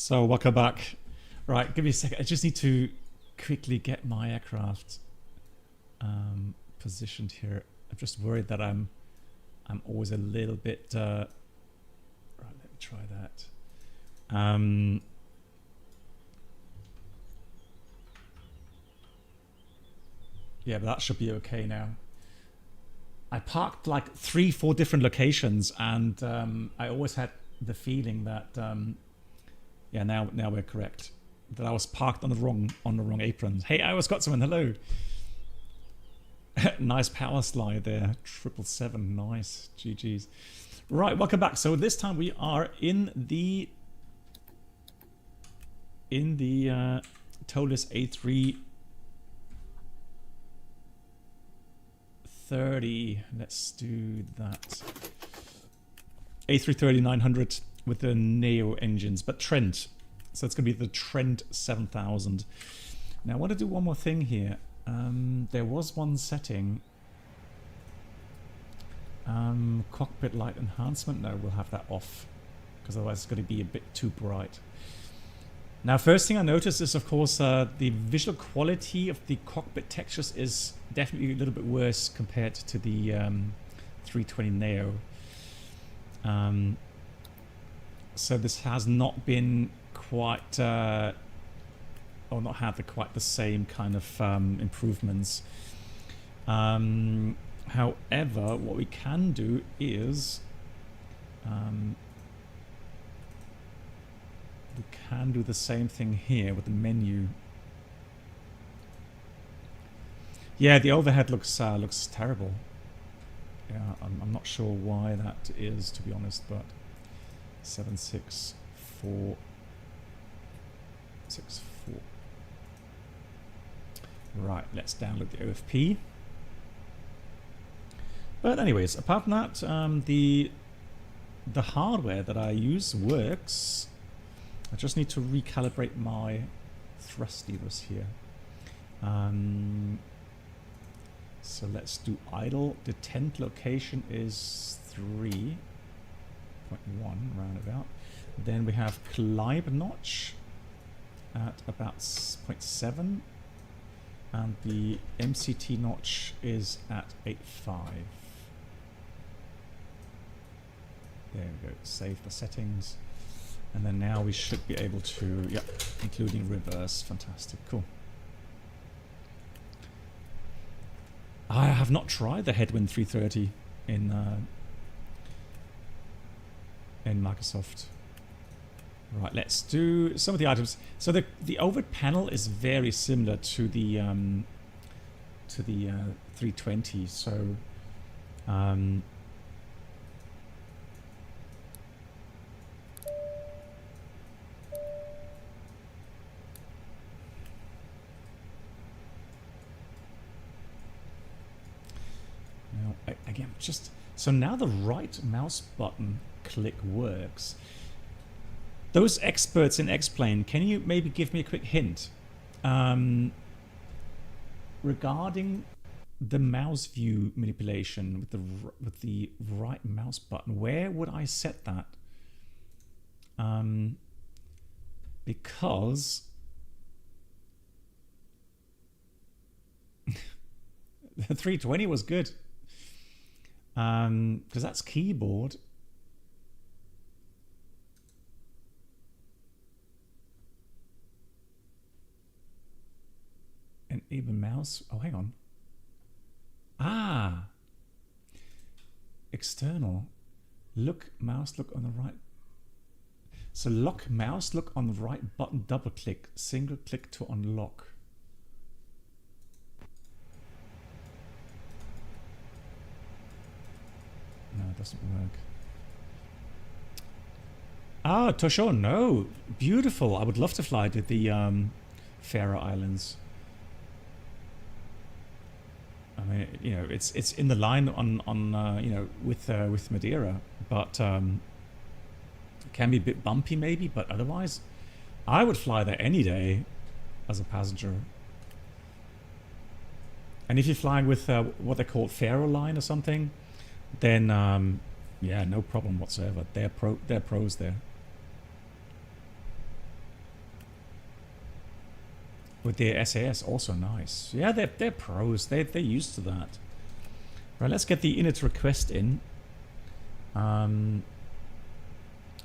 So welcome back. Right, give me a second. I just need to quickly get my aircraft positioned here. I'm just worried that I'm always a little bit. Right, let me try that. Yeah, but that should be okay now. I parked like 3-4 different locations, and I always had the feeling that yeah, now we're correct. That I was parked on the wrong apron. Hey, I was Scotsman, hello. Nice power slide there, 777, nice, GG's. Right, welcome back. So this time we are in the Toliss A330. Let's do that. A330-900 with the Neo engines, but Trent. So it's going to be the Trent 7000. Now I want to do one more thing here. There was one setting. Cockpit light enhancement. No, we'll have that off, because otherwise it's going to be a bit too bright. Now, first thing I noticed is, of course, the visual quality of the cockpit textures is definitely a little bit worse compared to the 320 Neo. So this has not been quite, or not had quite the same kind of improvements. However, what we can do is we can do the same thing here with the menu. Yeah, the overhead looks terrible. Yeah, I'm not sure why that is, to be honest, but 76464. Right, let's download the OFP. But anyways, apart from that, the hardware that I use works. I just need to recalibrate my thrust levers here. So let's do idle. The 10th location is 3.1 roundabout. Then we have climb notch at about 0.7, and the MCT notch is at 8.5. There we go. Save the settings. And then now we should be able to, yep, including reverse. Fantastic, cool. I have not tried the Headwind 330 in Microsoft. Right, let's do some of the items. So the overhead panel is very similar to the 320. So again, just so now the right mouse button click works. Those experts in X-Plane, can you maybe give me a quick hint regarding the mouse view manipulation with the right mouse button? Where would I set that? Because the 320 was good. Because that's keyboard. And even mouse. Oh, hang on. Ah. External. Look, mouse look on the right. So lock mouse look on the right button, double click, single click to unlock. No, it doesn't work. Ah, Toshon, no. Beautiful. I would love to fly to the Faroe Islands. I mean, you know, it's in the line on you know, with Madeira, but it can be a bit bumpy maybe, but otherwise I would fly there any day as a passenger. And if you're flying with what they call Faroe Line or something, then yeah, no problem whatsoever. They're pros there. with their SAS, also nice. Yeah, they're pros. They're used to that. Right, let's get the init request in.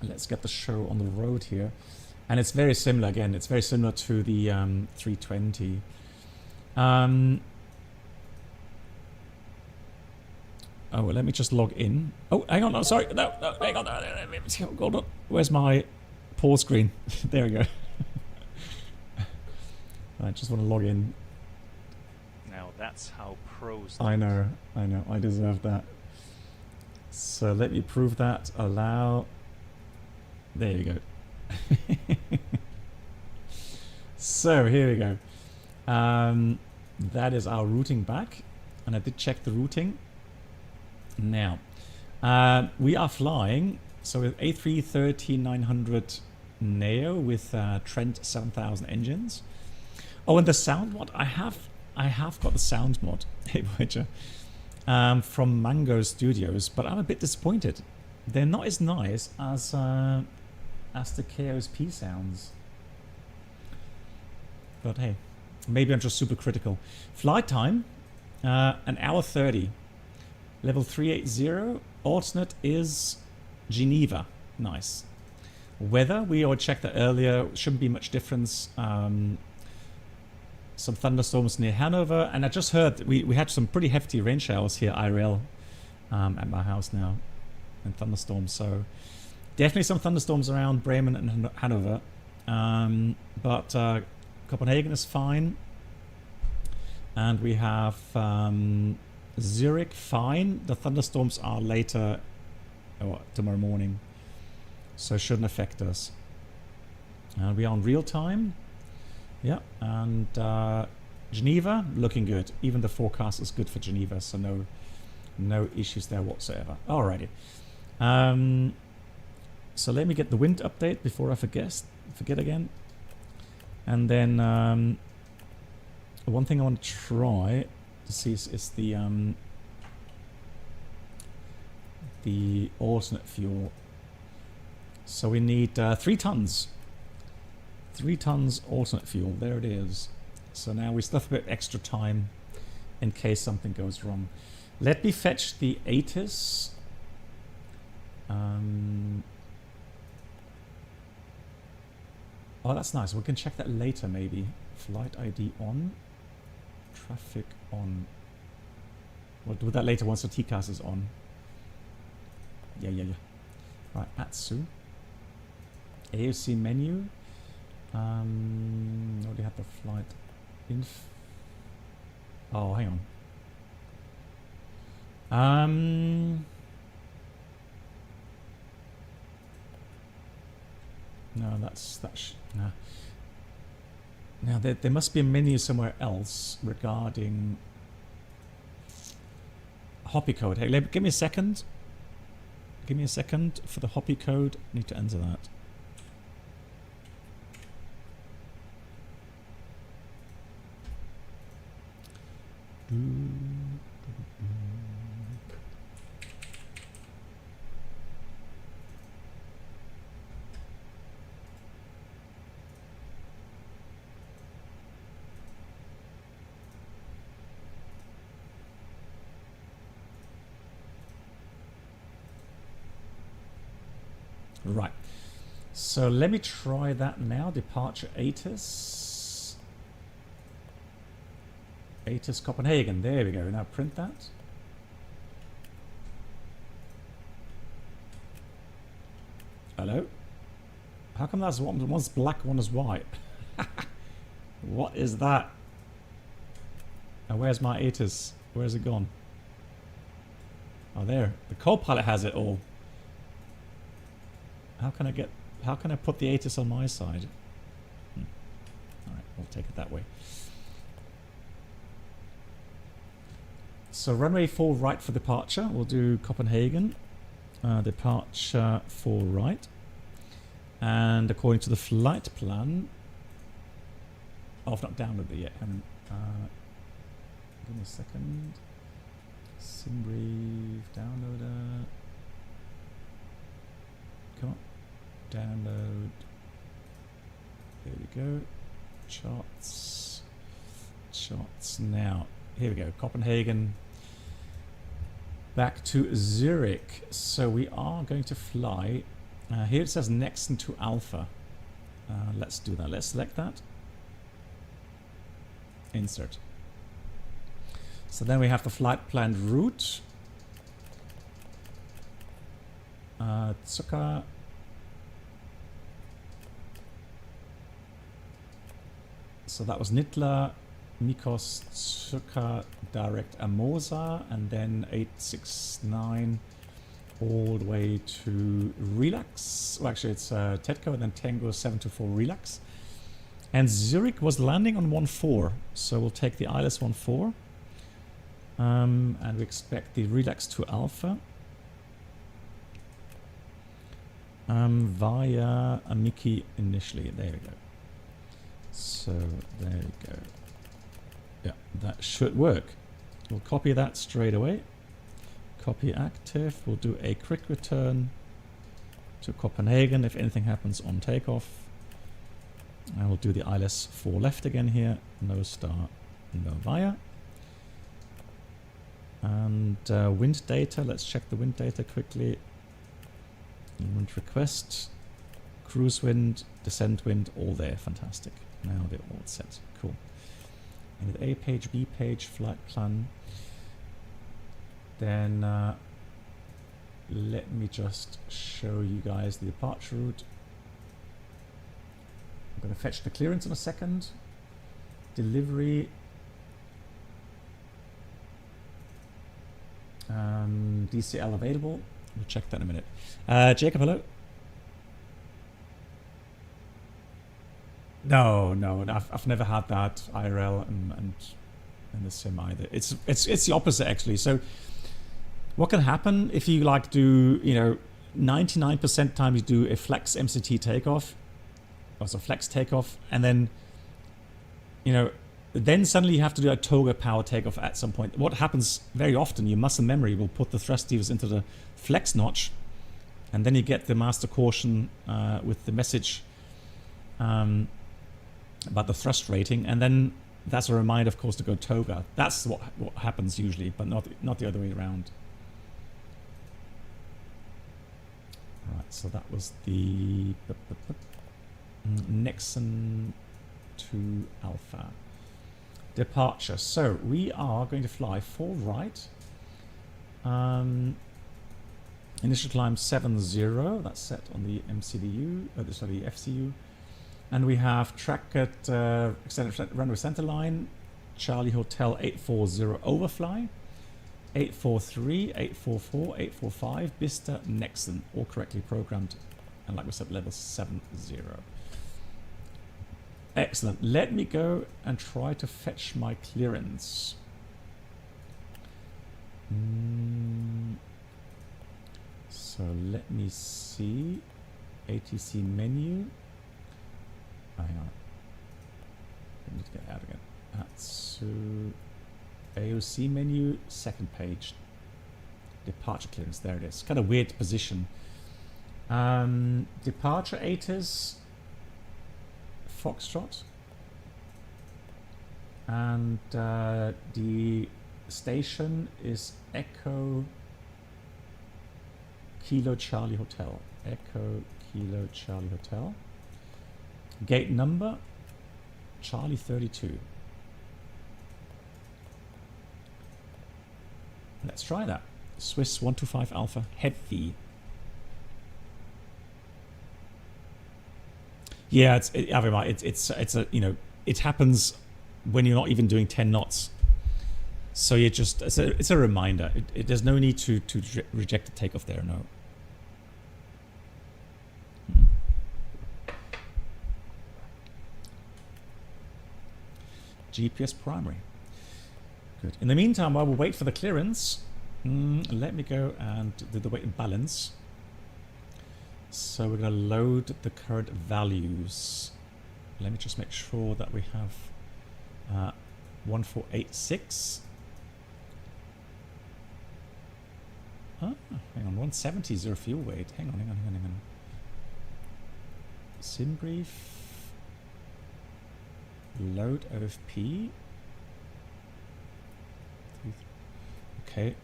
Let's get the show on the road here. And it's very similar, again, it's very similar to the 320. Oh, well, let me just log in. Oh, hang on, no, sorry, no, hang on, hold on. Where's my pause screen? There we go. I just want to log in. Now that's how pros I know, I deserve that. So let me prove that. Allow. There you go. So here we go. That is our routing back, and I did check the routing. Now, we are flying so with A330-900 Neo with Trent 7000 engines. Oh, and the sound mod, I have got the sound mod, hey Voyager, from Mango Studios, but I'm a bit disappointed. They're not as nice as the KOSP sounds. But hey, maybe I'm just super critical. Flight time, an hour 30. Level 380. Alternate is Geneva. Nice. Weather, we already checked that earlier. Shouldn't be much difference. Some thunderstorms near Hanover. And I just heard that we had some pretty hefty rain showers here, IRL, at my house now. And thunderstorms. So definitely some thunderstorms around Bremen and Hanover. But Copenhagen is fine. And we have Zurich fine. The thunderstorms are later tomorrow morning, so shouldn't affect us. We are on real time. Yeah, and Geneva looking good. Even the forecast is good for Geneva, so no issues there whatsoever. Alrighty. So let me get the wind update before I forget again. And then one thing I want to try to see is the alternate fuel. So we need 3 tons. 3 tons alternate fuel. There it is. So now we still have a bit extra time in case something goes wrong. Let me fetch the ATIS. Oh, that's nice. We can check that later, maybe. Flight ID on. Traffic on. We'll do that later once the TCAS is on. Yeah. Right, ATSU. AOC menu. Already have the flight inf. Oh, hang on. No, no. Now there must be a menu somewhere else regarding Hoppy code. Hey, give me a second. Give me a second for the Hoppy code. I need to enter that. Right, so let me try that now. Departure ATIS. ATIS Copenhagen. There we go. Now print that. Hello? How come that's one's black, one is white? What is that? And where's my ATIS? Where's it gone? Oh, there. The co-pilot has it all. How can I put the ATIS on my side? Alright, we'll take it that way. So runway 4 right for departure. We'll do Copenhagen. Departure 4 right. And according to the flight plan... Oh, I've not downloaded it yet. Give me a second. SimBrief downloader. Come on. Download. There we go. Charts. shots. Now, here we go. Copenhagen back to Zurich. So we are going to fly. Here it says Nexon to Alpha. Let's do that. Let's select that. Insert. So then we have the flight planned route. Zucker. So that was Nitla, Mikos, Zucker, direct Amosa, and then 869 all the way to Relax. Well, actually it's Tetco and then Tango 724 Relax. And Zurich was landing on 14, so we'll take the ILS 14. And we expect the Relax to Alpha. Via Amiki initially. There we go. So there we go. Yeah, that should work. We'll copy that straight away. Copy active. We'll do a quick return to Copenhagen if anything happens on takeoff. And we'll do the ILS 4 left again here. No star, no via. And wind data. Let's check the wind data quickly. Wind request, cruise wind, descent wind, all there. Fantastic. Now they're all set. Cool. And with A page, B page, flight plan. Then let me just show you guys the departure route. I'm going to fetch the clearance in a second. Delivery. DCL available. We'll check that in a minute. Jacob, hello. No, I've never had that IRL and the sim either. It's the opposite actually. So what can happen if you like do 99% time you do a flex MCT takeoff, also flex takeoff, and then then suddenly you have to do a toga power takeoff at some point. What happens very often, your muscle memory will put the thrust levers into the flex notch, and then you get the master caution with the message about the thrust rating, and then that's a reminder, of course, to go toga. That's what happens usually, but not the other way around. All right, so that was the Nexon to Alpha. Departure. So we are going to fly 4 right. Initial climb 70. That's set on the MCDU. Sorry, the FCU. And we have track at extended runway center line. Charlie Hotel 840 overfly. 843, 844, 845. Bista Nexon. All correctly programmed. And like we said, level 70. Excellent. Let me go and try to fetch my clearance. So let me see. ATC menu. Oh, hang on. I need to get out again. That's AOC menu, second page. Departure clearance. There it is. Kind of weird position. Departure ATIS. Foxtrot, and the station is Echo Kilo Charlie Hotel. Echo Kilo Charlie Hotel. Gate number Charlie 32. Let's try that. Swiss 125 Alpha Heavy. Yeah, it's a it happens when you're not even doing 10 knots. So you just it's a reminder. There's no need to reject the takeoff there. No. GPS primary. Good. In the meantime, while we wait for the clearance, let me go and do the weight and balance. So we're going to load the current values. Let me just make sure that we have 1486. Hang on, 170 is your fuel weight. Hang on. Sim brief. Load OFP. Okay.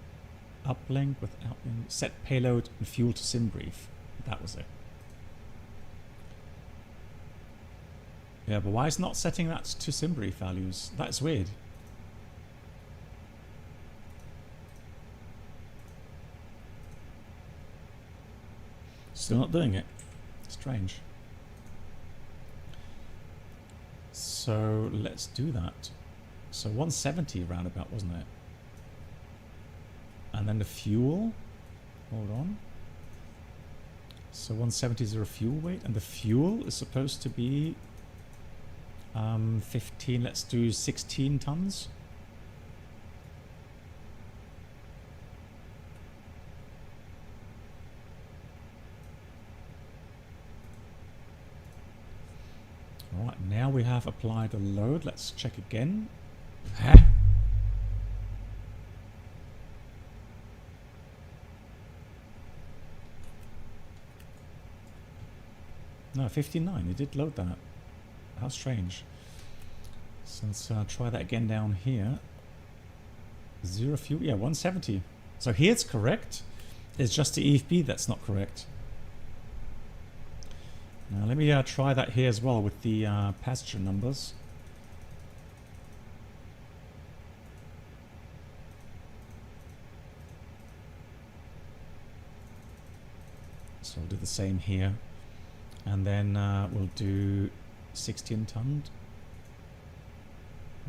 Uplink without set payload and fuel to sim brief. That was it. Yeah, but why is not setting that to sim brief values? That's weird. Still not doing it. Strange. So let's do that. So 170 roundabout, wasn't it? And then the fuel. Hold on. So 170 is our fuel weight, and the fuel is supposed to be 15. Let's do 16 tons. Alright, now we have applied a load. Let's check again. Huh? No, 59. It did load that. How strange. So let's try that again down here. Zero fuel. Yeah, 170. So here it's correct. It's just the EFB that's not correct. Now let me try that here as well with the passenger numbers. So we'll do the same here. And then we'll do 16 ton.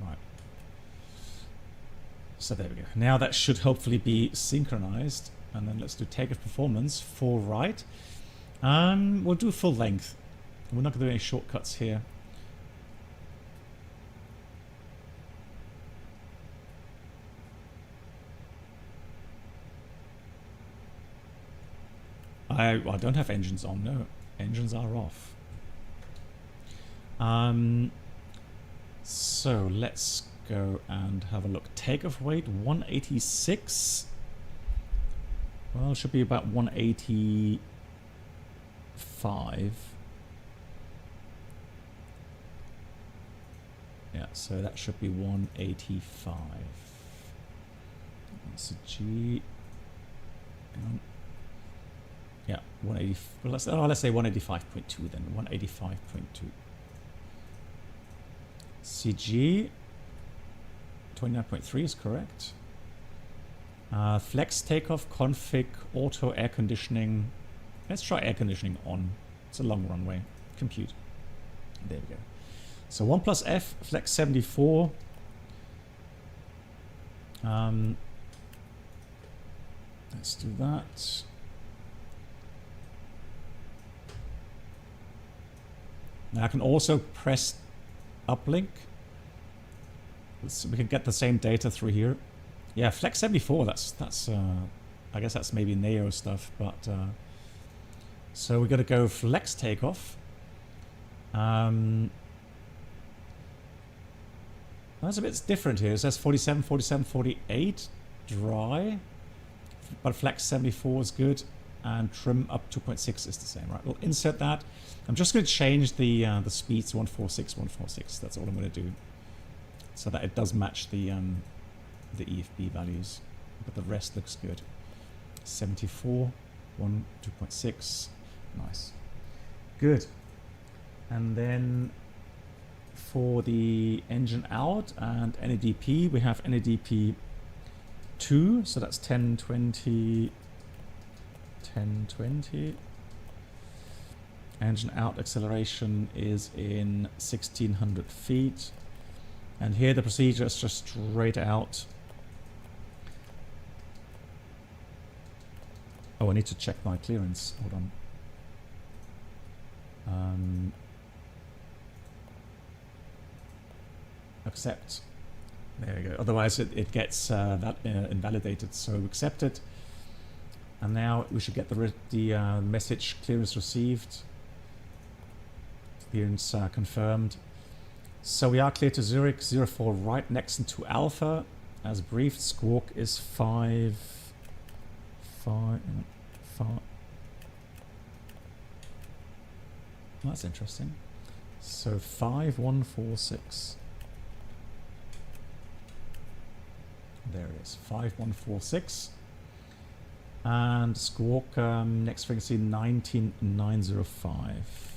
Right. So there we go. Now that should hopefully be synchronized. And then let's do takeoff performance, full right. We'll do full length. We're not going to do any shortcuts here. I don't have engines on, no. Engines are off. So let's go and have a look. Takeoff weight 186. Well, it should be about 185. Yeah, so that should be 185. That's a G. Yeah, 180. Well, let's say 185.2 then. 185.2. CG 29.3 is correct. Flex takeoff config auto air conditioning. Let's try air conditioning on. It's a long runway. Compute. There we go. So 1 plus F flex 74. Let's do that. Now I can also press uplink. We can get the same data through here. Yeah, flex 74. That's I guess that's maybe Neo stuff, but so we're gonna go flex takeoff. That's a bit different here. It says 47, 47, 48 dry, but flex 74 is good, and trim up 2.6 is the same. Right, we'll insert that. I'm just going to change the speeds to 146, 146. That's all I'm going to do, so that it does match the EFB values, but the rest looks good. 74, 2.6, nice, good. And then for the engine out and NADP, we have NADP 2, so that's 1020, 1020. Engine out acceleration is in 1600 feet. And here the procedure is just straight out. Oh, I need to check my clearance. Hold on. Accept. There we go. Otherwise it gets that invalidated. So accept it. And now we should get the message clearance received. Clearance confirmed. So we are clear to Zurich 04 right next into Alpha. As briefed, squawk is 5. Oh, that's interesting. So 5146. There it is, 5146. And squawk next frequency 19905.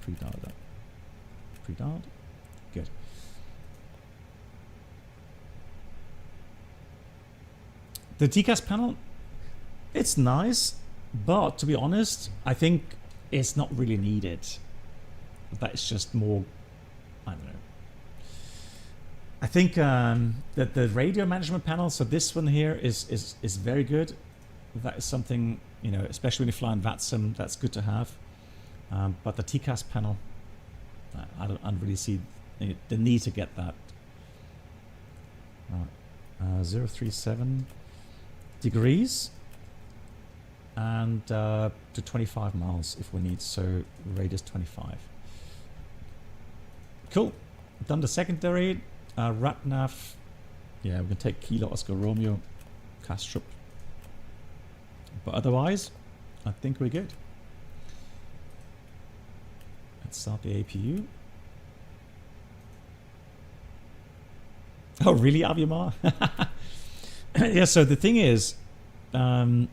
Pre-dialed that. Pre-dialed. Good. The TCAS panel, it's nice, but to be honest, I think it's not really needed. That's just more, I don't know. I think that the radio management panel, so this one here is very good. That is something, you know, especially when you fly in VATSIM, that's good to have. But the TCAS panel, I don't really see the need to get that. Right. 037 degrees and to 25 miles if we need, so radius 25. Cool. Done the secondary. RATNAV, yeah, we can take Kilo Oscar Romeo, Kastrup. But otherwise, I think we're good. Let's start the APU. Oh, really, Aviamar? Yeah, so the thing is, so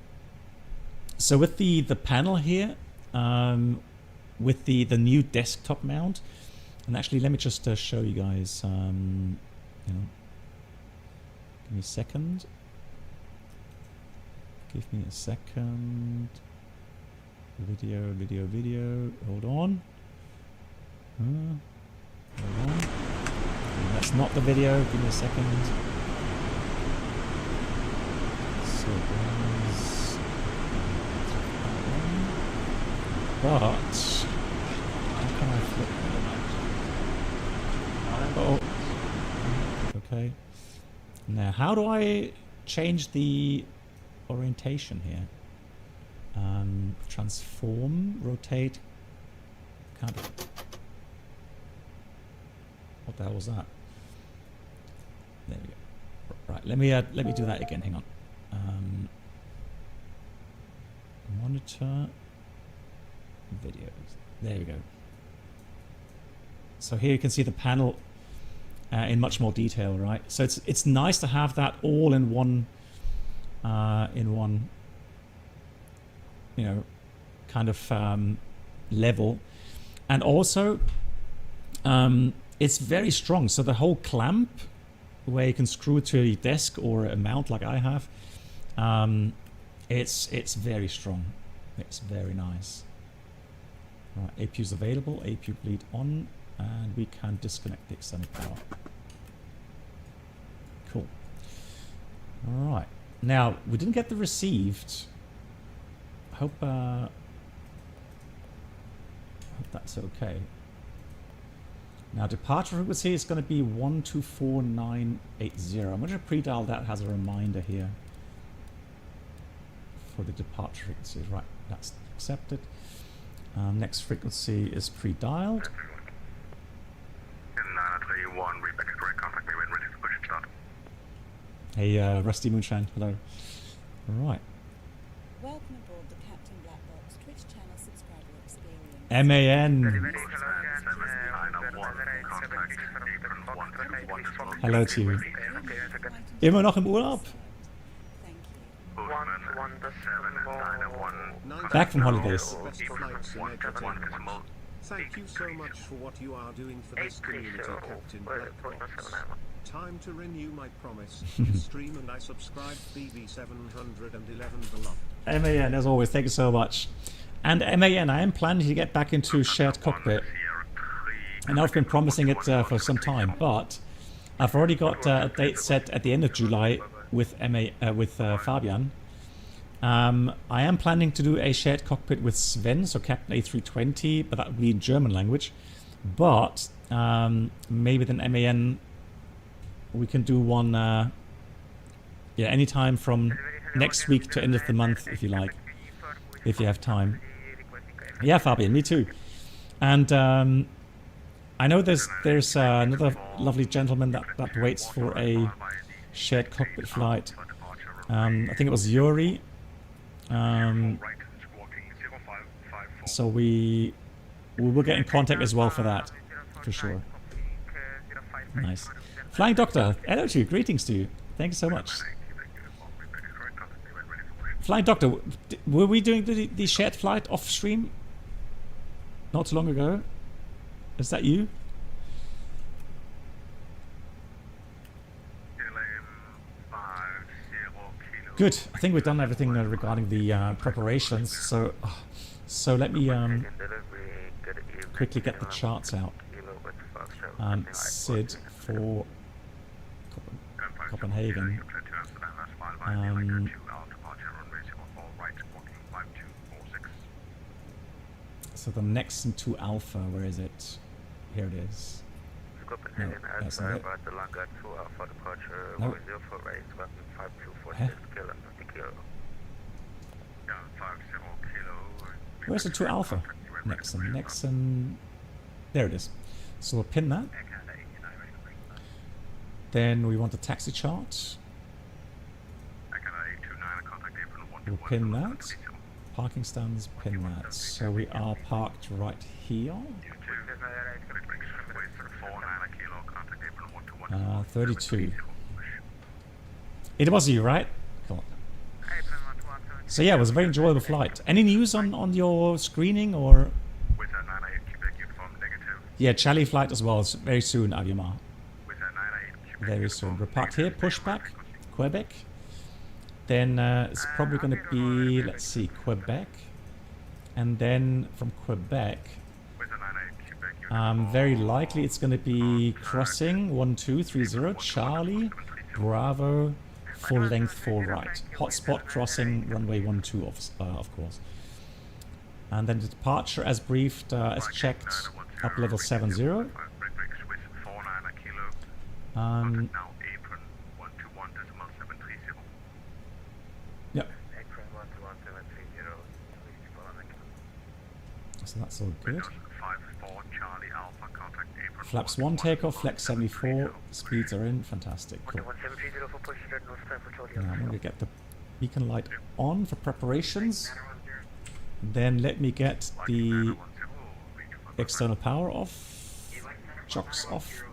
with the panel here, with the new desktop mount, and actually, let me just show you guys. You know, give me a second. Give me a second. Video. Hold on. Hold on. That's not the video. Give me a second. So guys, but how can I flip that? Oh, okay. Now, how do I change the orientation here? Transform, rotate. Can't. What the hell was that? There we go. Right. Let me do that again. Hang on. Monitor videos. There we go. So here you can see the panel in much more detail, right? So it's nice to have that all in one, you know, kind of level, and also it's very strong. So the whole clamp, where you can screw it to a desk or a mount like I have, it's very strong. It's very nice. Right, APU is available. APU bleed on. And we can disconnect the external power. Cool. All right. Now, we didn't get the received. Hope that's okay. Now, departure frequency is going to be 124980. I'm going to pre-dial that as a reminder here for the departure frequency. Right, that's accepted. Next frequency is pre-dialed. Hey, Rusty Moonshine, hello. All right. Welcome aboard the Captain Black Box Twitch channel subscriber experience. MAN. Hello to you. Immer noch im Urlaub? Thank you. Back from holidays. Thank you so much for what you are doing for this community, Captain Blackbox. Time to renew my promise. Stream and I subscribe BB711 beloved. MAN, as always, thank you so much. And MAN, I am planning to get back into shared cockpit. I know I've been promising it for some time, but I've already got a date set at the end of July with Fabian. I am planning to do a shared cockpit with Sven, so Captain A320, but that would be in German language. But maybe then MAN, we can do one, yeah, anytime from next week to end of the month, if you like, if you have time. Yeah, Fabian, me too. And I know there's another lovely gentleman that waits for a shared cockpit flight. I think it was Yuri. So we will get in contact as well for that, for sure. Nice. Flying Doctor, hello to you, greetings to you. Thanks so much. Flying Doctor, were we doing the shared flight off stream not too long ago? Is that you? Good. I think we've done everything regarding the preparations. So let me quickly get the charts out. Sid for Copenhagen. So the Nexon 2 Alpha, where is it? Here it is. No, that's not it. No. Huh? Where's the 2 Alpha? Nexon. There it is. So we'll pin that. Then we want the taxi chart. We'll pin that. Parking stands, pin that. So we are parked right here. 32. It was you, right? Come on. So yeah, it was a very enjoyable flight. Any news on your screening or? Yeah, Charlie flight as well. It's very soon, Aviemar. Very soon. We're parked here, pushback, Quebec. Then it's probably going to be, let's see, Quebec. And then from Quebec, very likely it's going to be crossing 1230 Charlie, Bravo, full length, full right. Hotspot crossing runway 12, of course. And then the departure as briefed, as checked, up level 70. Yep. So that's all good. Flaps 1 takeoff, flex 74, speeds are in, fantastic, cool. Now I'm going to get the beacon light on for preparations. Then let me get the external power off, chocks off.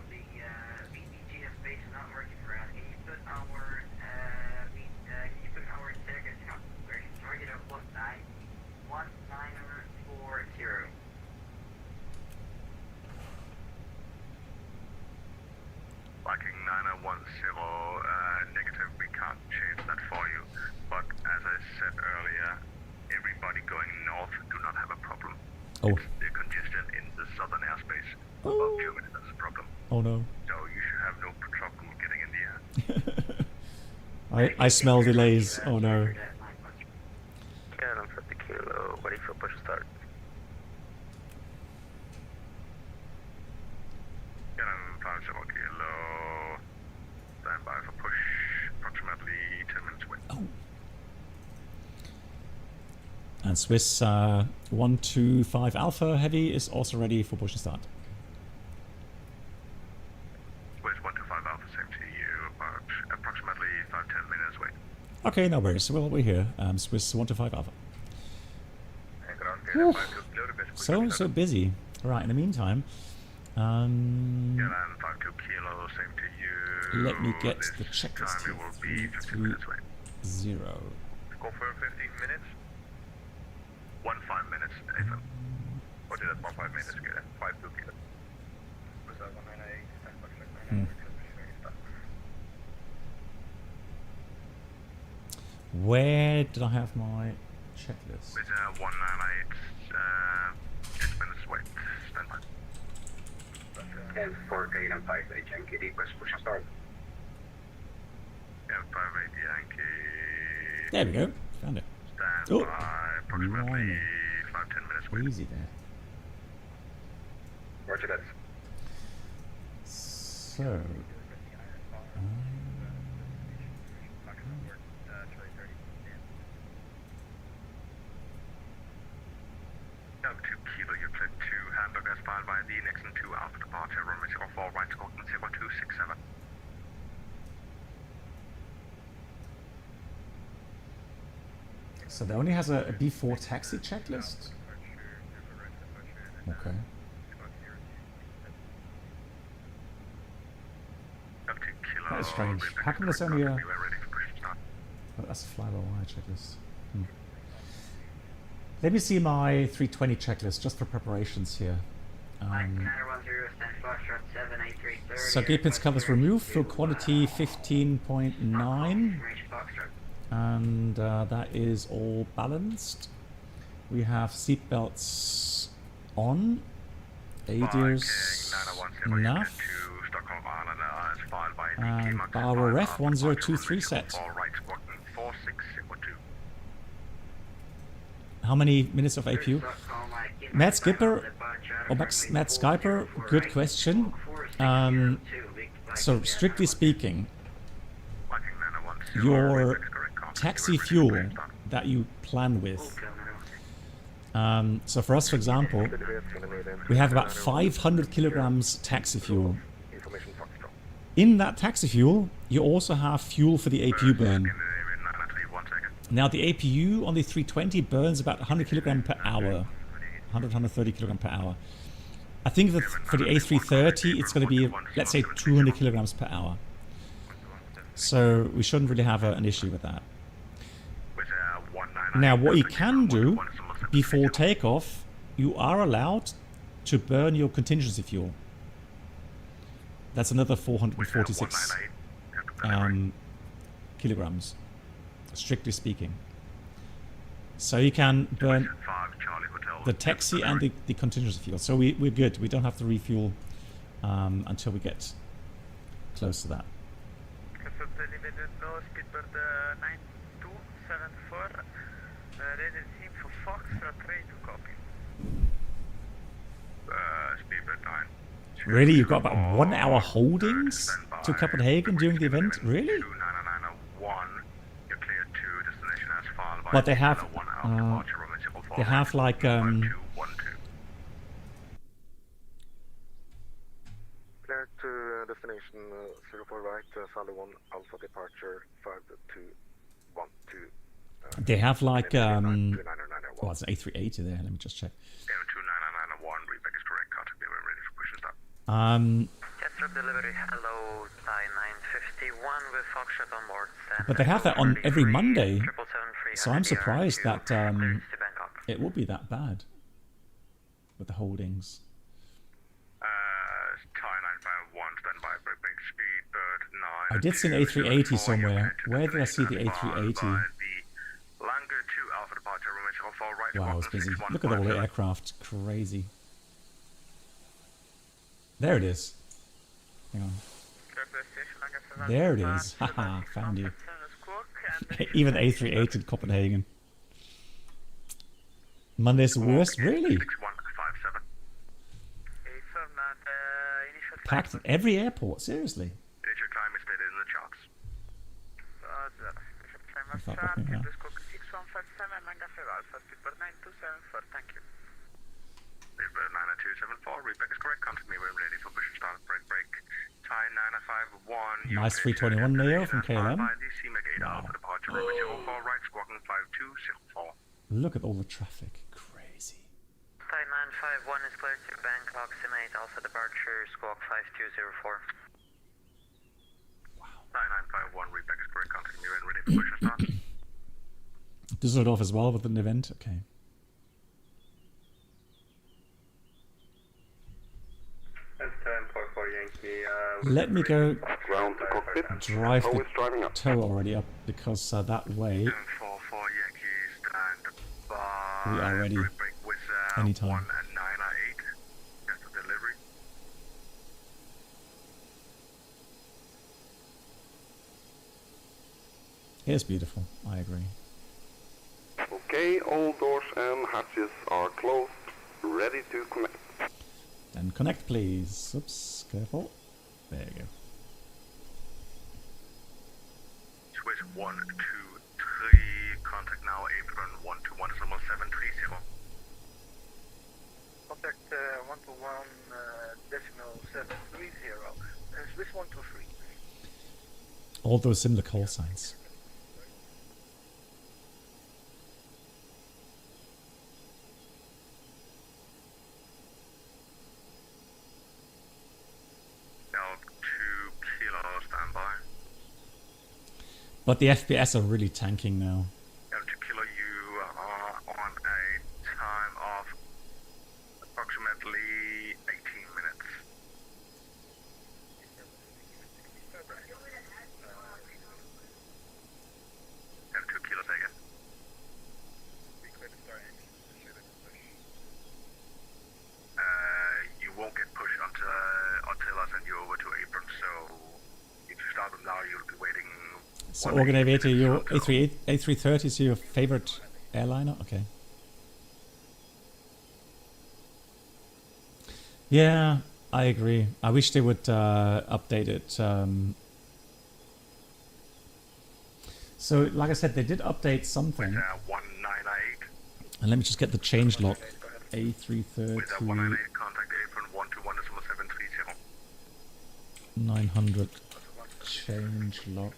Oh. The congestion in the southern airspace above Germany, that's a problem. Oh no. So you should have no trouble getting in the air. I smell delays. Oh no. Cannon 50 kilo, ready for push start. Cannon 50 kilo, stand by for push, approximately 10 minutes away. Oh. And Swiss 125 Alpha Heavy is also ready for push and start. Swiss 125 Alpha, same to you, about approximately 5-10 minutes away. Okay, no worries. Well, we're here. Swiss 125 Alpha. So busy. Right, in the meantime, let me get the checklist here. 330. Confirm 15 minutes. 15 minutes, Nathan. What did that 15 minutes get? 52 kilo. Where did I have my checklist? With 198, 6 minutes wait. Stand by. And 48 and 58 Yankee, request push and start. Yeah, 58 Yankee. There we go. Found it. Stand by. Approximately 5-10 minutes wait. Easy there. Roger that. So. Up 2 kilo, you cleared 2 Hamburg as filed by the Nexon 2 Alpha departure, runway 04, right to Copenhagen 0267. So that only has a B4 taxi checklist? Okay. Up 2 kilo, That quite strange. How come there's only a... Oh, that's a fly-by-wire checklist. Let me see my 320 checklist just for preparations here. So gear pins covers removed, fuel quantity 15.9, and that is all balanced. We have seatbelts on, ADIRS, nav, and Barrow Ref 1023 set. How many minutes of APU? Matt Skipper, or Matt Skyper, good question. So strictly speaking, your taxi fuel that you plan with. So for us, for example, we have about 500 kilograms taxi fuel. In that taxi fuel, you also have fuel for the APU burn. Now the APU on the 320 burns about 100 kilogram per hour. 130 kilogram per hour. I think that for the A330, it's going to be, let's say, 200 kilograms per hour. So we shouldn't really have an issue with that. Now, what you can do before takeoff, you are allowed to burn your contingency fuel. That's another 446 kilograms, strictly speaking. So you can burn the taxi and the contingency fuel. So we're good. We don't have to refuel until we get close to that. Really? You've got about 1 hour holdings to Copenhagen during the event? Really? But they have like Clear to destination 04 right, Sally 1 Alpha departure 5212. they have like oh, it's an A380 there. Let me just check. Delivery, hello, 951 with Foxtrot on board. But they have that on every Monday, so I'm surprised that it would be that bad with the holdings. I did see an A380 somewhere. Where did I see the A380? Wow, I was busy. Look at all the aircraft. Crazy. There it is. Hang on. There it is. Haha, found you. Even A380 in Copenhagen. Monday's the worst? Really? Packed at every airport? Seriously? I thought that me out. Nice 321 Neo from KLM. Wow. Look at all the traffic. Crazy. Flight 951 is cleared to Bangkok, Simate Alpha departure, squawk 5204. Wow. 9951, reback is correct, continue and ready for push and start. Düsseldorf as well with an event? Okay. Let me go drive the tow already up, because that way we are ready anytime. It's beautiful, I agree. Okay, all doors and hatches are closed, ready to connect. Then connect, please. Oops, careful. There you go. Swiss 123, contact now apron 121 730. Contact 121.730. Swiss 123. All those similar call signs. L2 kilo standby. But the FPS are really tanking now. Delta Kilo, you are on a time of approximately 18 minutes. Delta Kilo, take it. You won't get pushed until I send you over to apron, so if you start them now, you'll be waiting. So Organivate, your A330 is your favorite airliner? Okay. Yeah, I agree. I wish they would update it. So, like I said, they did update something. 198. And let me just get the change log. A330 With 198, contact apron 121.730. 900 change log.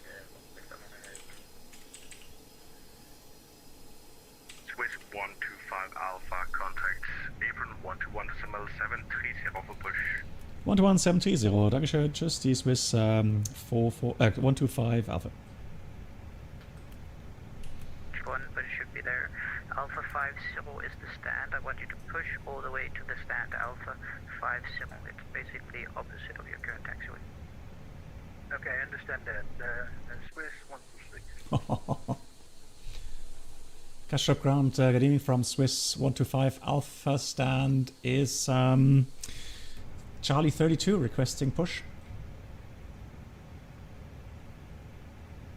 Swiss 125 Alpha, contact apron 121.730 for push. 121.730, Dankeschön. Tschüss, die Swiss 125 Alpha. One, but it should be there. Alpha 50 is the stand. I want you to push all the way to the stand Alpha 50. It's basically opposite of your current taxiway. Okay, I understand that. Swiss 126. Cash up ground, good evening from Swiss 125 Alpha stand is Charlie 32 requesting push.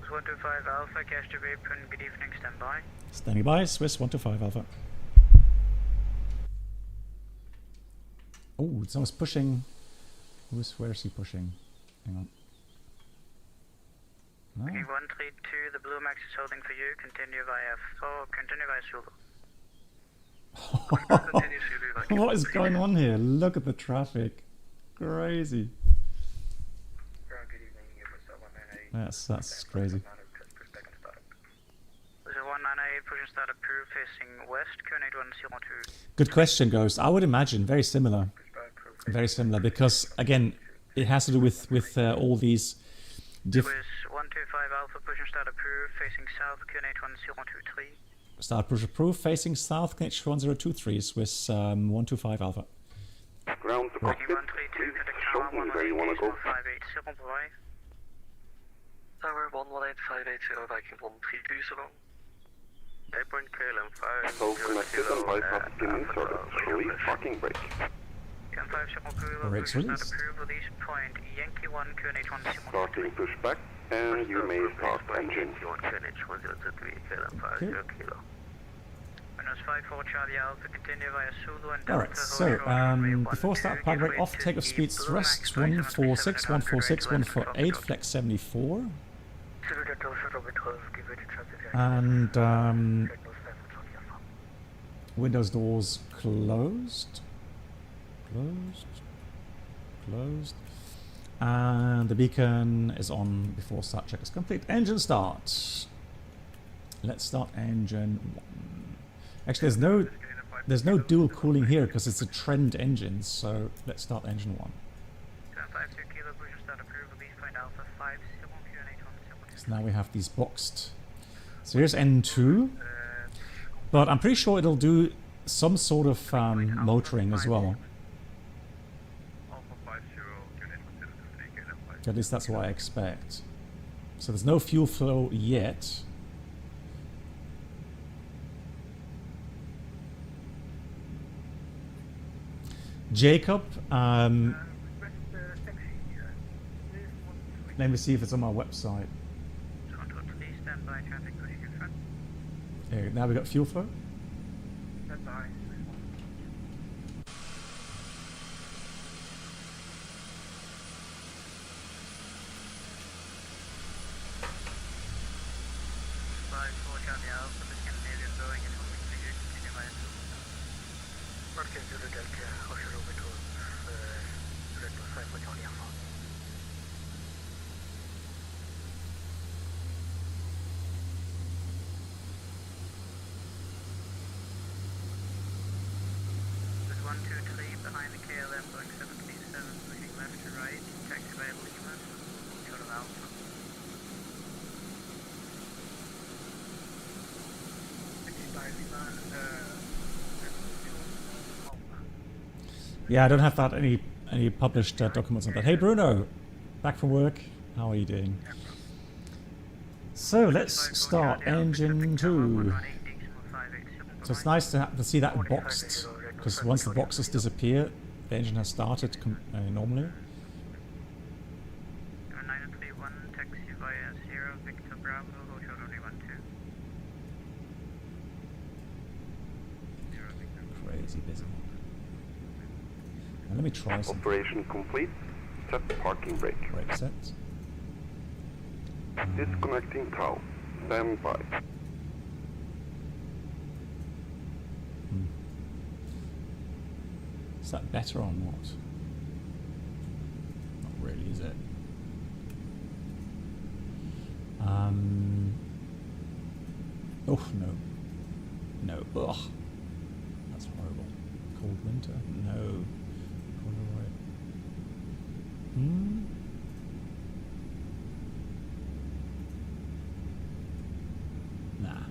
125 Alpha, cash to apron, good evening, stand by. Standing by, Swiss 125 Alpha. Oh, someone's pushing. Where is he pushing? Hang on. No. Okay, 132, the Blue Max is holding for you. Continue via Zulu. What is going on here? Look at the traffic. Crazy. That's crazy. So 198, push and start approved, facing west, Q8102. Good question, Ghost. I would imagine very similar. Very similar, because again, it has to do with all these Swiss 125 Alpha, push and start approved, facing south, Q811023. Start push approved, facing south, Connection 1023, Swiss 125 Alpha. Ground to cockpit, please show me where you want to go. 580, provide. Tower 118-580, Viking 1320. Apron KLM 5. So connected and bypass pin inserted. Release parking brake. Brakes released. Release point, Yankee 1, Q811023. Starting pushback, and you may start engine. Windows 54 Charlie Alpha, continue via Zulu and Delta. Alright, so before start, plug rate off, takeoff speeds thrust 146, 146, 148, flex 74. And Windows doors closed. Closed. And the beacon is on before start check is complete. Engine start. Let's start engine 1. Actually, there's no dual cooling here because it's a trend engine. So let's start engine 1. So now we have these boxed. So here's N2, but I'm pretty sure it'll do some sort of motoring as well. At least that's what I expect. So there's no fuel flow yet. Jacob, let me see if it's on my website. There, now we got fuel flow. Yeah, I don't have that any published documents on that. Hey Bruno, back from work. How are you doing? So let's start engine 2. So it's nice to see that boxed, because once the boxes disappear, the engine has started normally. 931, taxi via 0, Victor Bravo, hold short only 12. Crazy busy. Now let me try something. Operation complete. Set parking brake. Brake set. Disconnecting tow. Stand by. Is that better or not? Not really, is it? Oh no. No. Ugh. That's horrible. Cold winter? No. Corduroy. Nah.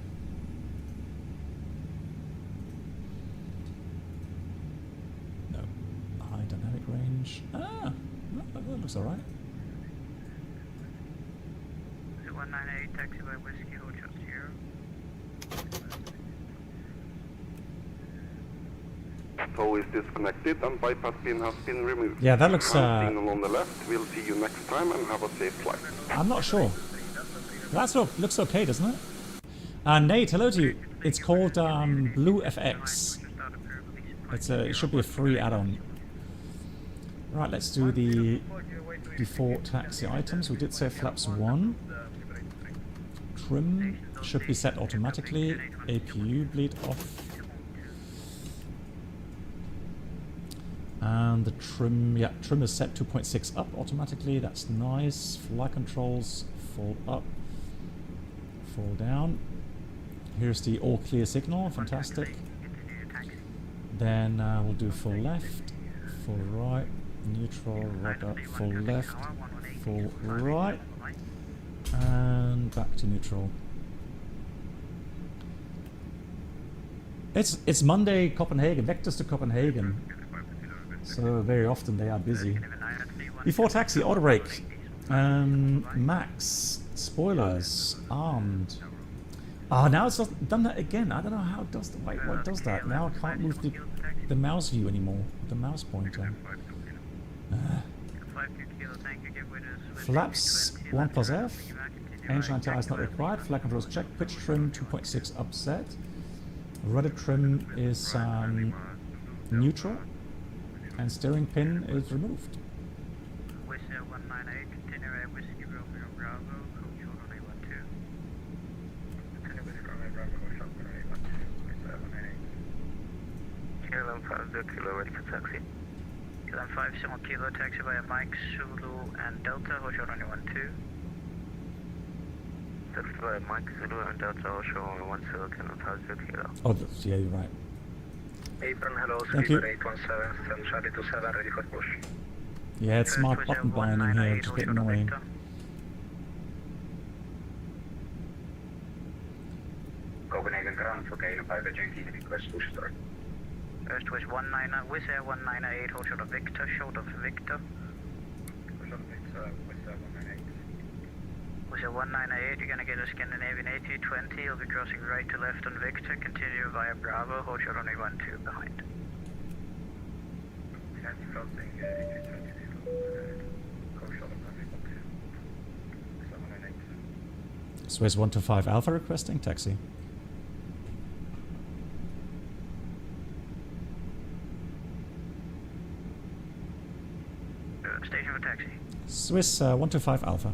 No. High dynamic range. Ah! That looks alright. 198, taxi by whiskey, hold short 0. Tow is disconnected and bypass pin has been removed. Yeah, that looks. Signal on the left. We'll see you next time and have a safe flight. I'm not sure. That looks okay, doesn't it? Nate, hello to you. It's called Blue FX. It should be a free add-on. Right, let's do the default taxi items. We did say flaps 1. Trim should be set automatically. APU bleed off. And the trim, yeah, trim is set 2.6 up automatically. That's nice. Flight controls, fall up, fall down. Here's the all clear signal, fantastic. Then we'll do full left, full right, neutral, right up, full left, full right, and back to neutral. It's Monday, Copenhagen, vectors to Copenhagen. So very often they are busy. Before taxi, auto brake, max, spoilers, armed. Ah, now it's done that again. I don't know how it does. Why it does that? Now I can't move the mouse view anymore. The mouse pointer. Flaps 1 plus F. Engine anti is not required. Flag controls checked. Pitch trim 2.6 upset. Rudder trim is neutral. And steering pin is removed. Wizz Air 198, continue air Whiskey Romeo Bravo, hold short on A12. Continue Whiskey Romeo Bravo, hold short on A12, Wizz Air 198. Kilo 50 kilo ready for taxi. Kilo 50 kilo taxi via Mike, Zulu and Delta, hold short on A12. Taxi via Mike, Zulu and Delta, hold short on A10, Kilo 50 kilo. Oh, yeah, you're right. Apron, hello, Thank you. 817, Charlie 27, ready for push. Yeah, it's smart button binding here, which is a bit annoying. Copenhagen ground, okay, Pilot Yankee, request push start. First Wizz 19, Wizz Air 198, hold short of Victor, short of Victor. Wizz Air 198, you're gonna get a Scandinavian A320, you'll be crossing right to left on Victor, continue via Bravo, hold short only 12 behind. Crossing A320, hold short on 798. Swiss 125 Alpha requesting taxi. Station for taxi. Swiss 125 Alpha.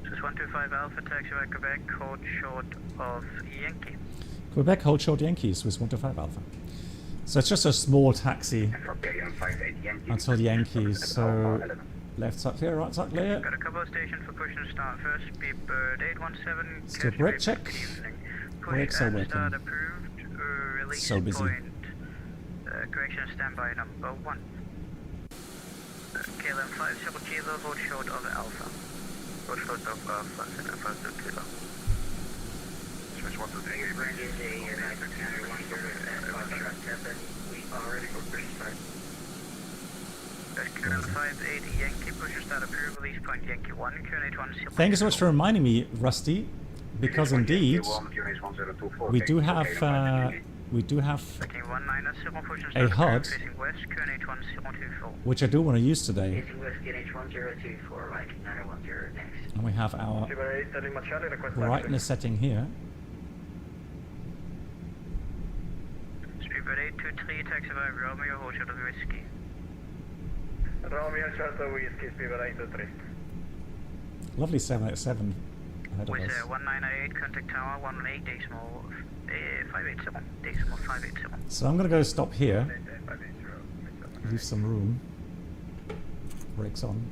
Swiss 125 Alpha, taxi via Quebec, hold short of Yankee. Quebec, hold short Yankee, Swiss 125 Alpha. So it's just a small taxi until the Yankees. So left side clear, right side clear. Got a couple of stations for push and start first. Beep bird 817. Still brake check. Brakes are working. Start approved. Release So busy. point. Correction standby number 1. KLM 50 kilo, hold short of Alpha. Hold short of Alpha, 50 kilo. Switch 1 to 3. We already booked British flight. That's 58 Yankee, push start approved, release point Yankee 1, QNH 1. Thank you so much for reminding me, Rusty, because indeed we do have a HUD which I do want to use today. And we have our brightness setting here. Speedbird 823, taxi by Romeo, Hotel Whiskey. Romeo Charter Whiskey, Speedbird 823. Lovely 787 ahead of With us. 1998, contact tower 118 decimal 587, decimal 587. So I'm going to go stop here. Leave some room. Brakes on.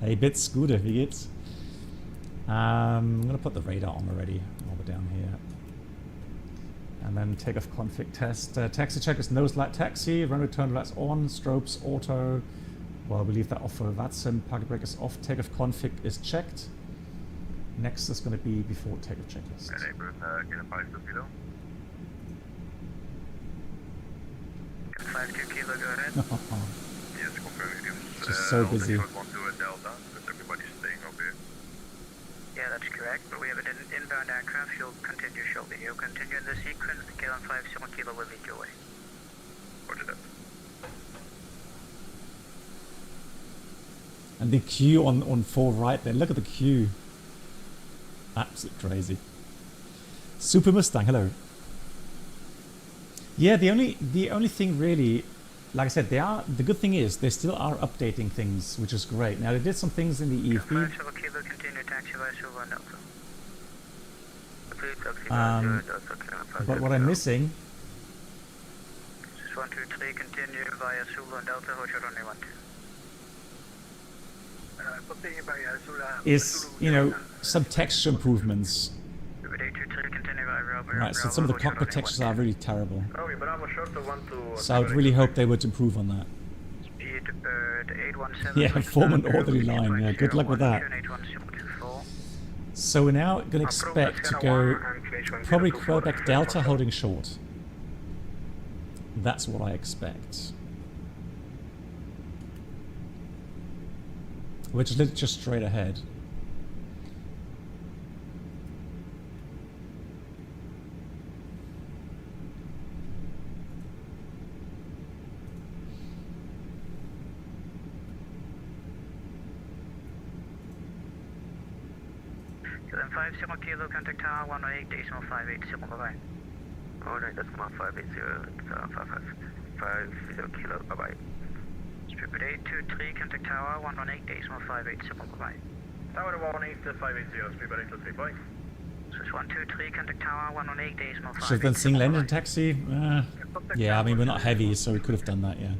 Hey Bits, Scooter, wie geht's? I'm going to put the radar on already while we're down here. And then takeoff config test. Taxi check is nose light taxi. Runway turn lights on. Strobes auto. Well, we leave that off for VATSIM. Parking brake is off. Takeoff config is checked. Next is going to be before takeoff checklist. Get a 5 kilo. 52 kilo, go ahead. Yes, confirm. Just so busy. One to a Delta, because everybody's staying over here. Yeah, that's correct, but we have an inbound aircraft. You'll continue shortly. You'll continue in the sequence. The KLM 57 kilo will lead your way. Roger that. And the queue on 4 right there. Look at the queue. Absolutely crazy. Super Mustang, hello. Yeah, the only thing really, like I said, the good thing is they still are updating things, which is great. Now they did some things in the EFB. But what I'm missing 123, continue via Zulu and Delta, Hotel Runway 12. is, you know, some texture improvements. Right, so some of the cockpit textures are really terrible. So I would really hope they would improve on that. Yeah, form an orderly line. Yeah, good luck with that. So we're now going to expect to go probably Quebec Delta holding short. That's what I expect. Which is just straight ahead. Then 50 kilo, contact tower 118 decimal 580, bye-bye. 118 decimal 580, 50 kilo, bye-bye. Speedbird 823, contact tower 118 decimal 580, bye-bye. Tower 118 to 580, Speedbird 823, bye. So it's 123, contact tower 118 decimal 580. Should have done single engine taxi. Yeah, I mean we're not heavy, so we could have done that. Yeah.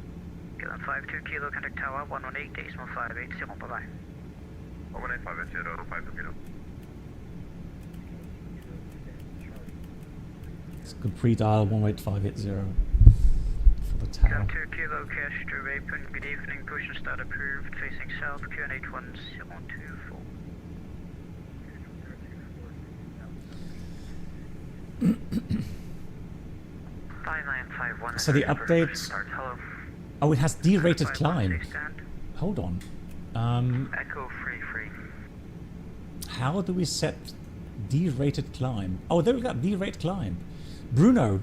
Then 52 kilo, contact tower 118 decimal 580, bye-bye. 118 580, 50 kilo. It's a good pre-dial 18580 for the tower. 2 kilo, cash to open, good evening, push and start approved, facing south, QNH 1024. So the update. Oh, it has D-rated climb. Hold on. Echo free. How do we set D-rated climb? Oh, there we got D-rate climb. Bruno.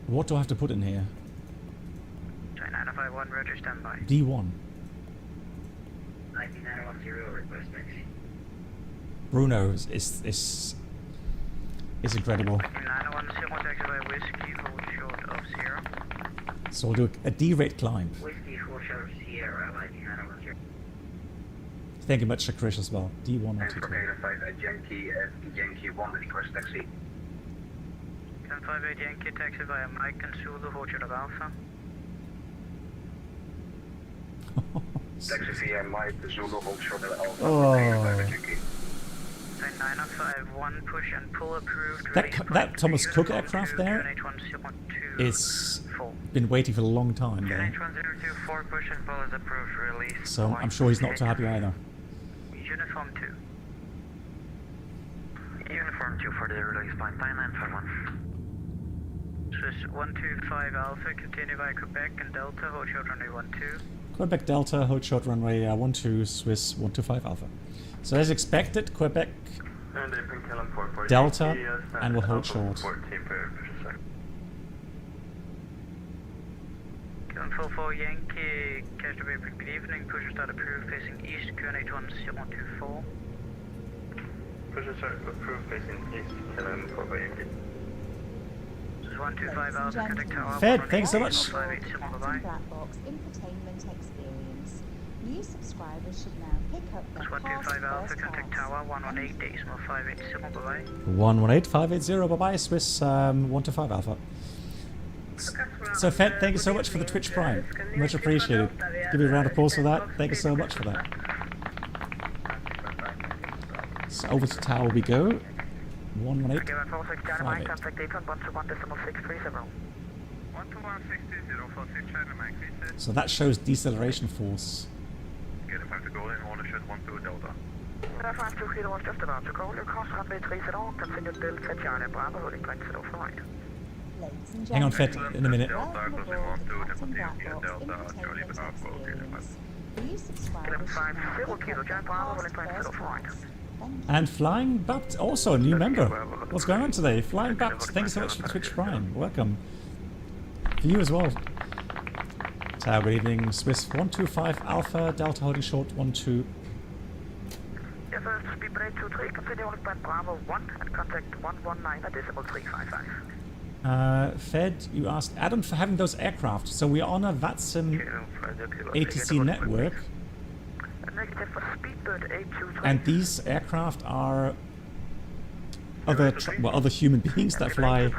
What do I have to put in here? 951, roger, standby. D1. 19910, request taxi. Bruno is incredible. 910, taxi by Whiskey, hold short of 0. So we'll do a D-rate climb. Whiskey, hold short of Sierra, 910. Thank you much, Chris, as well. D1 And for Gate 5 Yankee 1, request taxi. 1058 Yankee, taxi via Mike and Zulu, hold short of Alpha. Taxi via Mike, Zulu, hold short of Alpha. Oh. 951, push and pull approved. That Thomas Cook aircraft there is full. been waiting for a long time there. QNH 1024, push and pull is approved, release. So I'm sure he's not too happy either. Uniform 2. Uniform 2 for the release point, 9951. Swiss 125 Alpha, continue by Quebec and Delta, hold short runway 12. Quebec Delta, hold short runway 12, Swiss 125 Alpha. So as expected, Quebec Delta, and we'll hold short. Full 4 Yankee, catch the waypoint, good evening, pusher start approved facing east, QNH 1024. Pusher start approved facing east, KLM 4 Yankee. 125 Alpha, contact tower. Fed, thanks so much. Captain Black Box infotainment experience. New subscribers should now pick up their 125 Alpha, first contact class. tower, 118 decimal 580, bye-bye. 118580, bye-bye, Swiss 125 Alpha. So Fed, thank you so much for the Twitch Prime. Much appreciated. Give you a round of applause for that. Thank you so much for that. So over to tower we go. 11858. So that shows deceleration force. Hang on, Fed, in a minute. Welcome aboard the Captain Black Box infotainment experience. New subscribers should now pick up their first class. And Flying Butt, also a new member. What's going on today? Flying Butt, thanks so much for Twitch Prime. Welcome. For you as well. Tower, good evening. Swiss 125 Alpha, Delta holding short 12. Yes, sir, speed break 23, continue on point Bravo 1 and contact 119 decimal 355. Fed, you asked Adam for having those aircraft. So we're on a VATSIM ATC network. Negative for Speedbird A320. And these aircraft are other human beings that fly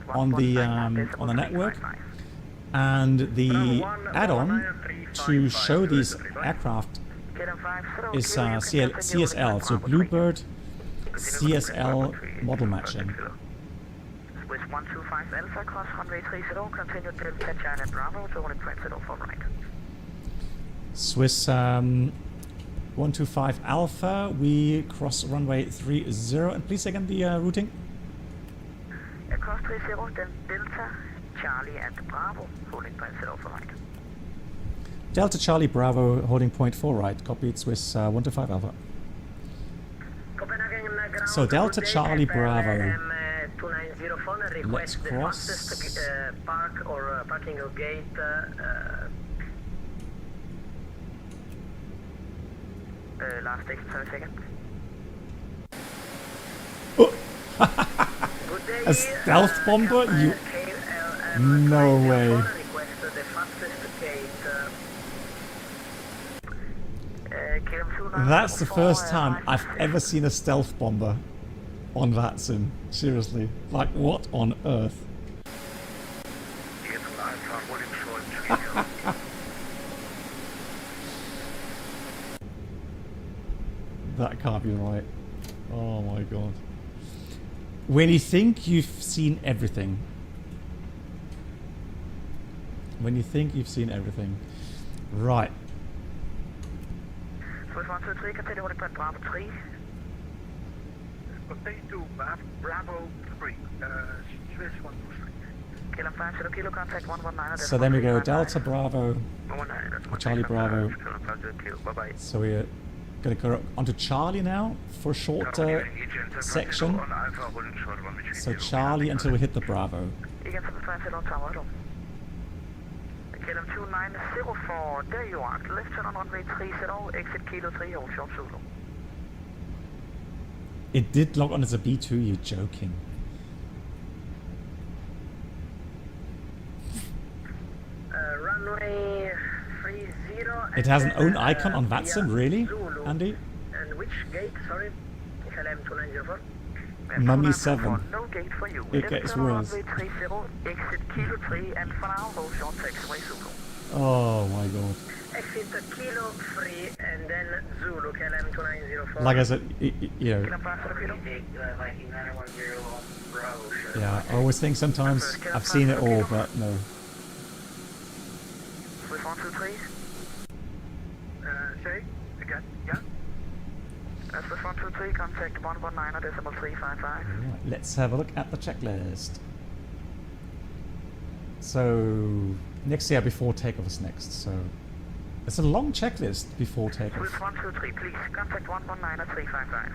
on the network. And the add-on to show these aircraft is CSL, so Bluebird CSL model matching. With 125 Alpha, cross runway 30, continue to Copenhagen and Bravo, to 120 for right. Swiss 125 Alpha, we cross runway 30, and please again the routing. Cross 30, then Delta, Charlie and Bravo, holding point 0 for right. Delta Charlie Bravo, holding point 4 right, copied Swiss 125 Alpha. So Delta Charlie Bravo, let's cross. Park or parking or gate. Last station, 7 seconds. A stealth bomber? You? No way. That's the first time I've ever seen a stealth bomber on VATSIM. Seriously. Like, what on earth? That can't be right. Oh my god. When you think you've seen everything. When you think you've seen everything. Right. Swiss 123, continue on point Bravo 3. Potato Bravo 3, Swiss 123. Kilo 50 kilo, contact 119. So then we go Delta Bravo, Charlie Bravo. So we're going to go onto Charlie now for a short section. So Charlie until we hit the Bravo. KLM 2904, there you are. Left turn on runway 30, exit Kilo 3, hold short Zulu. It did log on as a B2, you're joking. Runway 30. It has an own icon on VATSIM, really, Andy? And which gate, sorry? KLM 2904. Mummy 7. No gate for you. It gets worse. Runway 30, exit Kilo 3, and for now, hold short taxiway Zulu. Oh my god. Exit Kilo 3, and then Zulu, KLM 2904. Like I said, you know. KLM 50 kilo. Yeah, I always think sometimes I've seen it all, but no. Swiss 123. Say again, yeah. Swiss 123, contact 119.355. Right, let's have a look at the checklist. So, next year before takeoff is next, so... It's a long checklist before takeoff. Swiss 123, please, contact 119.355.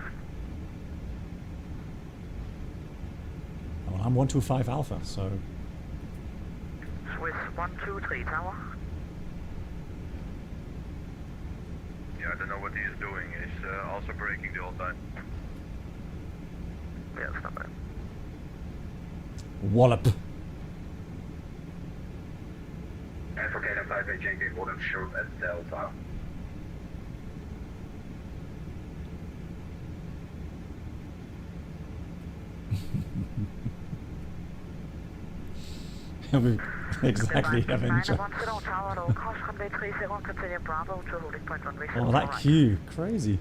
Well, I'm 125 Alpha, so... Swiss 123, tower. Yeah, I don't know what he is doing. He's also braking the whole time. Yeah, it's not bad. Wallop. Advocate and 58 Yankee Golden short at Delta. Exactly, Avenger. Oh, that queue, crazy.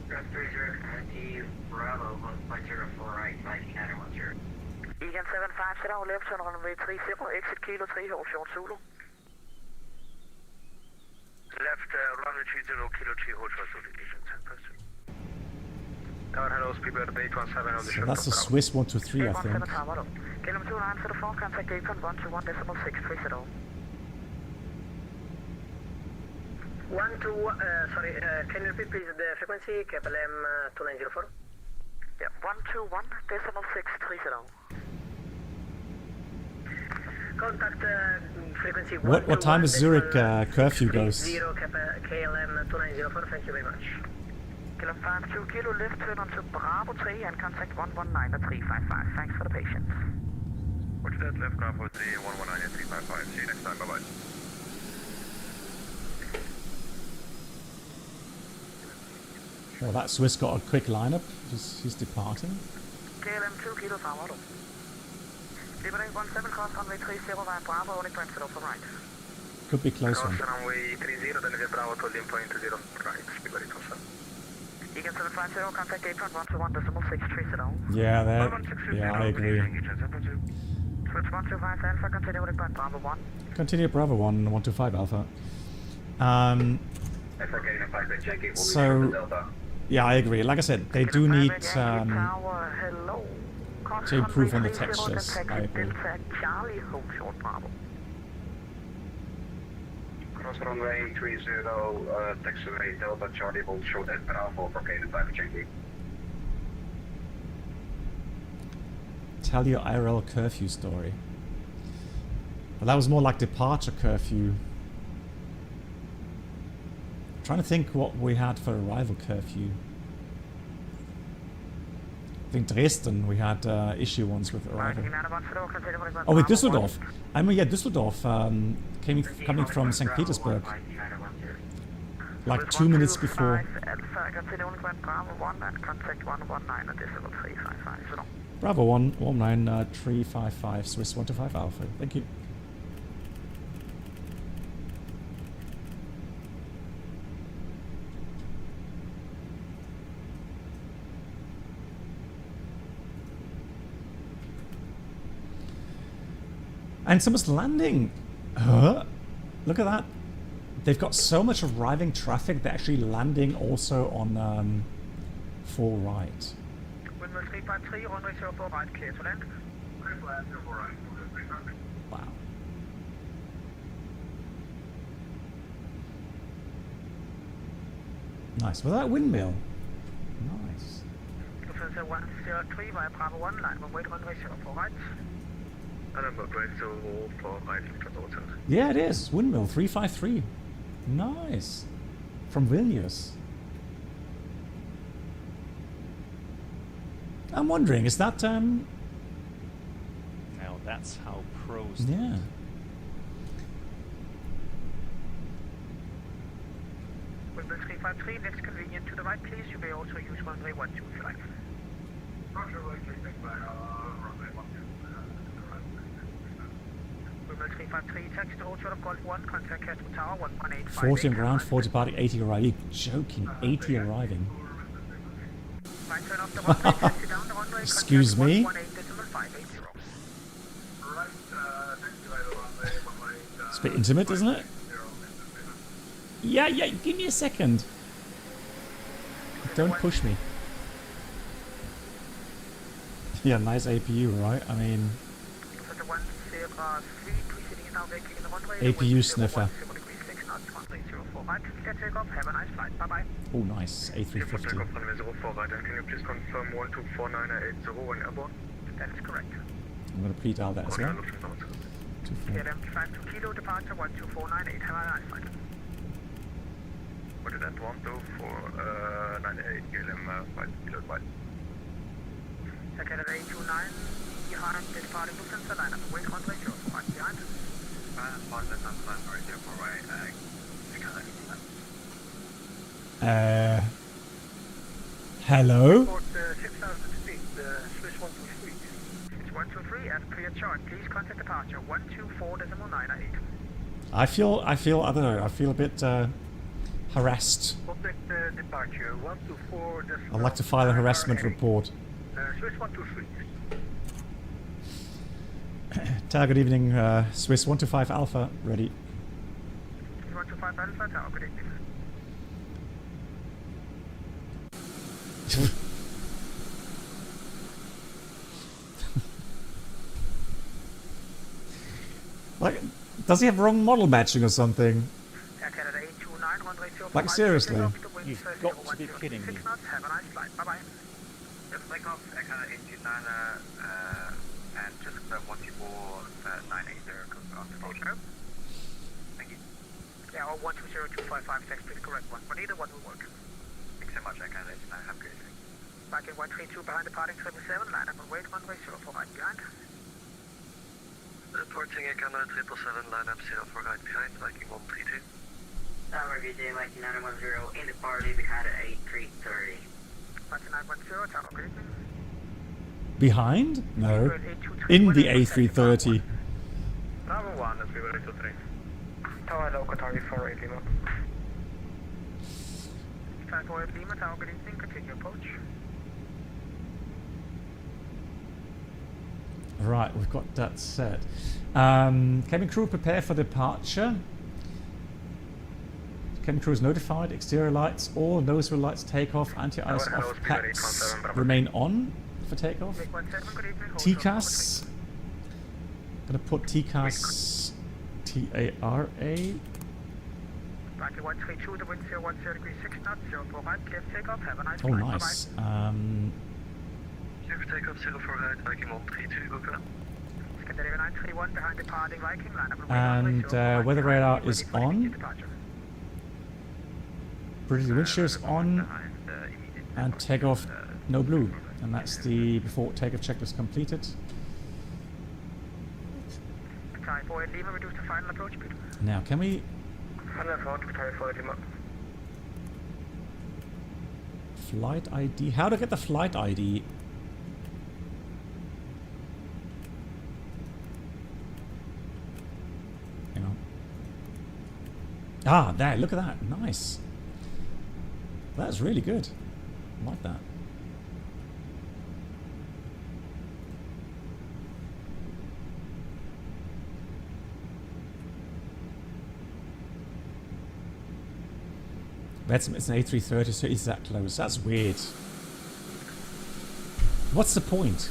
Bravo, 1.04 right, 1910. Egan 75, sit on left, turn runway 30, exit kilo 3, hold short Zulu. Left, runway 30, kilo 3, hold short Zulu, Egan 10%. Hello, speedbird of 817 on the So that's a Swiss 123, I think. Kilometer 29 to the phone, contact Apron 121.630. sorry, can you repeat please the frequency, KPLM 2904? Yeah, 121.630. Contact frequency What time is Zurich curfew goes? 0 KLM 2904, thank you very much. Kilo 52 kilo left, turn onto Bravo 3 and contact 119.355. Thanks for the patience. Watch that left Bravo 3, 119.355. See you next time, bye-bye. Well, that Swiss got a quick lineup. He's departing. KLM 2 kilo forward. Liberty 17 cross runway 30 via Bravo, only point 0 for right. Could be close one. Runway 30, then we Bravo, holding point 0 right. Liberty 27. Egan 750, contact Apron 121.630. Yeah, yeah, I agree. Switch 125 Alpha, continue with point Bravo 1. Continue Bravo 1, 125 Alpha. So, yeah, I agree. Like I said, they do need to improve on the textures. I agree. Cross runway 30, taxiway Delta Charlie Volt short at Bravo, Brocade and Private Yankee. Tell your IRL curfew story. Well, that was more like departure curfew. I'm trying to think what we had for arrival curfew. I think Dresden, we had issue ones with arrival. Oh, with Düsseldorf. I mean, yeah, Düsseldorf coming from St. Petersburg. Like 2 minutes before. Bravo 1, 19355, Swiss 125 Alpha. Thank you. And someone's landing. Look at that. They've got so much arriving traffic, they're actually landing also on full right. Windmill 353, runway 04 right, clear to land. Wow. Nice. With that windmill. Nice. Lufthansa 103 via Bravo 1, line runway 04 right. Yeah, it is. Windmill 353. Nice. From Vilnius. I'm wondering, is that Now that's how pros do it. Yeah. Windmill 353, next convenient to the right, please. You may also use runway 12 if you like. Windmill 353, taxi to Hotel of Golf 1, contact Castle Tower 11858. 40 on ground, 40 party, 80 arriving. You're joking, 80 arriving. Right, turn off the runway, taxi down the runway, Excuse me? contact 118.580. 118.580. 118.580. It's a bit intimate, isn't it? Yeah, give me a second. Don't push me. Yeah, nice APU, right? I mean... APU sniffer. Oh, nice. A350. Can you please confirm 124.980 when airborne? That is correct. I'm going to pre-dial that as well. KLM 52 kilo departure 124.98. Have a nice flight. What is that? 124.98 KLM 5 kilo advice. Canada 829 behind the departing Lufthansa line up. Wait on ratio. Right behind. Hello? Report 6,000 feet, Swiss 123. It's 123 as per your chart. Please contact departure 124.998. I feel, I don't know, I feel a bit harassed. Contact departure 124. I'd like to file a harassment report. Swiss 123. Tower, good evening. Swiss 125 Alpha, ready. 125 Alpha, Tower, good evening. Like, does he have wrong model matching or something? Canada 829, Like, seriously? You've got to be kidding me. Have a nice flight. Bye-bye. Just take off Canada 829 and just 124.980 on the phone. Thank you. Yeah, or 120.255, please correct one. But either one will work. Thanks so much, Canada 829. Have a good evening. Back in 132 behind departing 777, line up and wait 1-way-0 right behind. Reporting a Canada 777, line up 0 for right behind, Viking 132. Tower VJ Viking 910 in the party behind at A330. Viking 910, Tower, good evening. Behind? No. In the A330. Bravo 1, that's Viva 823. Tower local target 48 Lima. 548 Lima, Tower, good evening, continue approach. Right, we've got that set. Cabin crew prepare for departure. Cabin crew is notified. Exterior lights, all nose wheel lights take off. Anti-ice off packs remain on for takeoff. TCAS. Gonna put TCAS TARA. Rocket 132, the wind 010 degrees 6 knots, 04 right, clear for takeoff. Have a nice Oh, flight. nice. Clear for takeoff 0 for right, Viking 132, over. Scandinavia 931 behind departing Viking, line up And weather radar is on. British wind shear is on. And takeoff no blue. And that's the before takeoff checklist completed. Type 4 Lima, reduce the final approach speed. Now, can we... 104, Type 4 Lima. Flight ID? How to get the flight ID? Hang on. Ah, there, look at that. Nice. That's really good. I like that. VATSIM is an A330, so it's that close. That's weird. What's the point?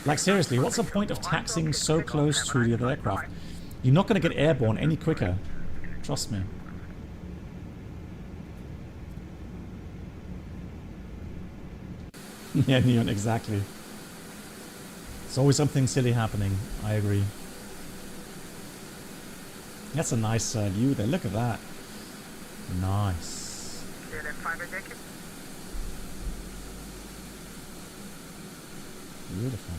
Like, seriously, what's the point of taxiing so close to the other aircraft? You're not going to get airborne any quicker. Trust me. Yeah, Neon, exactly. There's always something silly happening. I agree. That's a nice view there. Look at that. Nice. Beautiful.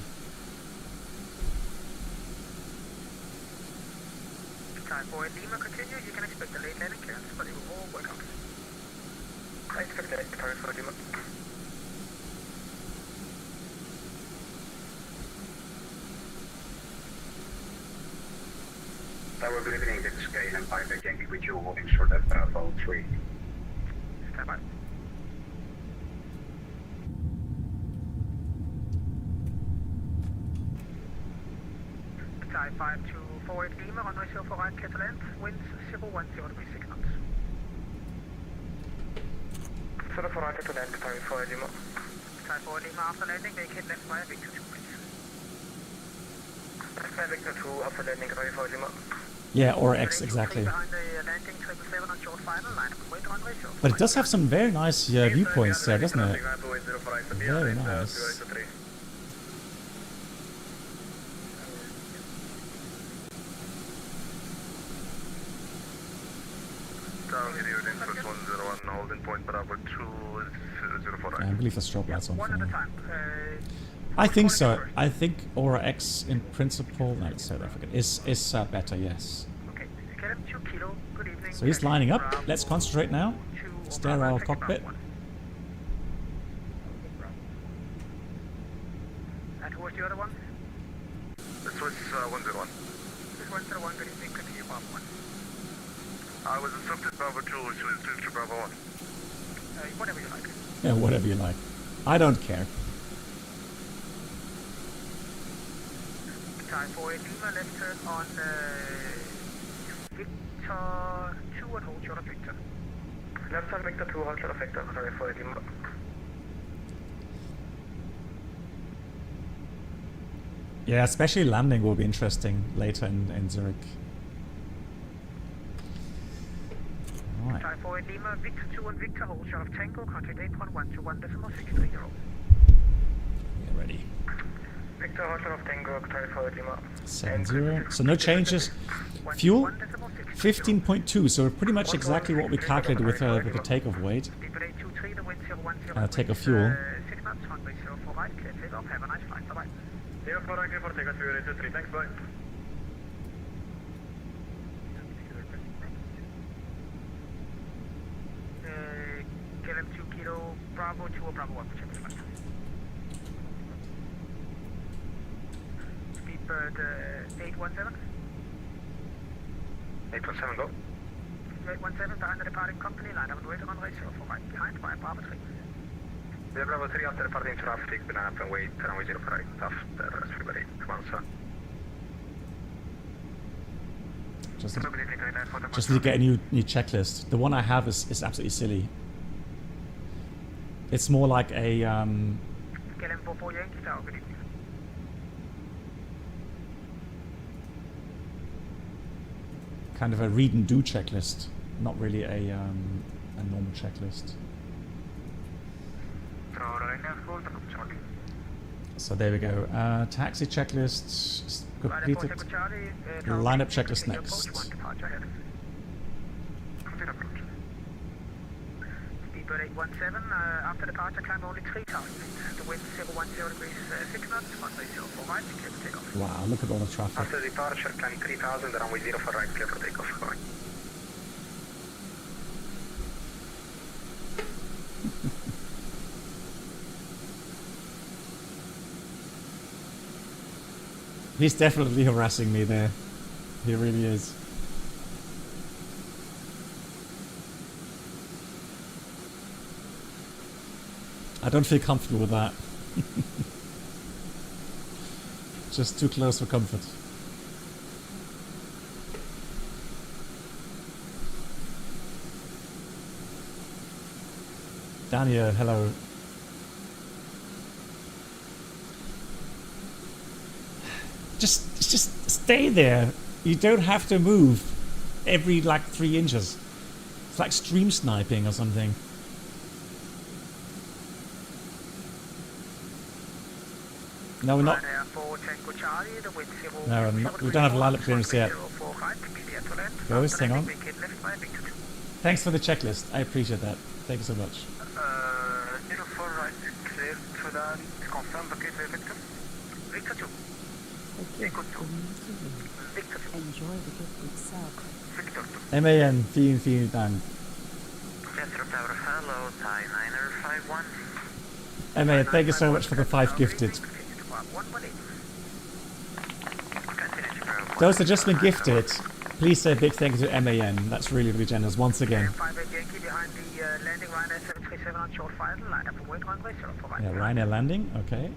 Time for Lima, continue. You can expect a late landing clearance, but it will all work out. I expect that time for Lima. Tower, good evening. This is KLM Pilot Yankee with you, holding short at Bravo 3. Stand by. Thai 5248 Lima, runway 04 right, clear to land, winds 010 degrees 6 knots. 04 right, clear to land, Thai 48 Lima. Thai 48 Lima, after landing, vacate left via Victor 2, please. Left via Victor 2, after landing, Thai 48 Lima. Yeah, or X, exactly. Behind the landing, 777 on short final, line up and wait, runway 04. But it does have some very nice viewpoints there, doesn't it? Very nice. Holding point Bravo 204. I believe the strobe lights on One for at a me. time. I think so. I think Aura X in principle, no, let's say that again, is better, yes. Okay, KLM 2 kilo, good evening. So he's lining up. Let's concentrate now. Stare our cockpit. And who was the other one? This was 101. This 101, good evening, continue Bravo 1. I was instructed Bravo 2 to Bravo 1. Whatever you like. Yeah, whatever you like. I don't care. Thai 48 Lima, left turn on Victor 2 and hold short of Victor. Left turn Victor 2, hold short of Victor, Thai 48 Lima. Yeah, especially landing will be interesting later in Zurich. Alright. Thai 48 Lima, Victor 2 and Victor, hold short of Tango, contact 8.121.630. Yeah, ready. Victor, hold short of Tango, Thai 48 Lima. 70. So no changes. Fuel 15.2. So pretty much exactly what we calculated with the takeoff weight. Takeoff fuel. 6 knots, runway 04 right, clear takeoff, have a nice flight, bye-bye. 04 right, clear for takeoff, 3, thanks, bye. KLM 2 kilo, Bravo 2 or Bravo 1, whichever you like. Speedbird 817. 817, go. 817 behind the departing company, line up and wait on runway 04 right, behind by Bravo 3. Yeah, Bravo 3 after departing traffic, line up and wait, runway 04 right, after everybody, come on, sir. Just need to get a new checklist. The one I have is absolutely silly. It's more like a KLM 44 Yankee Tower, good evening. kind of a read and do checklist, not really a normal checklist. So there we go. Taxi checklist completed. Lineup checklist next. Speedbird 817, after departure climb only 3,000 feet. The wind 010 degrees 6 knots, runway 04 right, clear for takeoff. Wow, look at all the traffic. After departure climb 3,000, runway 04 right, clear for takeoff. Right. He's definitely harassing me there. He really is. I don't feel comfortable with that. Just too close for comfort. Daniel, hello. Just stay there. You don't have to move every like 3 inches. It's like stream sniping or something. No, we're not. No, we don't have lineup clearance yet. Goes, hang on. Thanks for the checklist. I appreciate that. Thank you so much. 04 right, clear for that. Confirm vacate Victor. Victor 2. Victor 2. Victor 2. Enjoy the gifted circle. Victor 2. MAN, vielen Dank. Center Tower, hello, Thai 951. MAN, thank you so much for the 5 gifted. Those that just been gifted, please say a big thank you to MAN. That's really, really generous once again. Yeah, Ryanair landing, okay.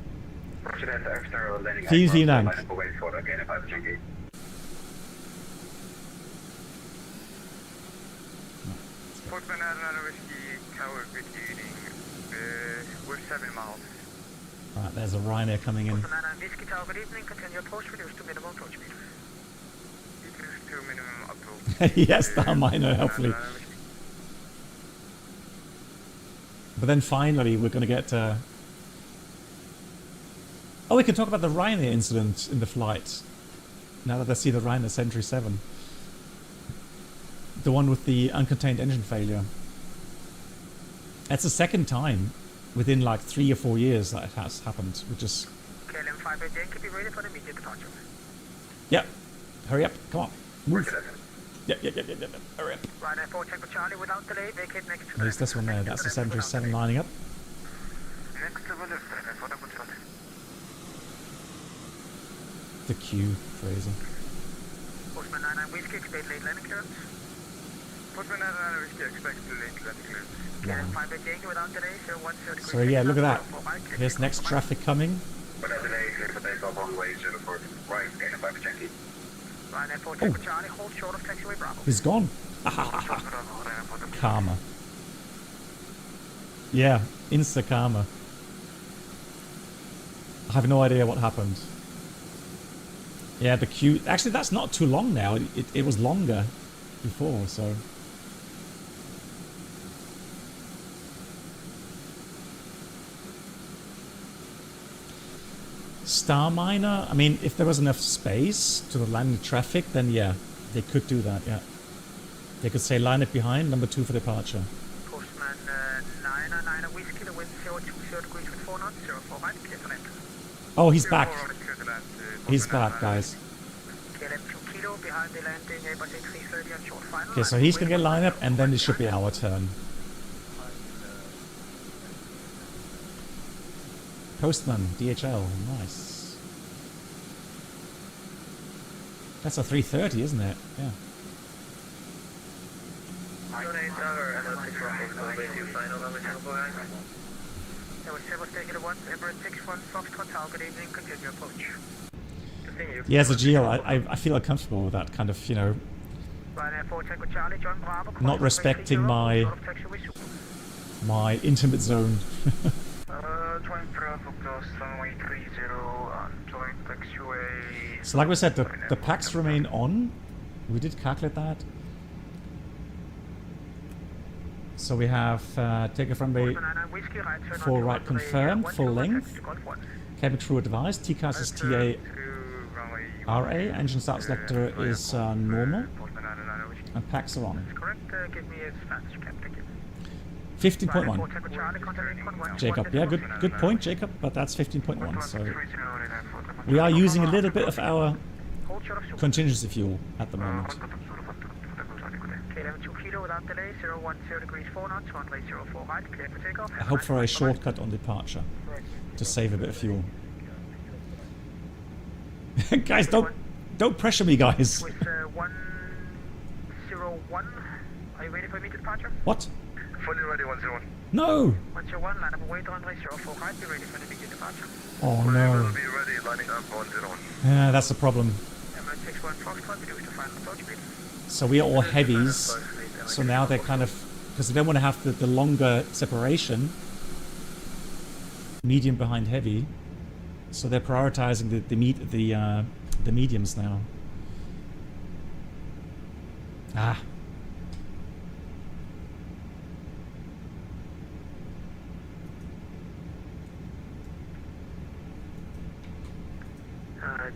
Vielen Dank. Portman Airline Whiskey Tower bediening. We're 7 miles. Right, there's a Ryanair coming in. Portman Airline Whiskey Tower, good evening. Continue approach, reduce to minimum approach speed. Reduce to minimum approach. Yes, the minor, hopefully. But then finally we're going to get... Oh, we can talk about the Ryanair incident in the flight. Now that I see the Ryanair Sentry 7. The one with the uncontained engine failure. That's the second time within like 3 or 4 years that it has happened, which is... KLM 588, can be ready for the immediate departure. Yeah. Hurry up. Come on. Move. Yep. Hurry up. Ryanair 4 Tango Charlie without delay, vacate next to There's this one there. That's the Sentry 7 lining up. Next to the left, Ryanair 4 Tango Charlie. The Q, crazy. Postman 99 Whiskey, expect late landing clearance. Postman 99 Whiskey, expect late landing clearance. KLM 588 without delay, 010 degrees. So yeah, look at that. Here's next traffic coming. Without delay, clear for takeoff on way 04. Right, KLM 588. Ryanair 4 Tango Charlie, hold short of taxiway Bravo. He's gone. Karma. Yeah, insta karma. I have no idea what happened. Yeah, the queue... Actually, that's not too long now. It was longer before, so... Star Miner? I mean, if there was enough space to the landing traffic, then yeah, they could do that, yeah. They could say line it behind, number 2 for departure. Postman 999 Whiskey, the wind 020 degrees with 4 knots, 04 right, clear for land. Oh, he's back. He's back, guys. KLM 2 Kilo behind the landing, Airbus A330 on short final. Okay, so he's gonna get line up, and then it should be our turn. Postman, DHL, nice. That's a 330, isn't it? Yeah. Yeah, as a GL, I feel uncomfortable with that kind of, you know, not respecting my intimate zone. So like we said, the packs remain on. We did calculate that. So we have take a runway 4 right confirmed, full length. Cabin crew advised, TCAS is TA RA, engine start selector is normal, and packs are on. 15.1. Jacob, yeah, good point, Jacob, but that's 15.1, so we are using a little bit of our contingency fuel at the moment. I hope for a shortcut on departure to save a bit of fuel. Guys, don't pressure me, guys. 101. Are you ready for immediate departure? What? Fully ready, 101. No! 101, line up away, runway 04 right, be ready for the immediate departure. Oh no. Will be ready, lining up 101. Yeah, that's the problem. M61 Foxtrot, reduce to final approach speed. So we are all heavies, so now they're kind of, because they don't want to have the longer separation, medium behind heavy, so they're prioritizing the mediums now. Ah.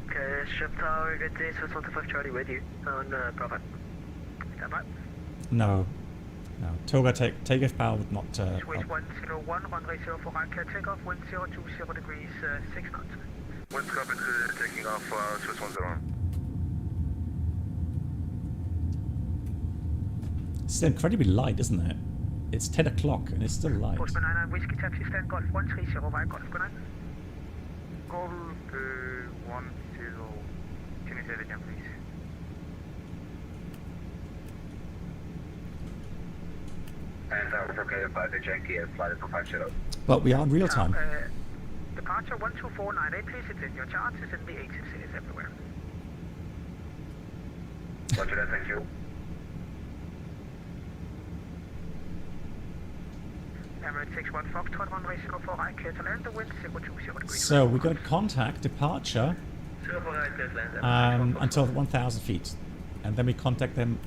Okay, ship tower, good day, so 25 Charlie with you on Bravo. Stand by. No. Toga takeoff power would not Swiss 101, runway 04 right, clear takeoff, wind 020 degrees, 6 knots. Wind scope taking off, Swiss 10. It's incredibly light, isn't it? It's 10 o'clock and it's still light. Postman 99 Whiskey Taxi, stand Golf 130 right, Golf, good night. Golf 10, can you say it again, please? And we're okay by the Yankee and flight for 50. But we are in real time. Departure 12498, please, it's in your charts, it's in the 8 cities everywhere. Roger that, thank you. Emirates 61 Foxtrot, runway 04 right, clear to land, the wind 020 degrees. So we're going to contact departure 04 right, clear to land. until 1,000 feet, and then we contact them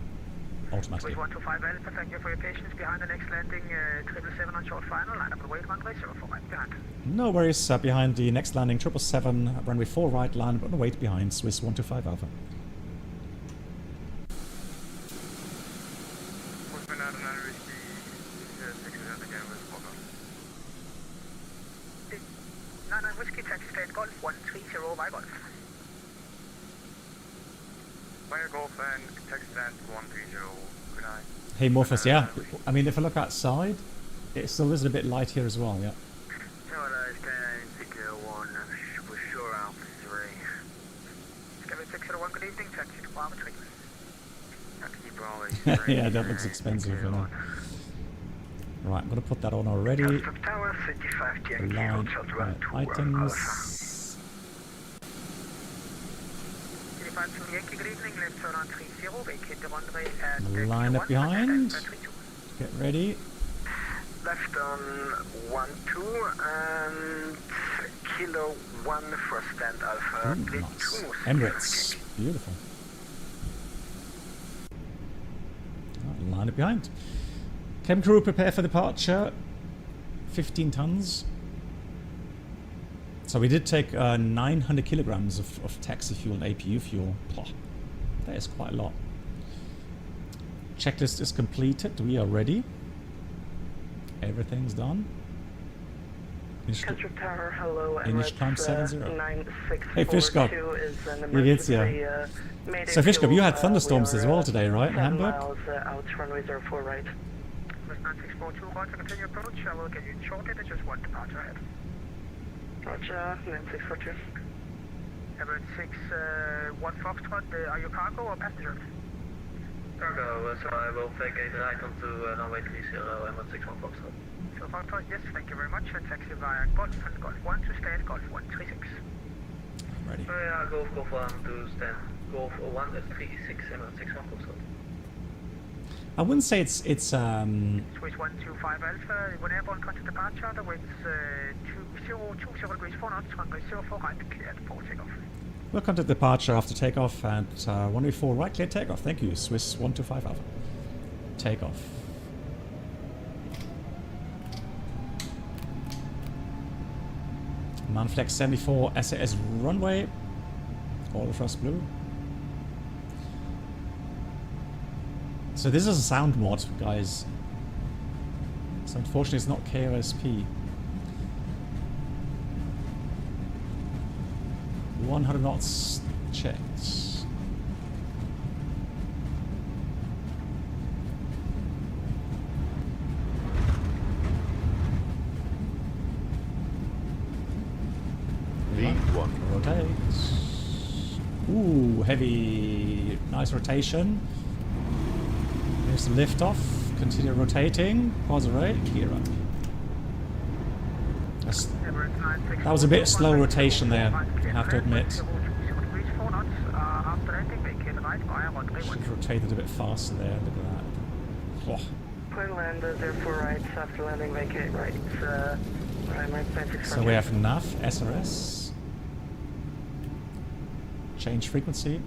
automatically. Swiss 125 Alpha, thank you for your patience. Behind the next landing, 777 on short final, line up and wait, runway 04 right behind. No worries, behind the next landing, 777, runway 4 right, line up and wait behind Swiss 125 Alpha. Whiskey taxi stand Golf 130 by Golf. Fire Golf and taxi stand 130, good night. Hey Morphus, yeah, I mean if I look outside, it still is a bit light here as well, yeah. Toliss 10-1, for sure Alpha 3. Scabbard 601, good evening, taxi to Bravo 3. Taxi Bravo 3. Yeah, that looks expensive, you know. Right, I'm going to put that on already. Tower 55 Line items. Line up behind. Get ready. Left on 1-2 and kilo 1 for stand Alpha. Ooh, nice. Emirates. Beautiful. Right, line up behind. Cabin crew prepare for departure. 15 tons. So we did take 900 kilograms of taxi fuel and APU fuel. Plah, that is quite a lot. Checklist is completed. We are ready. Everything's done. Central Tower, hello. Finish climb 70. Hey Fishkop, Wie geht's dir? So Fishkop, you had thunderstorms as well today, right, in Hamburg? Miles out, runway 04 right. 9642, right to continue approach. I will get you shortly. There's just one departure ahead. Roger, 9642. Emirates 61 Foxtrot, are you cargo or passenger? Cargo, so I will vacate right onto runway 30, Emirates 61 Foxtrot. So Foxtrot, yes, thank you very much. And taxi via Golf and Golf 1 to stand Golf 136. Ready. Yeah, Golf 1 to stand Golf 1 at 36, Emirates 61 Foxtrot. I wouldn't say it's Swiss 125 Alpha, when airborne contact departure, the winds 2020 degrees 4 knots, runway 04 right, cleared for takeoff. We'll contact departure after takeoff and 104 right, clear takeoff. Thank you, Swiss 125 Alpha. Takeoff. Manflex 74 SAS runway. All thrust blue. So this is a sound mod, guys. So unfortunately it's not KOSP. 100 knots checked. V1. Rotate. Ooh, heavy, nice rotation. Here's the lift off. Continue rotating. Pause array. Gear up. That was a bit slow rotation there, I have to admit. Should have rotated a bit faster there. Look at that. Oh. Clear land, therefore right, after landing, vacate right. So we have NAV, SRS. Change frequency.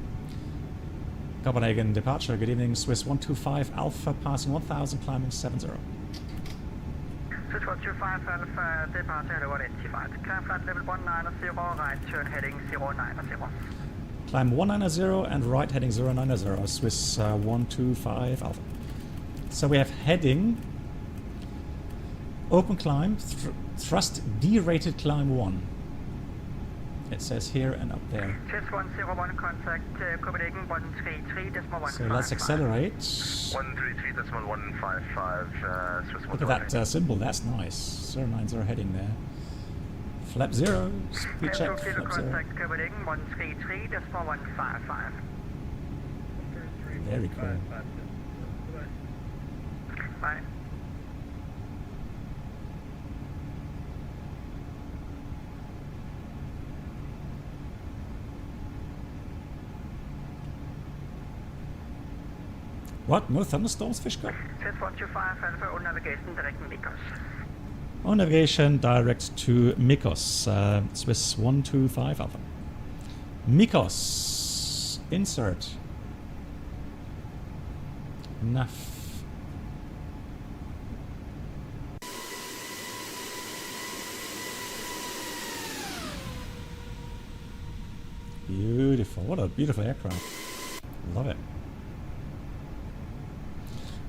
Copenhagen departure. Good evening, Swiss 125 Alpha, passing 1000, climbing 70. Swiss 125 Alpha, departure 185. Climb flight level 190, right turn heading 090. Climb 190 and right heading 090, Swiss 125 Alpha. So we have heading, open climb, thrust derated climb 1. It says here and up there. Swiss 101 contact Copenhagen 133.155. So let's accelerate. 133.155, Swiss 128. Look at that symbol, that's nice. 090 heading there. Flap 0, speed check, flap 0. Contact Copenhagen 133.155. Very cool. Bye. What? No thunderstorms, Fishka? Swiss 125 Alpha, all navigation directing Vicos. On navigation, direct to Mykonos, Swiss 125 Alpha. Mykonos, insert. Nav. Beautiful, what a beautiful aircraft. Love it.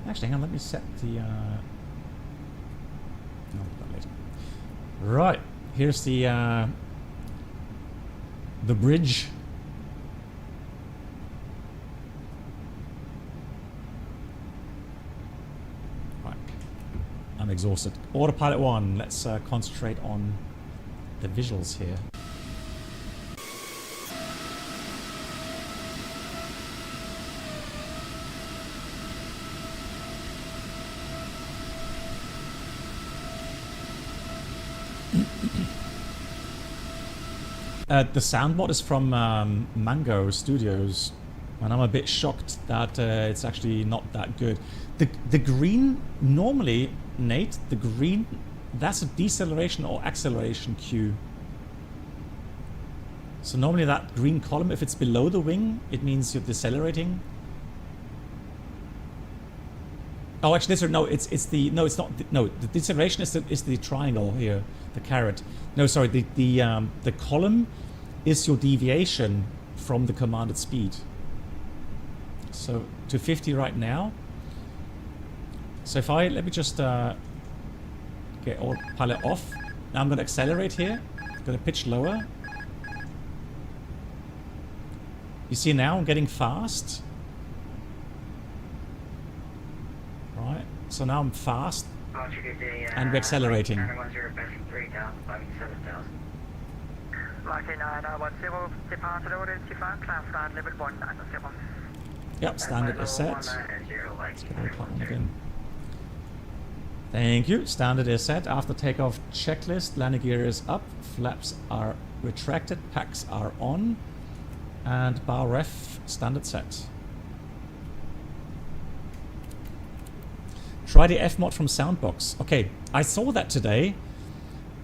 Actually, hang on, let me set the... No, that later. Right, here's the bridge. Right, I'm exhausted. Autopilot 1, let's concentrate on the visuals here. The soundboard is from Mango Studios, and I'm a bit shocked that it's actually not that good. The green, normally, Nate, the green, that's a deceleration or acceleration cue. So normally that green column, if it's below the wing, it means you're decelerating. Oh, actually, the deceleration is the triangle here, the caret. No, sorry, the column is your deviation from the commanded speed. So to 50 right now. So if let me just get autopilot off. Now I'm going to accelerate here. I'm going to pitch lower. You see now I'm getting fast. Right, so now I'm fast and we're accelerating. Yep, standard is set. Let's get the part one again. Thank you. Standard is set. After takeoff checklist, landing gear is up, flaps are retracted, packs are on, and bar ref standard set. Try the F mod from Soundbox. Okay, I saw that today,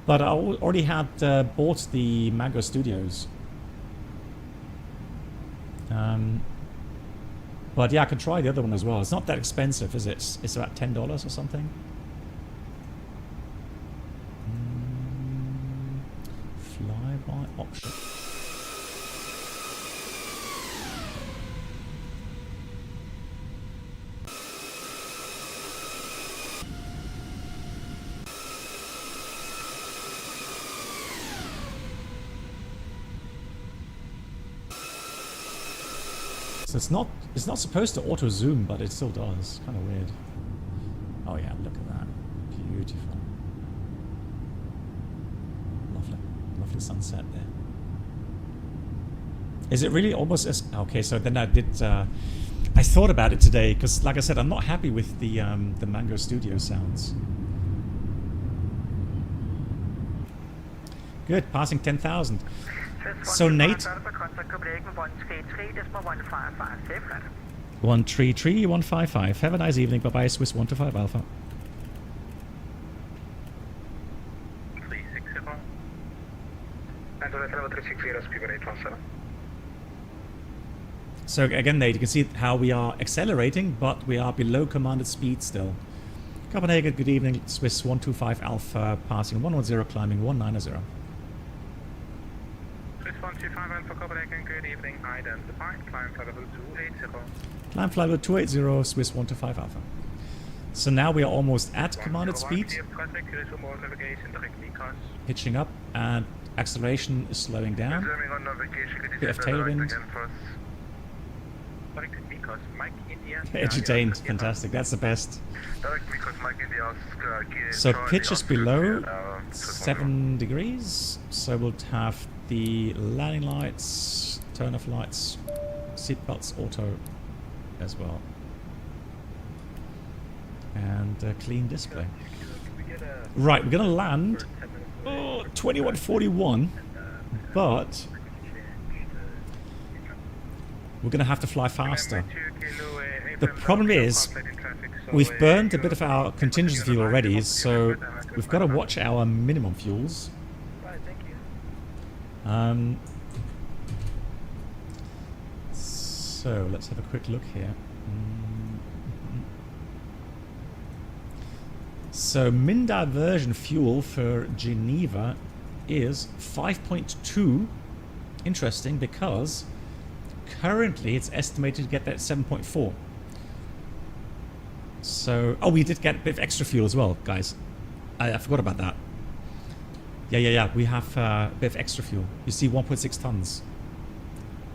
but I already had bought the Mango Studios. But yeah, I could try the other one as well. It's not that expensive, is it? It's about $10 or something. Flyby option. So it's not supposed to auto zoom, but it still does. Kind of weird. Oh yeah, look at that. Beautiful. Lovely. Lovely sunset there. Is it really almost as... Okay, so then I did... I thought about it today, because like I said, I'm not happy with the Mango Studio sounds. Good, passing 10,000. So Nate... 133-155. Have a nice evening. Bye-bye, Swiss 125 Alpha. 360. So again, Nate, you can see how we are accelerating, but we are below commanded speed still. Copenhagen, good evening. Swiss 125 Alpha, passing 110, climbing 190. 125 Alpha Copenhagen, good evening, identified, climb flight level 280. Climb flight level 280, Swiss 125 Alpha. So now we are almost at commanded speed. Hitching up and acceleration is slowing down. Bit of tailwind. Entertained, fantastic, that's the best. So pitch is below 7 degrees, so we'll have the landing lights, turn off lights, seatbelts auto as well, and a clean display. Right, we're gonna land 2141, but we're gonna have to fly faster. The problem is we've burned a bit of our contingency fuel already, so we've got to watch our minimum fuels. Right, thank you. So let's have a quick look here. So min diversion fuel for Geneva is 5.2. Interesting, because currently it's estimated to get that 7.4. So, oh, we did get a bit of extra fuel as well, guys. I forgot about that. Yeah. We have a bit of extra fuel. You see, 1.6 tons.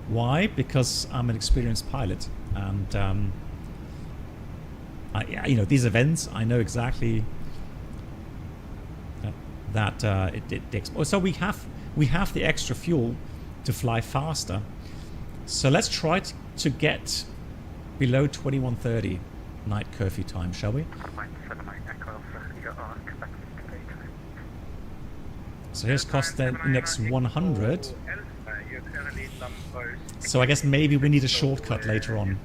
Why? Because I'm an experienced pilot, and you know, these events, I know exactly that it takes. So we have the extra fuel to fly faster. So let's try to get below 21:30 night curfew time, shall we? So here's cost then index 100. So I guess maybe we need a shortcut later on.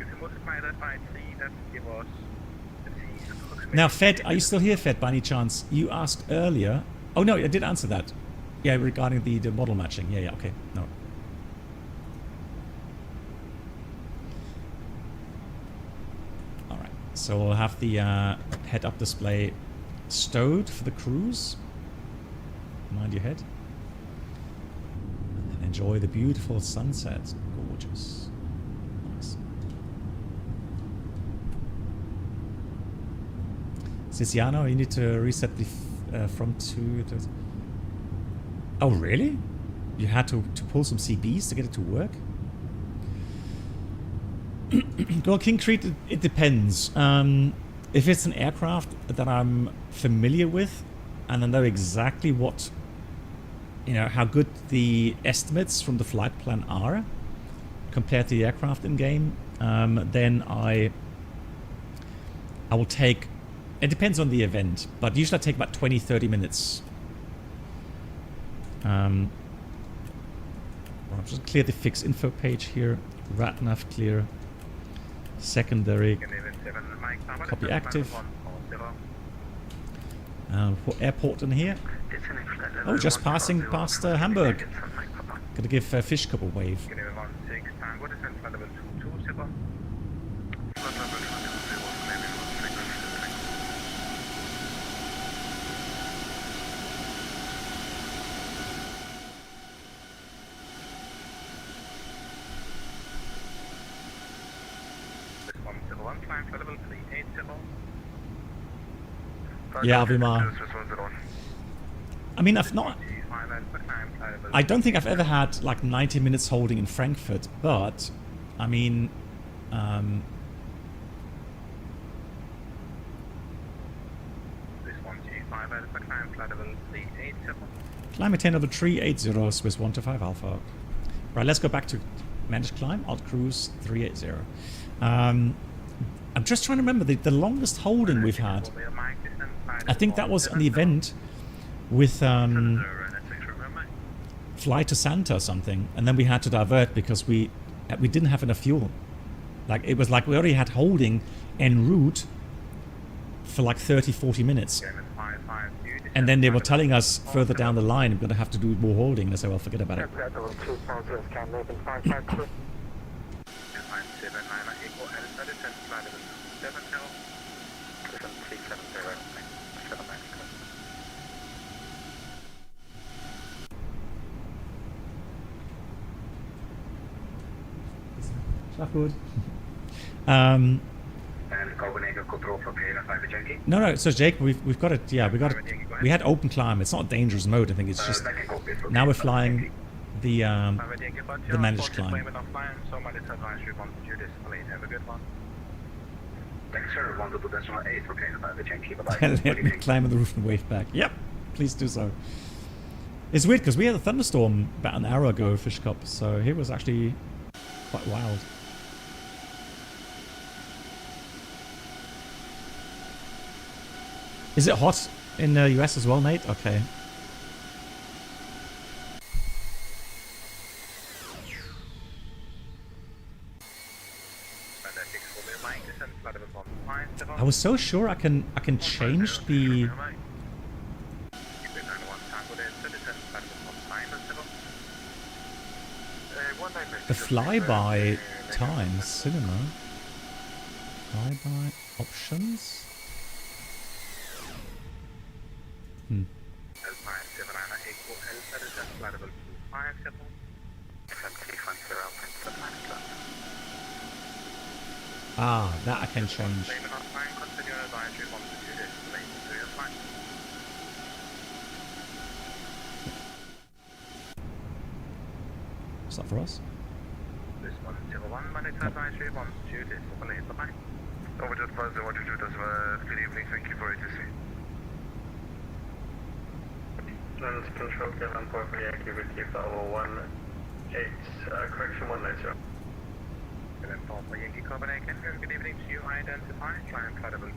Now, Fed, are you still here, Fed, by any chance? You asked earlier. Oh no, I did answer that. Yeah, regarding the model matching. Yeah, okay. No. Alright, so we'll have the head-up display stowed for the cruise. Mind your head. And enjoy the beautiful sunset. Gorgeous. Nice. Ciciano, you need to reset the from 2 to... Oh, really? You had to pull some CBs to get it to work? Well, King Creed, it depends. If it's an aircraft that I'm familiar with, and I know exactly what, you know, how good the estimates from the flight plan are compared to the aircraft in game, then I will take... It depends on the event, but usually I take about 20-30 minutes. I'll just clear the fix info page here. RATNAV clear. Secondary. Copy active. For airport in here. Oh, just passing past Hamburg. Gotta give Fish Cup a wave. Yeah, Vimar. I mean, I've not... I don't think I've ever had like 90 minutes holding in Frankfurt, but I mean... Climb attain level 380, Swiss 125 Alpha. Right, let's go back to managed climb, alt cruise 380. I'm just trying to remember the longest holding we've had. I think that was an event with Fly to Santa or something, and then we had to divert because we didn't have enough fuel. Like, it was like we already had holding en route for like 30-40 minutes. And then they were telling us further down the line, we're going to have to do more holding. And I said, well, forget about it. Good. And Copenhagen control from here, Yankee. No. So Jake, we've got it. Yeah, we got it. We had open climb. It's not a dangerous mode. I think it's just now we're flying the managed climb. Thanks, sir. 122.8 for Canada, Yankee. Bye-bye. Let me climb on the roof and wave back. Yep, please do so. It's weird because we had a thunderstorm about an hour ago, Fish Cup. So it was actually quite wild. Is it hot in the US as well, Nate? Okay. I was so sure I can change the the flyby times, cinema. Flyby options. Ah, that I can change. Is that for us? Over to Plaza 122, that's good evening, thank you for ATC. London Control, Kevin Port for Yankee, we keep level 18, correction 190. And then Paul for Yankee Copenhagen, good evening to you, identify, try and flight level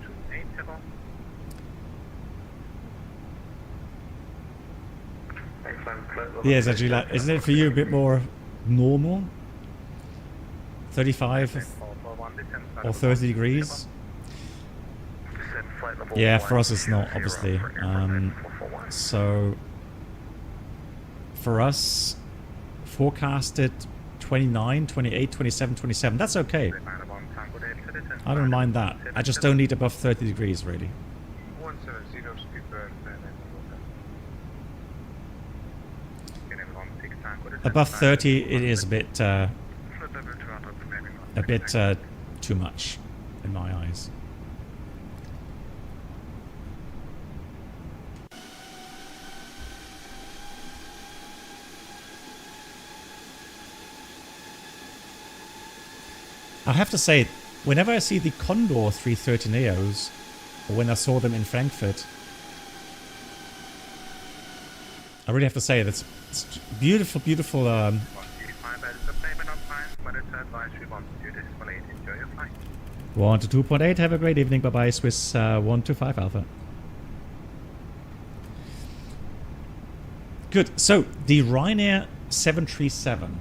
280. Yes, actually, like, isn't it for you a bit more normal? 35 or 30 degrees? Yeah, for us it's not, obviously. So, for us, forecasted 29, 28, 27, 27. That's okay. I don't mind that. I just don't need above 30 degrees, really. Above 30, it is a bit too much in my eyes. I have to say, whenever I see the Condor 330 Neos, or when I saw them in Frankfurt, I really have to say that's beautiful, beautiful. 1 to 2.8. Have a great evening. Bye bye. Swiss 125 Alpha. Good. So the Ryanair 737.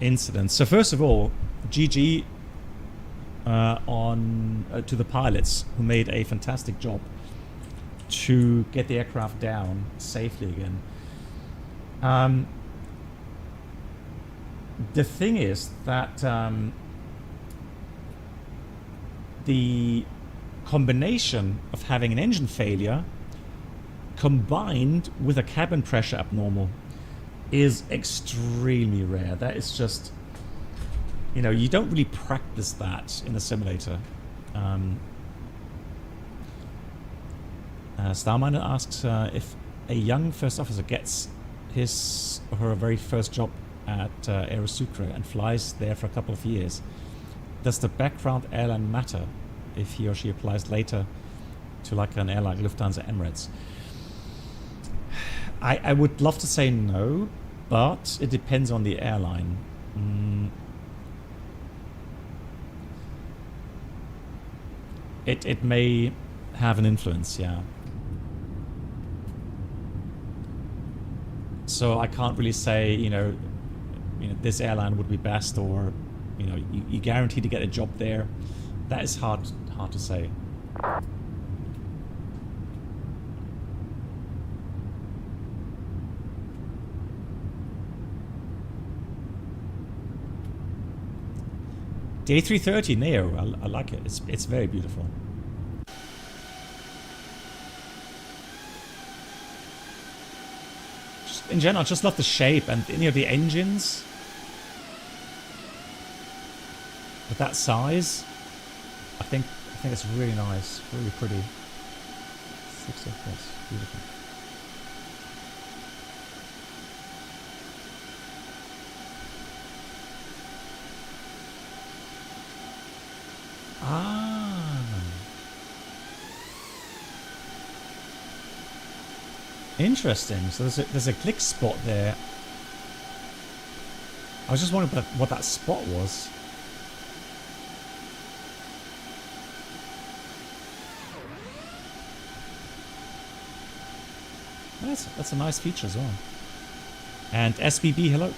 Incident. So first of all, GG to the pilots who made a fantastic job to get the aircraft down safely again. The thing is that the combination of having an engine failure combined with a cabin pressure abnormal is extremely rare. That is just, you know, you don't really practice that in a simulator. Starminer asks if a young first officer gets his or her very first job at Aerosucre and flies there for a couple of years, does the background airline matter if he or she applies later to like an airline, Lufthansa, Emirates? I would love to say no, but it depends on the airline. It may have an influence, yeah. So I can't really say, you know, this airline would be best, or, you know, you guarantee to get a job there. That is hard to say. The A330 Neo, I like it. It's very beautiful. Just, in general, I just love the shape and, you know, the engines with that size. I think it's really nice, really pretty. 6 FPS, beautiful. Ah, interesting. So there's a click spot there. I was just wondering what that spot was. That's a nice feature as well. And SBB, hello.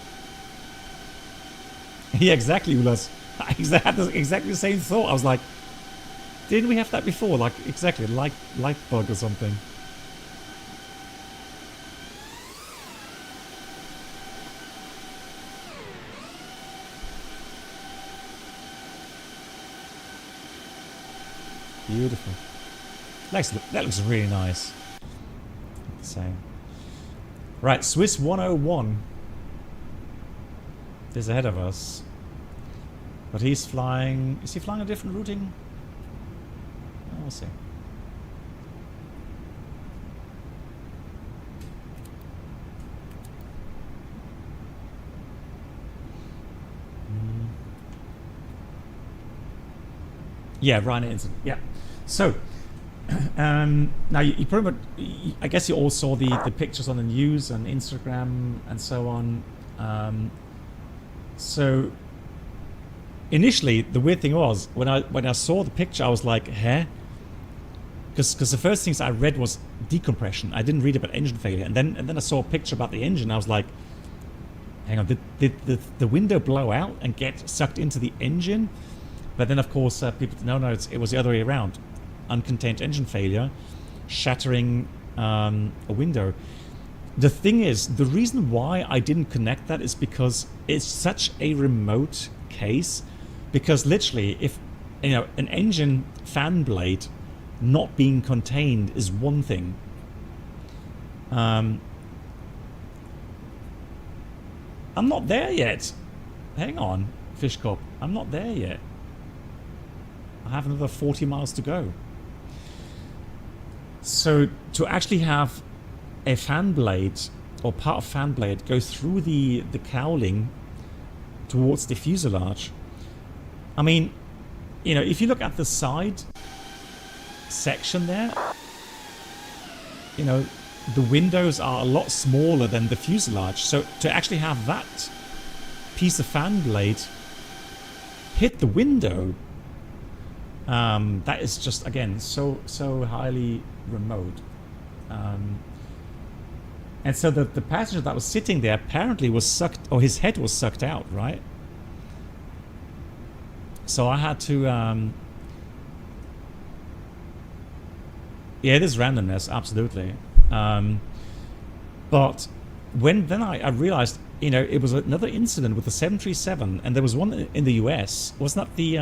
Yeah, exactly, Ulas. I had exactly the same thought. I was like, didn't we have that before? Like, exactly, light bug or something. Beautiful. That looks really nice. Same. Right, Swiss 101 is ahead of us. But he's flying... Is he flying a different routing? Oh, we'll see. Yeah, Ryanair incident. Yeah. So, now you pretty much, I guess you all saw the pictures on the news and Instagram and so on. So, initially, the weird thing was when I saw the picture, I was like, "Huh?" Because the first things I read was decompression. I didn't read about engine failure, and then I saw a picture about the engine. I was like, "Hang on, did the window blow out and get sucked into the engine?" But then, of course, people no, it was the other way around. Uncontained engine failure, shattering a window. The thing is, the reason why I didn't connect that is because it's such a remote case. Because literally, if an engine fan blade not being contained is one thing. I'm not there yet. Hang on, Fishcop. I'm not there yet. I have another 40 miles to go. So to actually have a fan blade or part of fan blade go through the cowling towards the fuselage, I mean, if you look at the side section there, the windows are a lot smaller than the fuselage. So to actually have that piece of fan blade hit the window, that is just, again, so highly remote. And so the passenger that was sitting there apparently was sucked, or his head was sucked out, right? So I had to, yeah, it is randomness, absolutely. But then I realized, it was another incident with the 737, and there was one in the US. Wasn't that the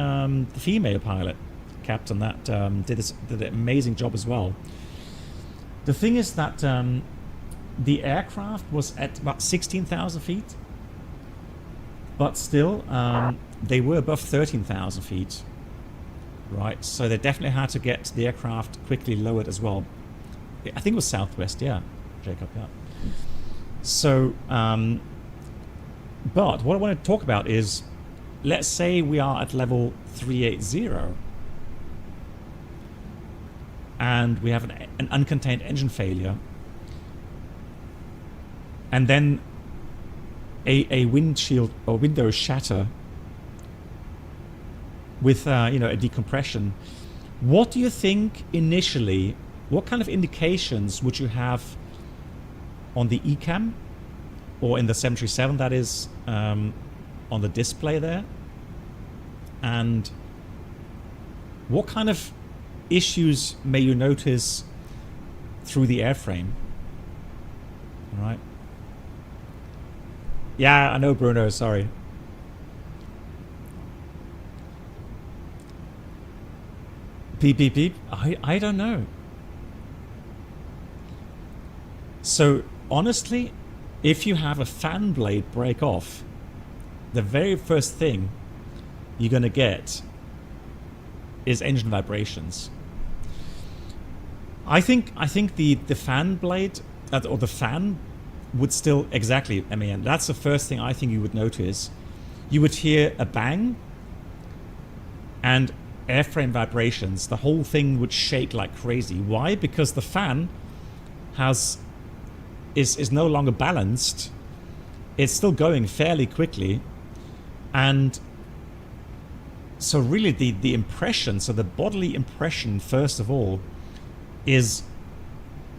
female pilot captain that did an amazing job as well? The thing is that the aircraft was at about 16,000 feet, but still they were above 13,000 feet, right? So they definitely had to get the aircraft quickly lowered as well. I think it was Southwest, yeah, Jacob, yeah. So, but what I want to talk about is, let's say we are at level 380 and we have an uncontained engine failure, and then a windshield or window shatter with a decompression. What do you think initially? What kind of indications would you have on the ECAM or in the 737, that is, on the display there? And what kind of issues may you notice through the airframe? All right. Yeah, I know, Bruno, sorry. Beep, beep, beep. I don't know. So, honestly, if you have a fan blade break off, the very first thing you're going to get is engine vibrations. I think the fan blade, or the fan, would still, exactly, I mean, that's the first thing I think you would notice. You would hear a bang and airframe vibrations. The whole thing would shake like crazy. Why? Because the fan is no longer balanced. It's still going fairly quickly, and so really the impression, so the bodily impression first of all, is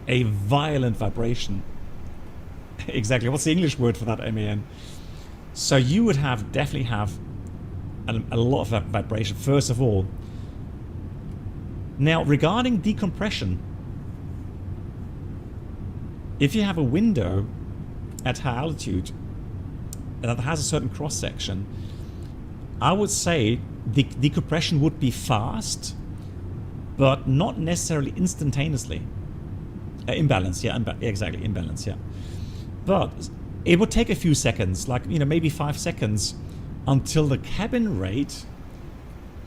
a violent vibration. Exactly. What's the English word for that, MAN? So you would definitely have a lot of vibration first of all. Now, regarding decompression, if you have a window at high altitude that has a certain cross section, I would say the decompression would be fast, but not necessarily instantaneously. Imbalance, yeah, exactly, imbalance, yeah. But it would take a few seconds, like, you know, maybe 5 seconds, until the cabin rate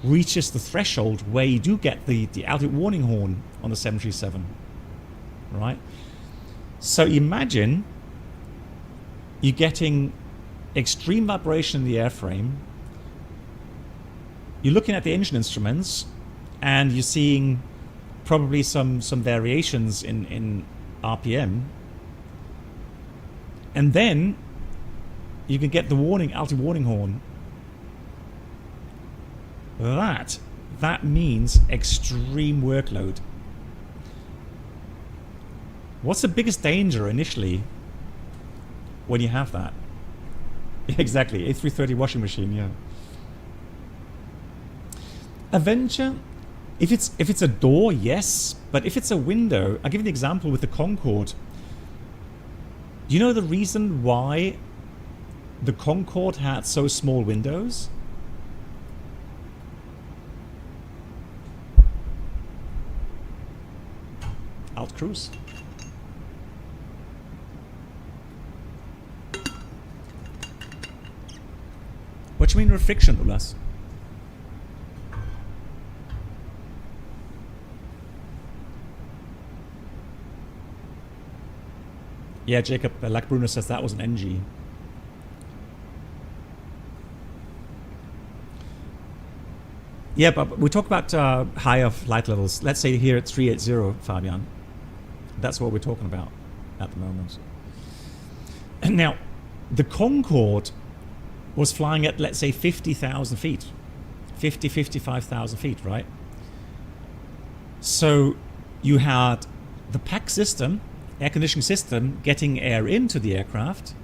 reaches the threshold where you do get the altitude warning horn on the 737, right? So imagine you're getting extreme vibration in the airframe, you're looking at the engine instruments, and you're seeing probably some variations in RPM, and then you can get the altitude warning horn. That means extreme workload. What's the biggest danger initially when you have that? Exactly, A330 washing machine, yeah. Avenger, if it's a door, yes, but if it's a window, I'll give you an example with the Concorde. Do you know the reason why the Concorde had so small windows? Alt cruise. What do you mean reflection, Ulas? Yeah, Jacob, like Bruno says, that was an NG. Yeah, but we talk about higher flight levels. Let's say here at 380, Fabian. That's what we're talking about at the moment. Now, the Concorde was flying at, let's say, 50,000 feet. 55,000 feet, right? So you had the PAC system, air conditioning system, getting air into the aircraft.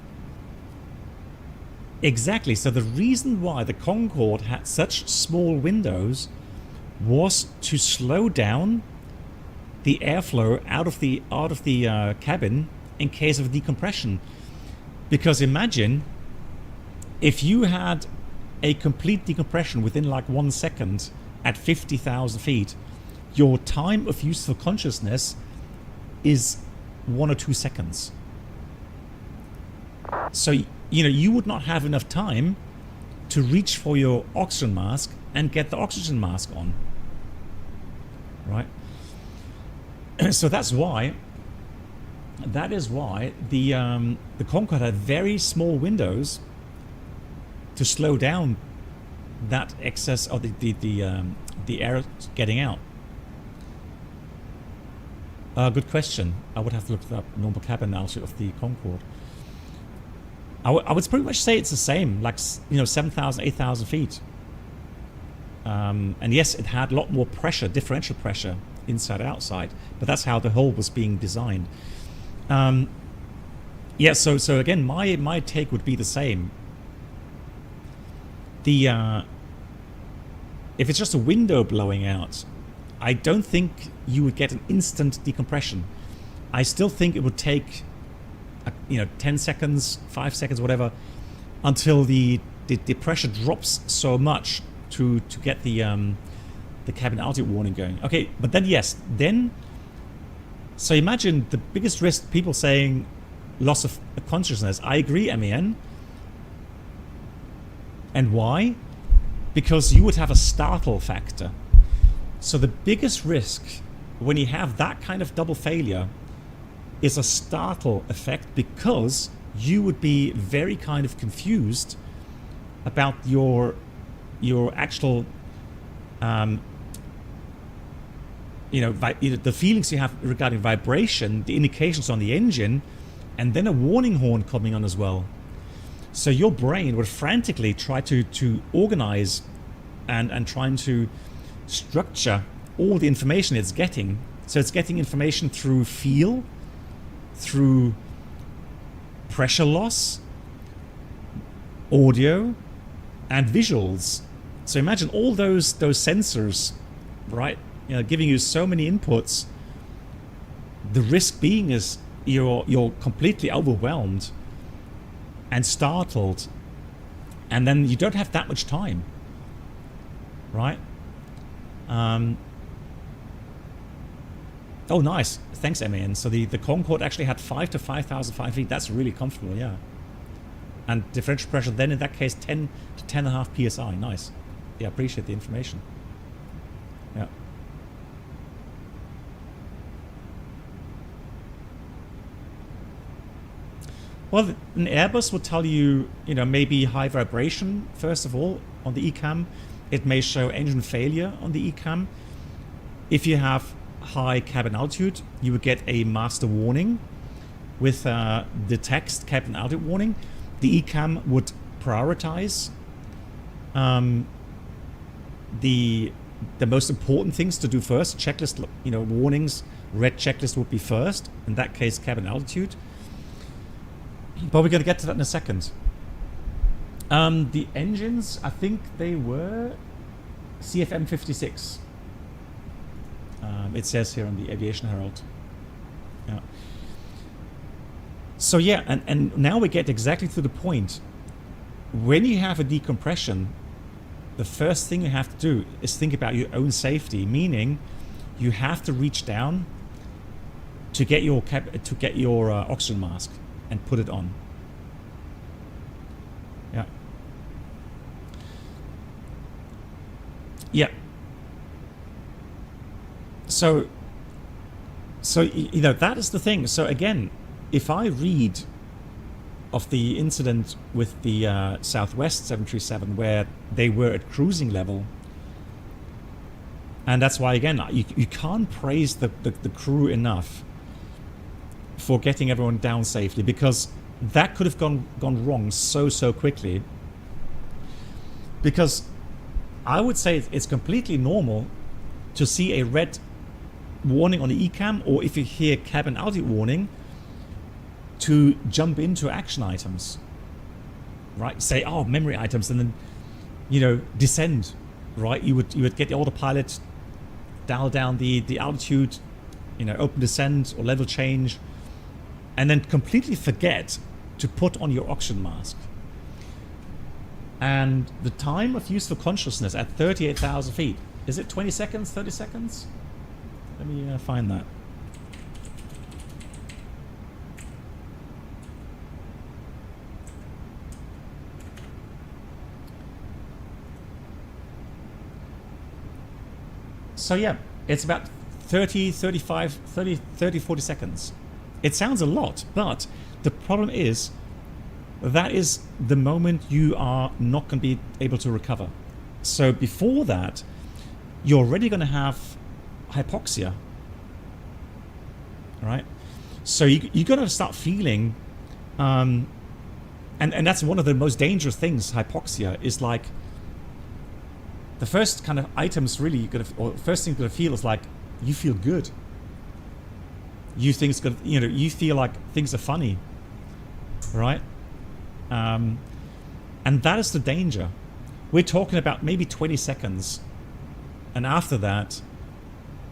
Exactly. So the reason why the Concorde had such small windows was to slow down the airflow out of the cabin in case of decompression. Because imagine if you had a complete decompression within like 1 second at 50,000 feet, your time of useful consciousness is 1 or 2 seconds. So, you know, you would not have enough time to reach for your oxygen mask and get the oxygen mask on, right? So that is why the Concorde had very small windows to slow down that excess of the air getting out. Good question. I would have to look up normal cabin altitude of the Concorde. I would pretty much say it's the same, like, you know, 7,000, 8,000 feet. And yes, it had a lot more pressure, differential pressure, inside outside, but that's how the hull was being designed. Yeah, so again, my take would be the same. If it's just a window blowing out, I don't think you would get an instant decompression. I still think it would take 10 seconds, 5 seconds, whatever, until the pressure drops so much to get the cabin altitude warning going. Okay, but then yes, so imagine the biggest risk, people saying loss of consciousness. I agree, MEN. And why? Because you would have a startle factor. So the biggest risk when you have that kind of double failure is a startle effect, because you would be very kind of confused about your actual the feelings you have regarding vibration, the indications on the engine, and then a warning horn coming on as well. So your brain would frantically try to organize and trying to structure all the information it's getting. So it's getting information through feel, through pressure loss, audio, and visuals. So imagine all those sensors, right? Giving you so many inputs. The risk being is you're completely overwhelmed and startled, and then you don't have that much time, right? Oh, nice. Thanks, MAN. So the Concorde actually had 5 to 5,005 feet. That's really comfortable, yeah. And differential pressure then in that case 10 to 10.5 psi. Nice. Yeah, appreciate the information. Yeah. Well, an Airbus will tell you, you know, maybe high vibration, first of all, on the ECAM. It may show engine failure on the ECAM. If you have high cabin altitude, you would get a master warning with the text cabin altitude warning. The ECAM would prioritize the most important things to do first. Checklist, you know, warnings, red checklist would be first. In that case, cabin altitude. But we're going to get to that in a second. The engines, I think they were CFM 56. It says here on the Aviation Herald. Yeah. So yeah, and now we get exactly to the point. When you have a decompression, the first thing you have to do is think about your own safety, meaning you have to reach down to get your oxygen mask and put it on. Yeah. Yeah. So you know, that is the thing. So again, if I read of the incident with the Southwest 737 where they were at cruising level, and that's why again you can't praise the crew enough for getting everyone down safely, because that could have gone wrong so quickly. Because I would say it's completely normal to see a red warning on the ECAM, or if you hear cabin altitude warning, to jump into action items, right? Say, oh, memory items, and then, you know, descend, right? You would get the autopilot, dial down the altitude, you know, open descent or level change, and then completely forget to put on your oxygen mask. And the time of useful consciousness at 38,000 feet, is it 20 seconds, 30 seconds? Let me find that. So yeah, it's about 30, 35, 30, 40 seconds. It sounds a lot, but the problem is that is the moment you are not going to be able to recover. So before that, you're already going to have hypoxia, right? So you're going to start feeling, and that's one of the most dangerous things. Hypoxia is like the first kind of items really you're going to, or first thing you're going to feel is like you feel good. You think it's good, you know, you feel like things are funny, right? And that is the danger. We're talking about maybe 20 seconds, and after that,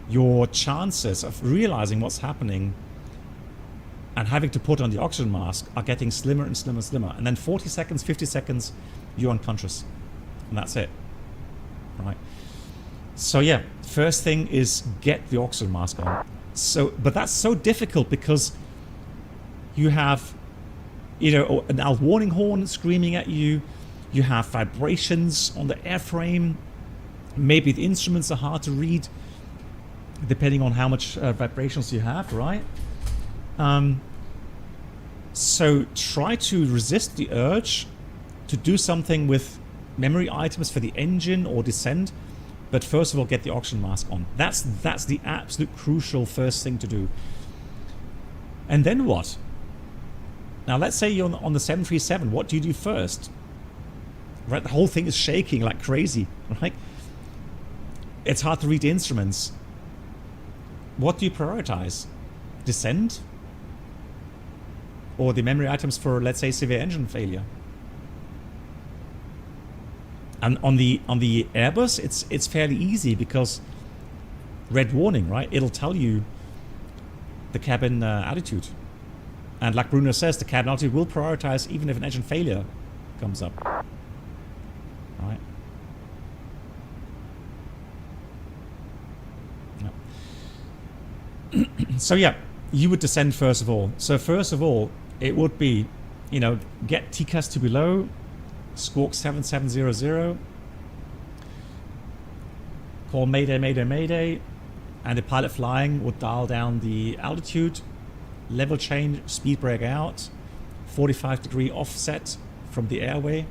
your chances of realizing what's happening and having to put on the oxygen mask are getting slimmer and slimmer and slimmer. And then 40 seconds, 50 seconds, you're unconscious, and that's it, right? So yeah, first thing is get the oxygen mask on. So, but that's so difficult because you have, you know, an out warning horn screaming at you. You have vibrations on the airframe. Maybe the instruments are hard to read, depending on how much vibrations you have, right? So try to resist the urge to do something with memory items for the engine or descent. But first of all, get the oxygen mask on. That's the absolute crucial first thing to do. And then what? Now, let's say you're on the 737. What do you do first? Right, the whole thing is shaking like crazy, right? It's hard to read the instruments. What do you prioritize? Descent? Or the memory items for, let's say, severe engine failure? And on the Airbus, it's fairly easy because red warning, right? It'll tell you the cabin altitude, and like Bruno says, the cabin altitude will prioritize even if an engine failure comes up, right? Yeah. So yeah, you would descend first of all. So first of all, it would be, you know, get TCAS to below, squawk 7700, call Mayday, Mayday, Mayday, and the pilot flying would dial down the altitude, level change, speed brake out, 45-degree offset from the airway.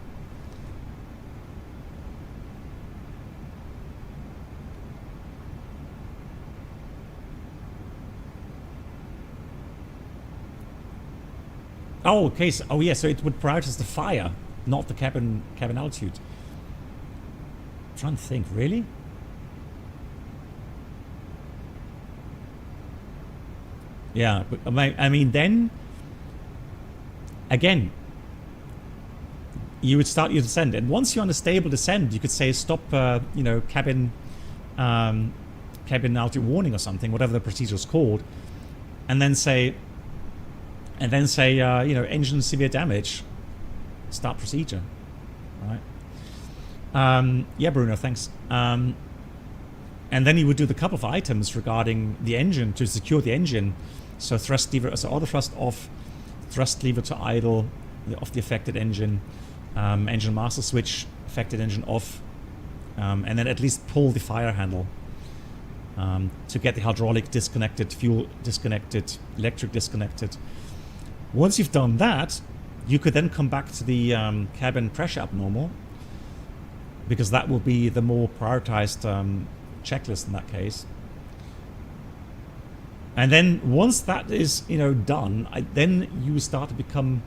Oh, okay. So, oh, yeah. So it would prioritize the fire, not the cabin altitude. I'm trying to think. Really? Yeah. But I mean, then again, you would start your descent, and once you're on a stable descent, you could say stop. You know, cabin altitude warning or something, whatever the procedure is called, and then say. You know, engine severe damage, start procedure, right? Yeah, Bruno, thanks. And then you would do the couple of items regarding the engine to secure the engine. So thrust lever, so auto thrust off, thrust lever to idle of the affected engine, engine master switch, affected engine off, and then at least pull the fire handle to get the hydraulic disconnected, fuel disconnected, electric disconnected. Once you've done that, you could then come back to the cabin pressure abnormal, because that will be the more prioritized checklist in that case. And then once that is, you know, done, then you start to become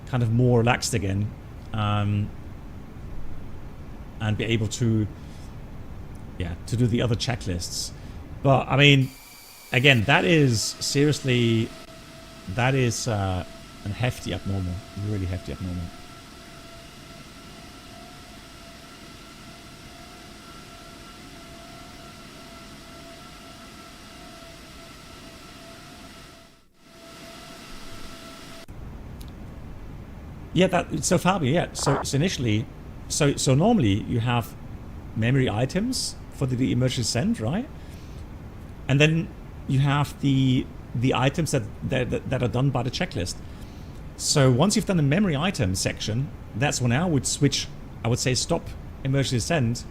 kind of more relaxed again, and be able to, yeah, to do the other checklists. But I mean, again, that is seriously. That is a hefty abnormal, really hefty abnormal. Yeah, so Fabio, yeah. So initially, so normally you have memory items for the emergency send, right? And then you have the items that are done by the checklist. So once you've done the memory item section, that's when I would switch. I would say stop emergency descent,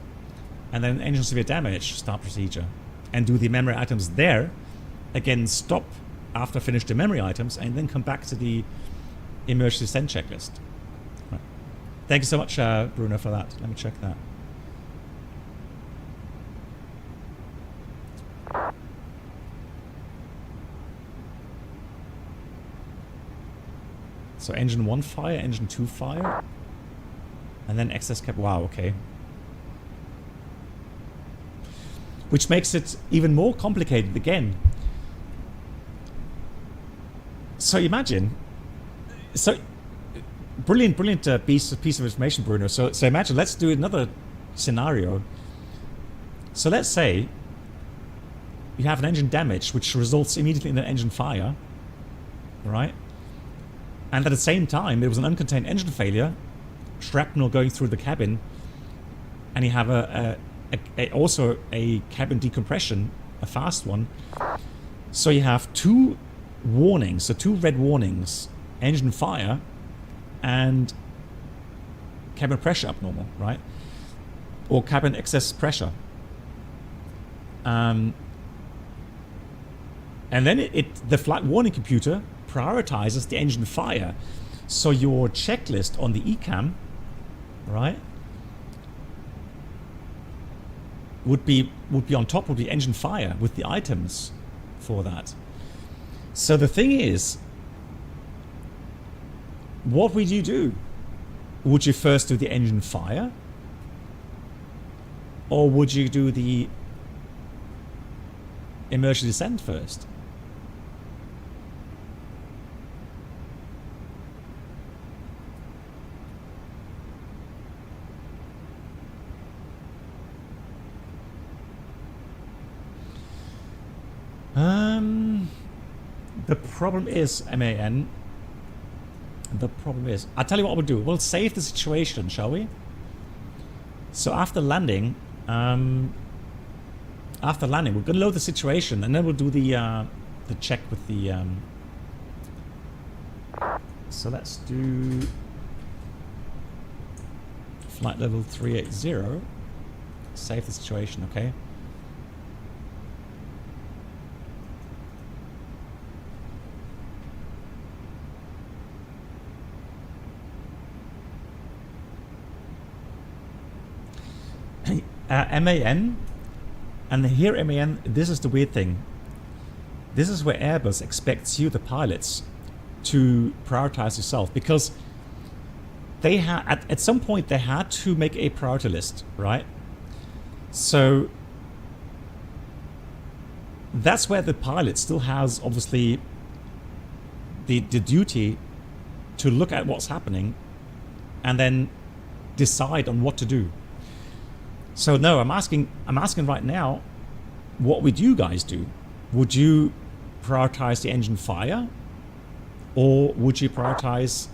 and then engine severe damage, start procedure, and do the memory items there. Again, stop after finish the memory items, and then come back to the emergency descent checklist. Right. Thank you so much, Bruno, for that. Let me check that. So engine 1 fire, engine 2 fire, and then excess cap. Wow, okay. Which makes it even more complicated again. So imagine, so brilliant piece of information, Bruno. So imagine, let's do another scenario. So let's say you have an engine damage, which results immediately in an engine fire, right? And at the same time, there was an uncontained engine failure, shrapnel going through the cabin, and you have also a cabin decompression, a fast one. So you have two warnings, so two red warnings, engine fire and cabin pressure abnormal, right? Or cabin excess pressure. And then the flight warning computer prioritizes the engine fire. So your checklist on the ECAM, right, would be on top of the engine fire with the items for that. So the thing is, what would you do? Would you first do the engine fire? Or would you do the emergency descent first? The problem is, MAN, the problem is, I'll tell you what we'll do. We'll save the situation, shall we? So after landing, After landing, we're going to load the situation, and then we'll do the check with the. So let's do flight level 380. Save the situation, okay? MAN, and here MAN, this is the weird thing. This is where Airbus expects you, the pilots, to prioritize yourself, because they had at some point they had to make a priority list, right? So that's where the pilot still has obviously the duty to look at what's happening and then decide on what to do. So no, I'm asking right now, what would you guys do? Would you prioritize the engine fire, or would you prioritize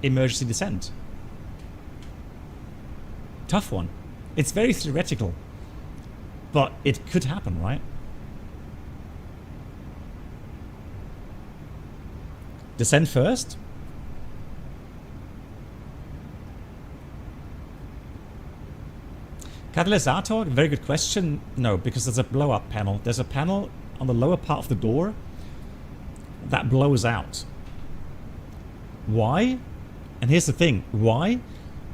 emergency descent? Tough one. It's very theoretical, but it could happen, right? Descend first. Catalysator, very good question. No, because there's a blow-up panel. There's a panel on the lower part of the door that blows out. Why? And here's the thing. Why?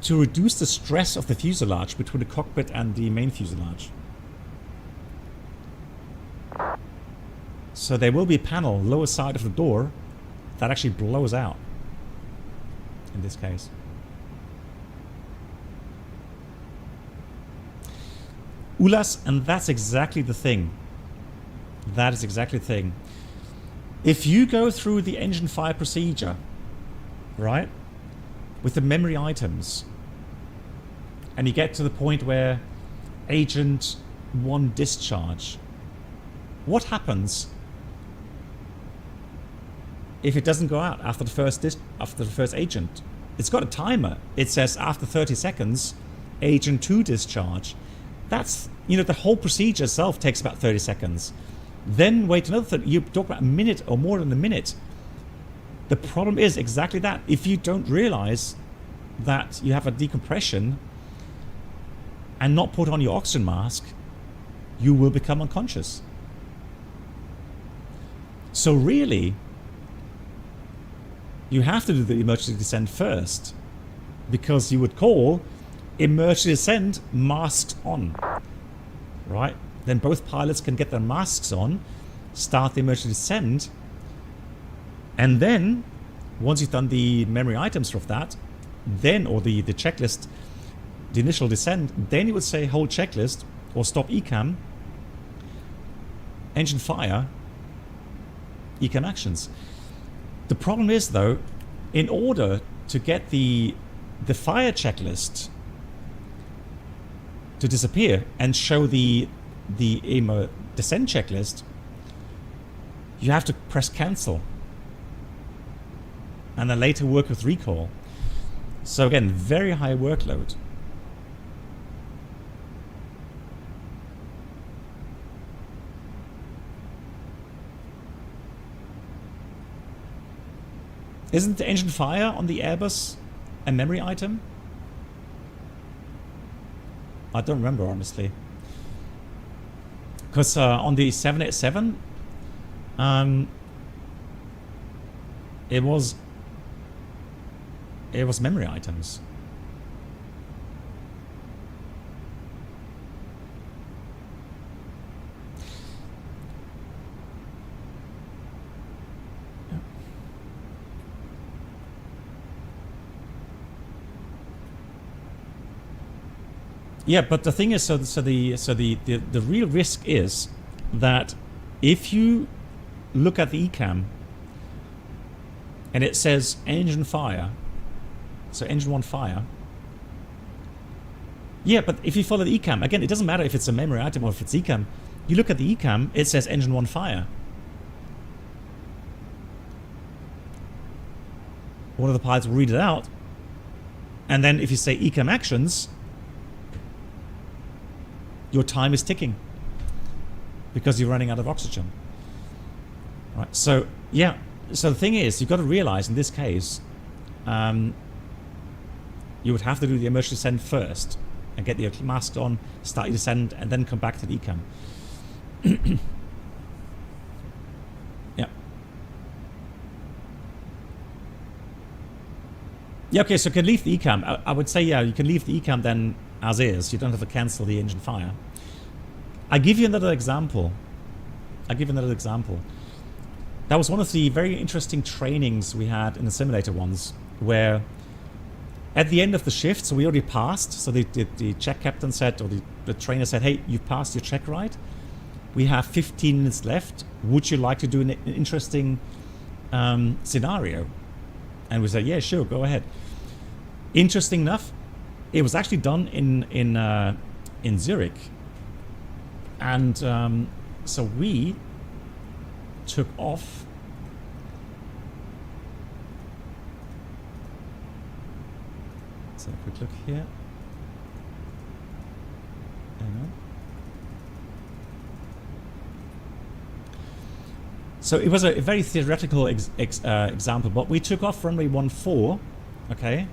To reduce the stress of the fuselage between the cockpit and the main fuselage. So there will be a panel lower side of the door that actually blows out in this case. Ulas, and that's exactly the thing. That is exactly the thing. If you go through the engine fire procedure, right, with the memory items, and you get to the point where agent 1 discharge, what happens if it doesn't go out after the first agent? It's got a timer. It says after 30 seconds, agent 2 discharge. That's, you know, the whole procedure itself takes about 30 seconds. Then wait another 30, you talk about a minute or more than a minute. The problem is exactly that. If you don't realize that you have a decompression and not put on your oxygen mask, you will become unconscious. So really, you have to do the emergency descent first, because you would call emergency descent masks on, right? Then both pilots can get their masks on, start the emergency descent, and then once you've done the memory items of that, then, or the checklist, the initial descent, then you would say hold checklist or stop ECAM, engine fire, ECAM actions. The problem is though, in order to get the fire checklist to disappear and show the descent checklist, you have to press cancel and then later work with recall. So again, very high workload. Isn't the engine fire on the Airbus a memory item? I don't remember, honestly. Because on the 787, it was memory items. Yeah, but the thing is, so the real risk is that if you look at the ECAM and it says engine fire, so engine 1 fire. Yeah, but if you follow the ECAM, again, it doesn't matter if it's a memory item or if it's ECAM. You look at the ECAM, it says engine 1 fire. One of the pilots will read it out, and then if you say ECAM actions, your time is ticking. because you're running out of oxygen. Right. So yeah. So the thing is, you've got to realize in this case, you would have to do the emergency descent first and get the mask on, start your descent, and then come back to the ECAM. Yeah. Yeah, okay, so you can leave the ECAM. I would say, yeah, you can leave the ECAM then as is. You don't have to cancel the engine fire. I give you another example. That was one of the very interesting trainings we had in the simulator ones, where at the end of the shift, so we already passed, so the check captain said, or the trainer said, hey, you've passed your check ride. We have 15 minutes left. Would you like to do an interesting scenario? And we said, yeah, sure, go ahead. Interesting enough, it was actually done in Zurich. And so we took off. Let's have a quick look here. Hang on. So it was a very theoretical example, but we took off runway 14, okay?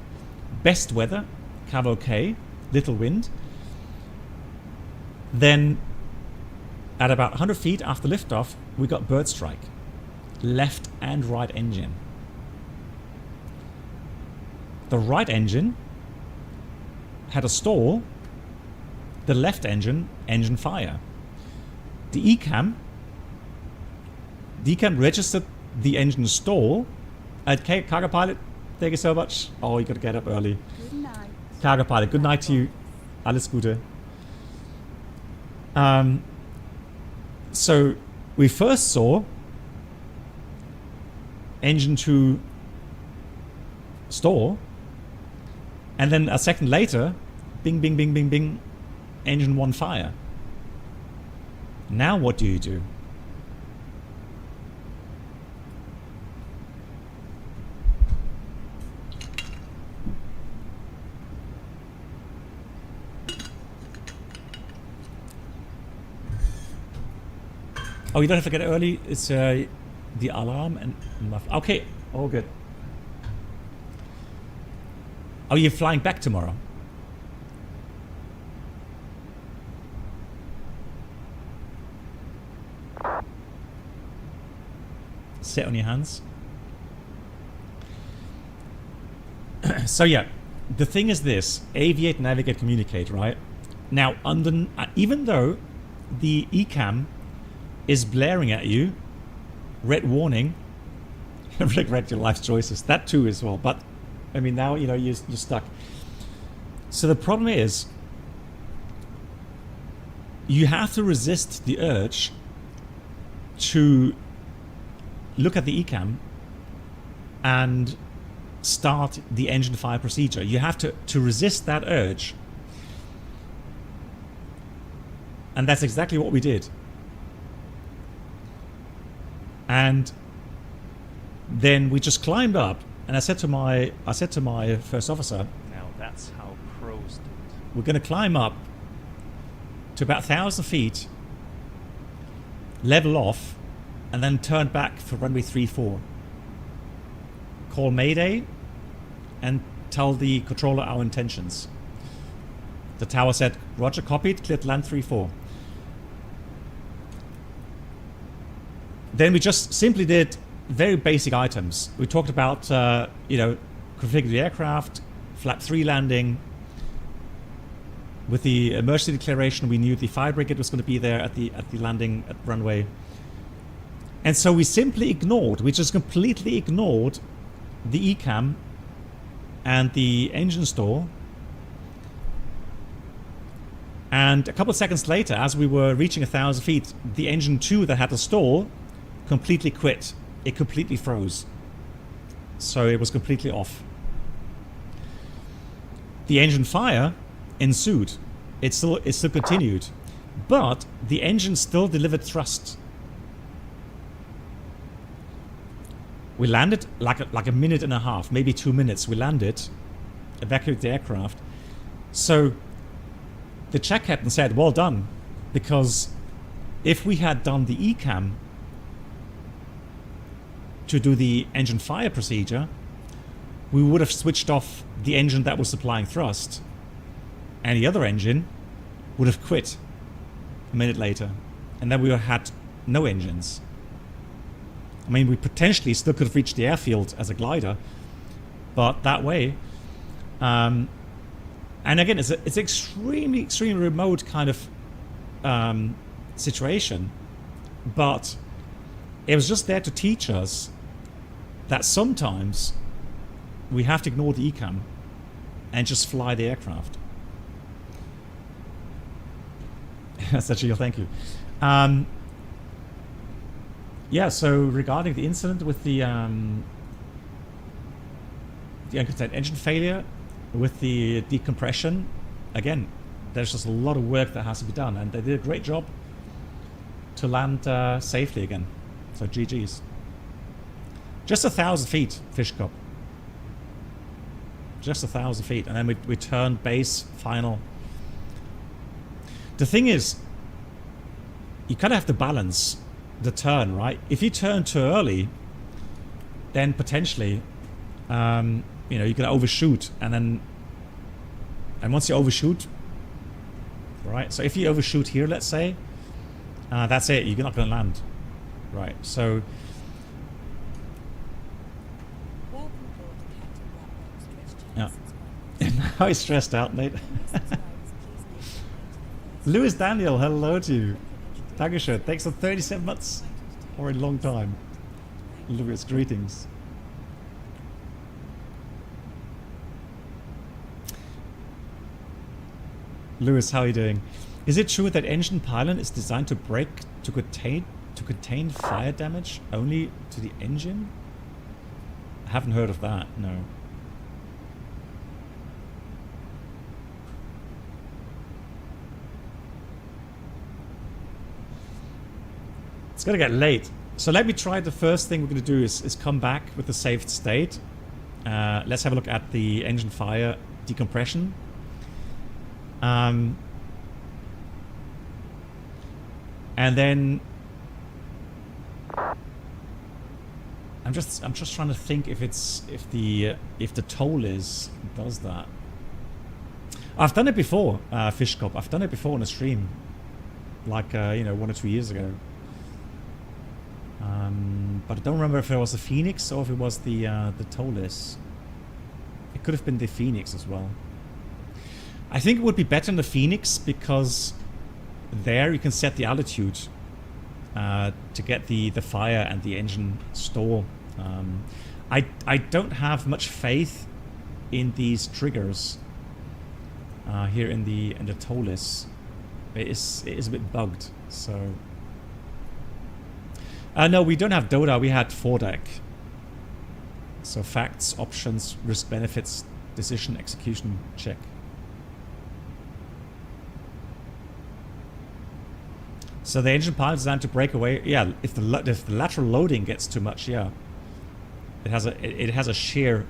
Best weather, cav okay, little wind. Then at about 100 feet after liftoff, we got bird strike. Left and right engine. The right engine had a stall. The left engine fire. The ECAM registered the engine stall. Cargo pilot, thank you so much. Oh, you got to get up early. Good night. Cargo pilot, good night to you. Alles Gute. So we first saw engine 2 stall, and then a second later, bing, bing, bing, bing, bing, engine 1 fire. Now what do you do? Oh, you don't have to get early. It's the alarm and okay, all good. Are you flying back tomorrow? Sit on your hands. So yeah, the thing is this: aviate, navigate, communicate. Right now, even though the ECAM is blaring at you, red warning, regret your life choices. That too as well. But I mean, now you're stuck. So the problem is, you have to resist the urge to look at the ECAM and start the engine fire procedure. You have to resist that urge. And that's exactly what we did. And then we just climbed up, and I said to my first officer, Now that's how pros do it. we're going to climb up to about 1,000 feet, level off, and then turn back for runway 34. Call Mayday and tell the controller our intentions. The tower said, Roger, copied, cleared land 34. Then we just simply did very basic items. We talked about, configure the aircraft, flap 3 landing. With the emergency declaration, we knew the fire brigade was going to be there at the landing at runway. And so we simply ignored, we just completely ignored the ECAM and the engine stall. And a couple of seconds later, as we were reaching 1,000 feet, the engine 2 that had the stall completely quit. It completely froze. So it was completely off. The engine fire ensued. It still continued. But the engine still delivered thrust. We landed like a minute and a half, maybe 2 minutes. We landed, evacuated the aircraft. So the check captain said, well done, because if we had done the ECAM to do the engine fire procedure, we would have switched off the engine that was supplying thrust, and the other engine would have quit a minute later, and then we would have had no engines. I mean, we potentially still could have reached the airfield as a glider, but that way, and again, it's extremely remote kind of situation, but it was just there to teach us that sometimes we have to ignore the ECAM and just fly the aircraft. Sergio, thank you. Yeah, so regarding the incident with the engine failure with the decompression, again, there's just a lot of work that has to be done, and they did a great job to land safely again. So GG's. Just 1,000 feet, Fish Cup. Just 1,000 feet, and then we turn base final. The thing is, you kind of have to balance the turn, right? If you turn too early, then potentially, you know, you can overshoot, and once you overshoot, right? So if you overshoot here, let's say, that's it. You're not going to land, right? So. Yeah. Now he's stressed out, Nate. Lewis Daniel, hello to you. Dankeschön. Thanks for 37 months or a long time. Lewis, greetings. Lewis, how are you doing? Is it true that engine pylon is designed to brake to contain fire damage only to the engine? I haven't heard of that, no. It's gonna get late. So let me try. The first thing we're gonna do is come back with the saved state. Let's have a look at the engine fire decompression. And then I'm just trying to think if the Toliss does that. I've done it before, Fish Cop. I've done it before on a stream, like you know, 1 or 2 years ago. But I don't remember if it was the FENIX or if it was the Toliss. It could have been the FENIX as well. I think it would be better in the FENIX because there you can set the altitude to get the fire and the engine store. I don't have much faith in these triggers here in the Toliss. It is a bit bugged, so. No, we don't have DODA, we had FORDEC. So facts, options, risk benefits, decision, execution, check. So the engine pilot is designed to break away. Yeah, if the lateral loading gets too much, yeah. It has a shear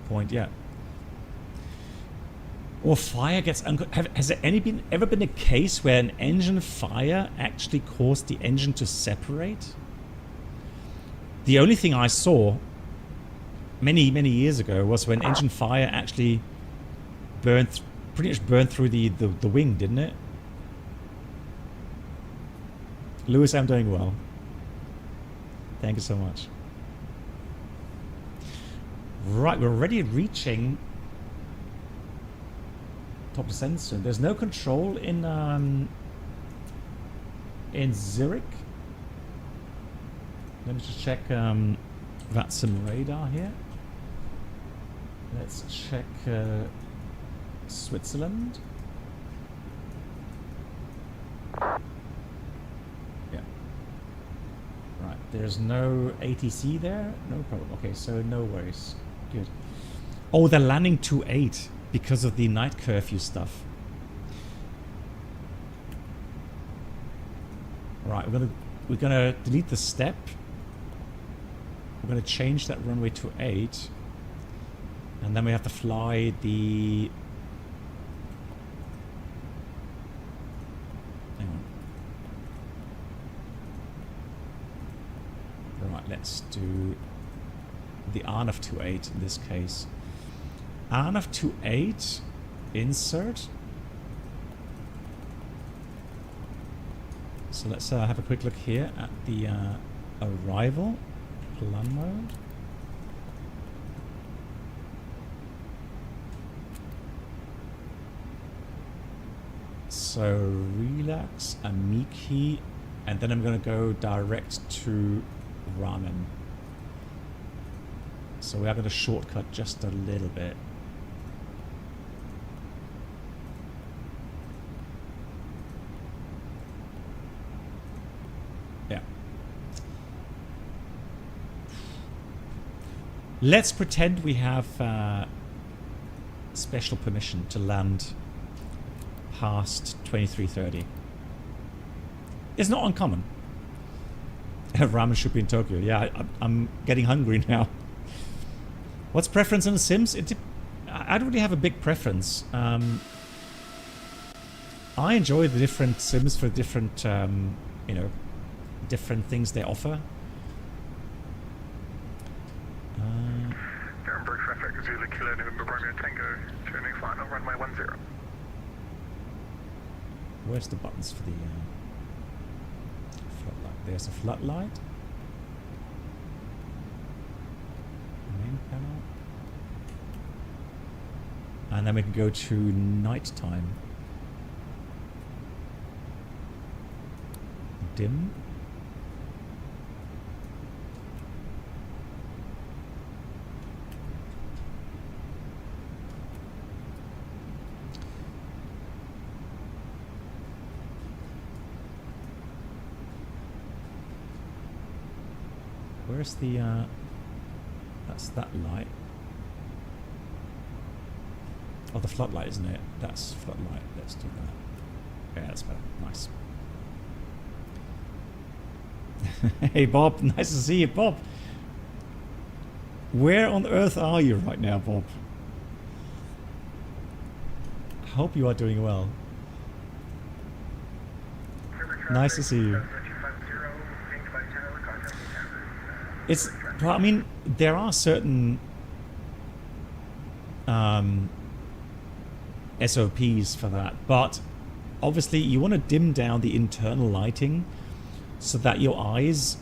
point, yeah. Or fire gets has there ever been a case where an engine fire actually caused the engine to separate? The only thing I saw many years ago was when engine fire actually pretty much burned through the wing, didn't it? Lewis, I'm doing well. Thank you so much. Right, we're already reaching top descent soon. There's no control in Zurich. Let me just check VATSIM radar here. Let's check Switzerland. Yeah. Right, there's no ATC there. No problem. Okay, so no worries. Good. Oh, they're landing 2-8 because of the night curfew stuff. Right, we're gonna delete the step. We're gonna change that runway to 8, and then we have to fly the. Hang on. let's do the ANF 28 in this case. ANF 28 insert. So let's have a quick look here at the arrival plan mode. So relax, Amiki, and then I'm going to go direct to ramen. So we are going to shortcut just a little bit. Yeah. Let's pretend we have special permission to land past 2330. It's not uncommon. Ramen should be in Tokyo. Yeah, I'm getting hungry now. What's preference in the Sims? I don't really have a big preference. I enjoy the different Sims for different, you know, different things they offer. Nuremberg traffic, Zulu Kilo November Romeo Tango, turning final runway 10. Where's the buttons for the floodlight? There's a floodlight. Main panel. And then we can go to nighttime. Dim. Where's the, that's that light. Oh, the floodlight, isn't it? That's floodlight. Let's do that. Yeah, that's better. Nice. Hey, Bob. Nice to see you, Bob. Where on earth are you right now, Bob? I hope you are doing well. Nice to see you. It's, I mean, there are certain SOPs for that, but obviously you want to dim down the internal lighting so that your eyes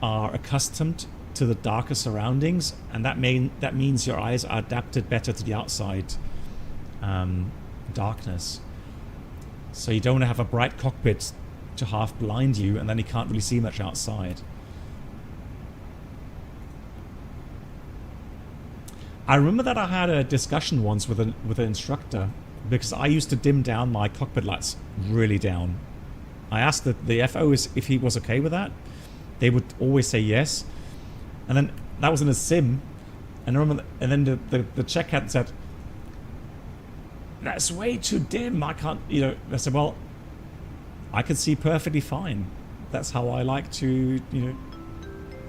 are accustomed to the darker surroundings, and that means your eyes are adapted better to the outside darkness. So you don't want to have a bright cockpit to half blind you, and then you can't really see much outside. I remember that I had a discussion once with an instructor because I used to dim down my cockpit lights really down. I asked the FOs if he was okay with that. They would always say yes. And then that was in a sim. And I remember, and then the check had said, "That's way too dim. I can't, you know." I said, "Well, I can see perfectly fine. That's how I like to, you know,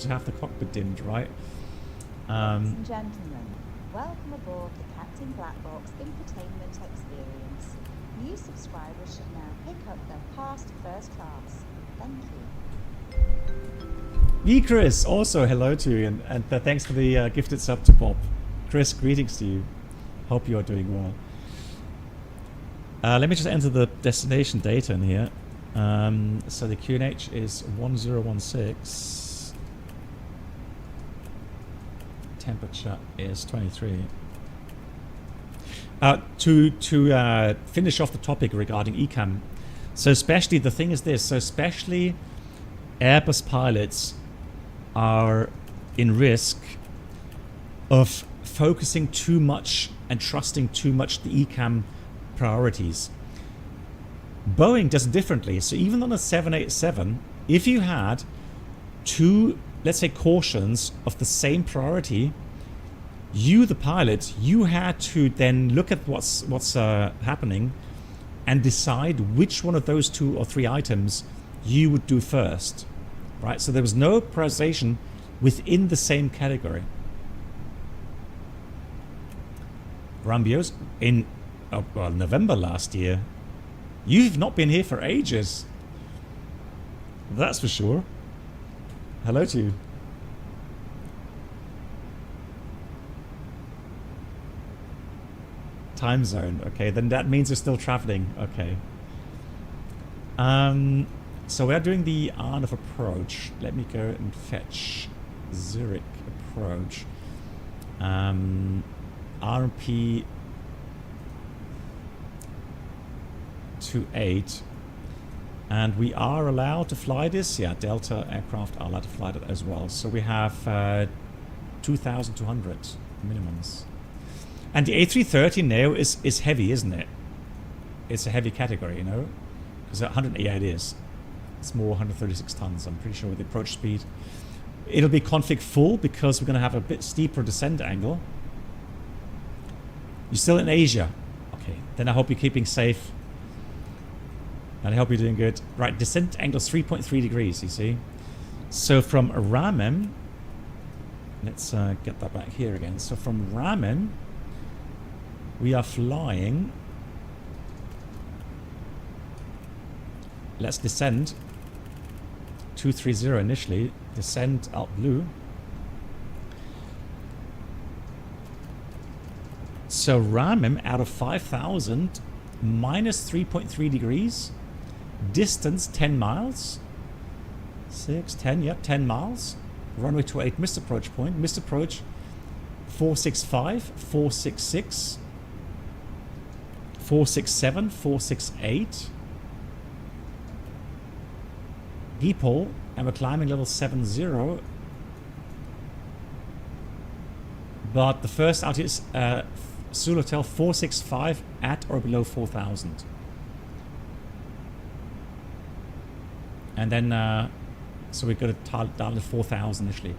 to have the cockpit dimmed, right?" Ladies and gentlemen, welcome aboard the Captain Black Box Infotainment Experience. New subscribers should now pick up their past first class. Thank you. Chris, also hello to you, and thanks for the gifted sub to Bob. Chris, greetings to you. Hope you are doing well. Let me just enter the destination data in here. So the QNH is 1016. Temperature is 23. To finish off the topic regarding ECAM, so especially the thing is this, so especially Airbus pilots are in risk of focusing too much and trusting too much the ECAM priorities. Boeing does it differently. So even on a 787, if you had two, let's say, cautions of the same priority, you, the pilot, you had to then look at what's happening and decide which one of those 2 or 3 items you would do first, right? So there was no prioritization within the same category. Rambios, in November last year, you've not been here for ages. That's for sure. Hello to you. time zone. Okay, then that means you're still traveling. Okay. So we're doing the Arnhem approach. Let me go and fetch Zurich approach. RMP 28. And we are allowed to fly this. Yeah, Delta aircraft are allowed to fly that as well. So we have 2,200 minimums. And the A330 now is heavy, isn't it? It's a heavy category, you know? Because 100, yeah, it is. It's more 136 tons, I'm pretty sure, with the approach speed. It'll be config full because we're going to have a bit steeper descent angle. You're still in Asia. Okay, then I hope you're keeping safe. And I hope you're doing good. Right, descent angle is 3.3 degrees, you see. So from Ramen, let's get that back here again. So from Ramen, we are flying. Let's descend 230 initially. Descend out blue. So Ramen out of 5,000 minus 3.3 degrees. Distance 10 miles. 6, 10, yep, 10 miles. Runway 28, missed approach point. Missed approach 465, 466, 467, 468. Depot, and we're climbing level 70. But the first altitude is Zulu Hotel 465 at or below 4,000. And then, so we're going to down to 4,000 initially.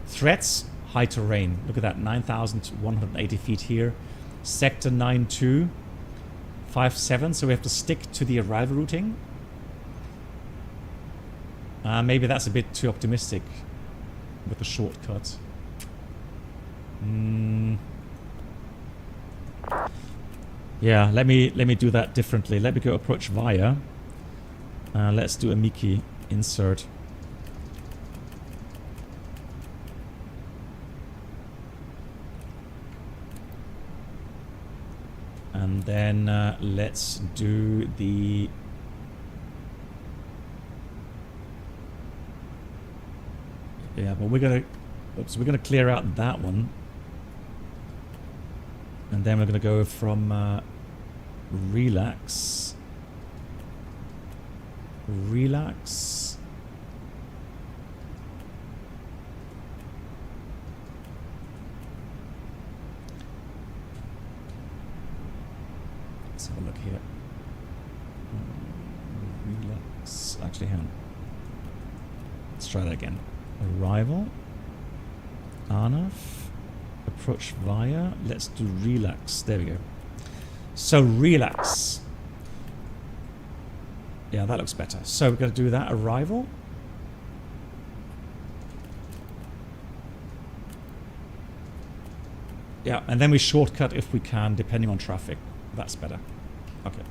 Threats, high terrain. Look at that, 9,180 feet here. Sector 9257, so we have to stick to the arrival routing. Maybe that's a bit too optimistic with the shortcut. Yeah, let me do that differently. Let me go approach via. Let's do a Miki insert. And then let's do the but we're gonna clear out that one, and then we're gonna go from relax. Let's have a look here. Relax. Actually, hang on. Let's try that again. Arrival. Arnaf. Approach via. Let's do relax. There we go. So relax. Yeah, that looks better. So we're going to do that. Arrival. Yeah, and then we shortcut if we can, depending on traffic. That's better. Okay.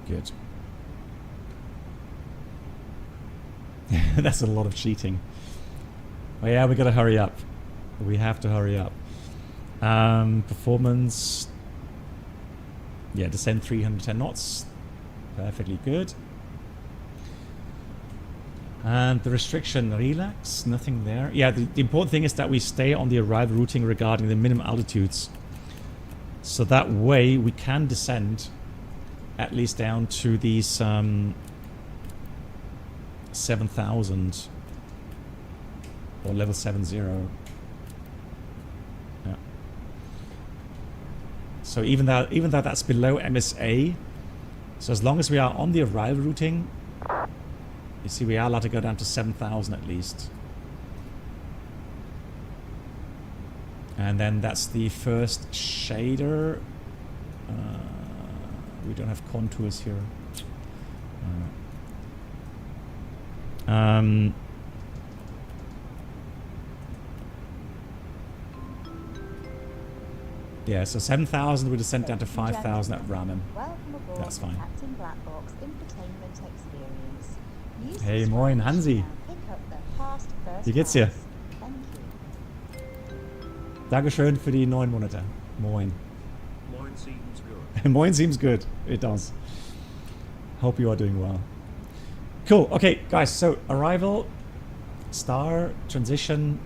Good. That's a lot of cheating. Oh yeah, we got to hurry up. We have to hurry up. Performance. Yeah, descend 310 knots. Perfectly good. And the restriction, relax, nothing there. Yeah, the important thing is that we stay on the arrival routing regarding the minimum altitudes. So that way we can descend at least down to these 7,000 or level 70. Yeah. So even though that's below MSA, so as long as we are on the arrival routing, you see we are allowed to go down to 7,000 at least. And then that's the first shader. We don't have contours here. Yeah, so 7,000 we descend down to 5,000 at Ramen. That's fine. Hey, moin, Hansi. Wie geht's dir? Dankeschön für die 9 Monate. Moin. Moin seems good. Moin seems good. It does. Hope you are doing well. Cool. Okay, guys. So arrival, star, transition,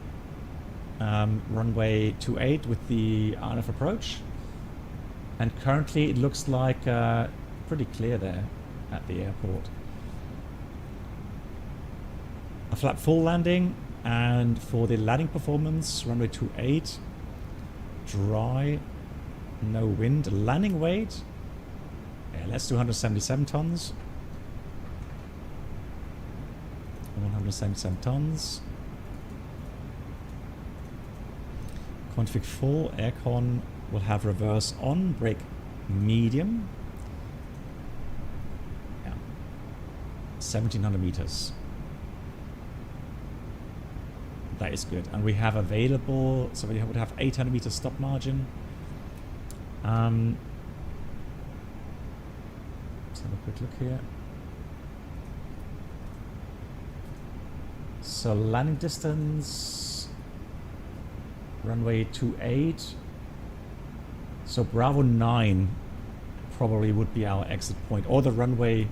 runway 28 with the RNF approach. And currently it looks like pretty clear there at the airport. A flap full landing, and for the landing performance, runway 28, dry, no wind. Landing weight, yeah, let's do 177 tons. 177 tons. Config full, aircon will have reverse on, brake medium. Yeah. 1700 meters. That is good. And we have available, so we would have 800 meters stop margin. Let's have a quick look here. So landing distance, runway 28. So Bravo 9 probably would be our exit point, or the runway.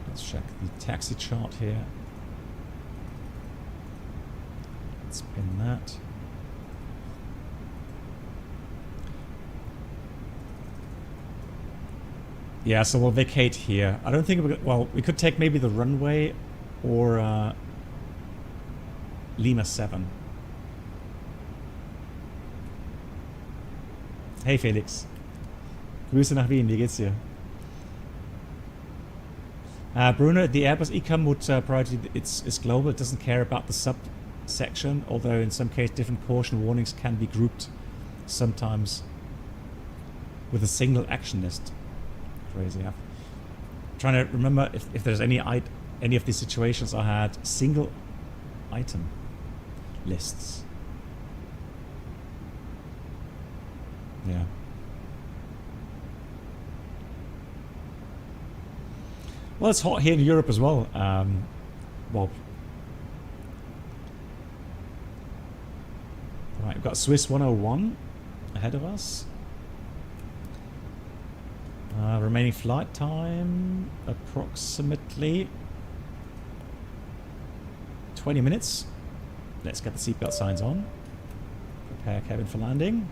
Let's check the taxi chart here. Let's pin that. Yeah, so we'll vacate here. I don't think we could take maybe the runway or Lima 7. Hey Felix. Grüße nach Wien, wie geht's dir? Bruno, the Airbus ECAM would priority it's global. It doesn't care about the subsection, although in some cases different caution warnings can be grouped sometimes with a single action list. Crazy. I'm trying to remember if there's any of these situations I had single item lists. Yeah. Well, it's hot here in Europe as well. Well, right, we've got Swiss 101 ahead of us. Remaining flight time approximately 20 minutes. Let's get the seatbelt signs on. Prepare cabin for landing.